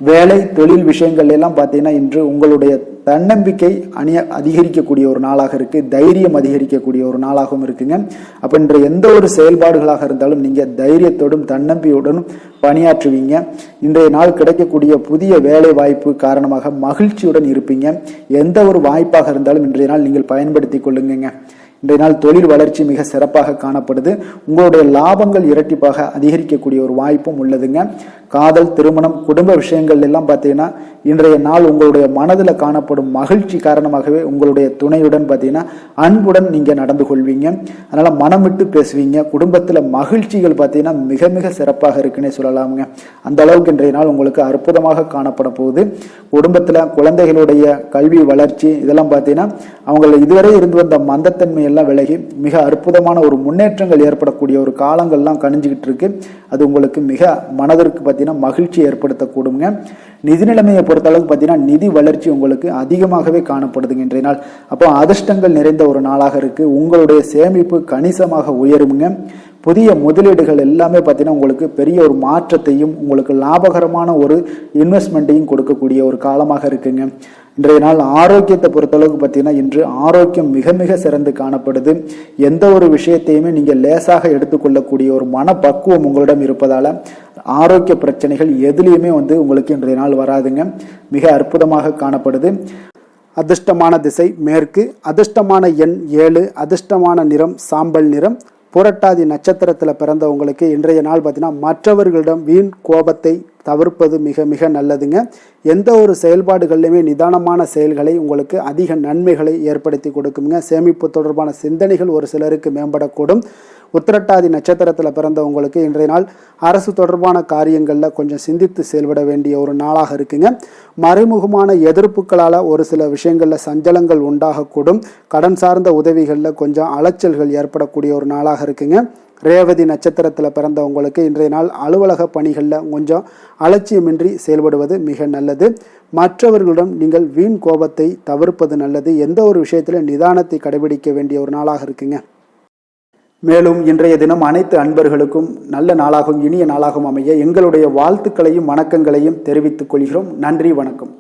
வேலை தொழில் விஷயங்கள் எல்லாம் பார்த்தீங்கன்னா இன்று உங்களுடைய தன்னம்பிக்கை அதிகரிக்கக்கூடிய ஒரு நாளாக இருக்கு. தைரியம் அதிகரிக்கக்கூடிய ஒரு நாளாகவும் இருக்குங்க. அப்ப இன்று எந்த ஒரு செயல்பாடுகளாக இருந்தாலும் நீங்க தைரியத்தோடும் தன்னம்பிக்கையோடும் பணியாற்றுவீங்க. இன்றைய நாள் கிடைக்கக்கூடிய புதிய வேலை வாய்ப்பு காரணமாக மகிழ்ச்சியுடன் இருப்பீங்க. எந்த ஒரு வாய்ப்பாக இருந்தாலும் இன்றைய நாள் நீங்கள் பயன்படுத்தி கொள்ளுங்க. இன்றைய நாள் தொழில் வளர்ச்சி மிக சிறப்பாக காணப்படுது. உங்களுடைய லாபங்கள் இரட்டிப்பாக அதிகரிக்கக்கூடிய ஒரு வாய்ப்பும் உள்ளதுங்க. காதல், திருமணம், குடும்ப விஷயங்கள் எல்லாம் பார்த்தீங்கன்னா இன்றைய நாள் உங்களுடைய மனதில் காணப்படும் மகிழ்ச்சி காரணமாகவே உங்களுடைய துணையுடன் பார்த்தீங்கன்னா அன்புடன் நீங்கள் நடந்து கொள்வீங்க. அதனால மனம் விட்டு பேசுவீங்க. குடும்பத்தில் மகிழ்ச்சிகள் பார்த்தீங்கன்னா மிக மிக சிறப்பாக இருக்குன்னே சொல்லலாமுங்க. அந்த அளவுக்கு இன்றைய நாள் உங்களுக்கு அற்புதமாக காணப்பட போகுது. குடும்பத்தில் குழந்தைகளுடைய கல்வி வளர்ச்சி இதெல்லாம் பார்த்தீங்கன்னா அவங்கள இதுவரை இருந்து வந்த மந்தத்தன்மை எல்லாம் விலகி மிக அற்புதமான ஒரு முன்னேற்றங்கள் ஏற்படக்கூடிய ஒரு காலங்கள்லாம் கணிஞ்சுக்கிட்டு இருக்கு. அது உங்களுக்கு மிக மனதிற்கு பார்த்தீங்கன்னா மகிழ்ச்சி ஏற்படுத்தக்கூடுங்க. நிதி நிலைமையை பொறுத்த அளவுக்கு பார்த்தீங்கன்னா நிதி வளர்ச்சி உங்களுக்கு அதிகமாகவே காணப்படுதுங்க இன்றைய நாள். அப்போ அதிர்ஷ்டங்கள் நிறைந்த ஒரு நாளாக இருக்கு. உங்களுடைய சேமிப்பு கணிசமாக உயருங்க. புதிய முதலீடுகள் எல்லாமே பார்த்தீங்கன்னா உங்களுக்கு பெரிய ஒரு மாற்றத்தையும் உங்களுக்கு லாபகரமான ஒரு இன்வெஸ்ட்மெண்ட்டையும் கொடுக்கக்கூடிய ஒரு காலமாக இருக்குங்க. இன்றைய நாள் ஆரோக்கியத்தை பொறுத்தளவுக்கு பார்த்தீங்கன்னா இன்று ஆரோக்கியம் மிக மிக சிறந்து காணப்படுது. எந்த ஒரு விஷயத்தையுமே நீங்கள் லேசாக எடுத்துக்கொள்ளக்கூடிய ஒரு மனப்பக்குவம் உங்களிடம் இருப்பதால ஆரோக்கிய பிரச்சனைகள் எதுலேயுமே உங்களுக்கு இன்றைய நாள் வராதுங்க. மிக அற்புதமாக காணப்படுது. அதிர்ஷ்டமான திசை மேற்கு, அதிர்ஷ்டமான எண் 7, அதிர்ஷ்டமான நிறம் சாம்பல் நிறம். புரட்டாதி நட்சத்திரத்தில் பிறந்தவங்களுக்கு இன்றைய நாள் பார்த்தீங்கன்னா மற்றவர்களிடம் வீண் கோபத்தை தவிர்ப்பது மிக மிக நல்லதுங்க. எந்த ஒரு செயல்பாடுகள்லையுமே நிதானமான செயல்களை உங்களுக்கு அதிக நன்மைகளை ஏற்படுத்தி கொடுக்குங்க. சேமிப்பு தொடர்பான சிந்தனைகள் ஒரு சிலருக்கு மேம்படக்கூடும். உத்திரட்டாதி நட்சத்திரத்தில் பிறந்தவங்களுக்கு இன்றைய நாள் அரசு தொடர்பான காரியங்களில் கொஞ்சம் சிந்தித்து செயல்பட வேண்டிய ஒரு நாளாக இருக்குங்க. மறைமுகமான எதிர்ப்புகளால் ஒரு சில விஷயங்களில் சஞ்சலங்கள் உண்டாகக்கூடும். கடன் சார்ந்த உதவிகளில் கொஞ்சம் அலைச்சல்கள் ஏற்படக்கூடிய ஒரு நாளாக இருக்குங்க. ரேவதி நட்சத்திரத்தில் பிறந்தவங்களுக்கு இன்றைய நாள் அலுவலக பணிகளில் கொஞ்சம் அலட்சியமின்றி செயல்படுவது மிக நல்லது. மற்றவர்களிடம் நீங்கள் வீண் கோபத்தை தவிர்ப்பது நல்லது. எந்த ஒரு விஷயத்தில் நிதானத்தை கடைபிடிக்க வேண்டிய ஒரு நாளாக இருக்குங்க. மேலும் இன்றைய தினம் அனைத்து அன்பர்களுக்கும் நல்ல நாளாகவும் இனிய நாளாகவும் அமைய எங்களுடைய வாழ்த்துக்களையும் வணக்கங்களையும் தெரிவித்துக் கொள்கிறோம். நன்றி, வணக்கம்.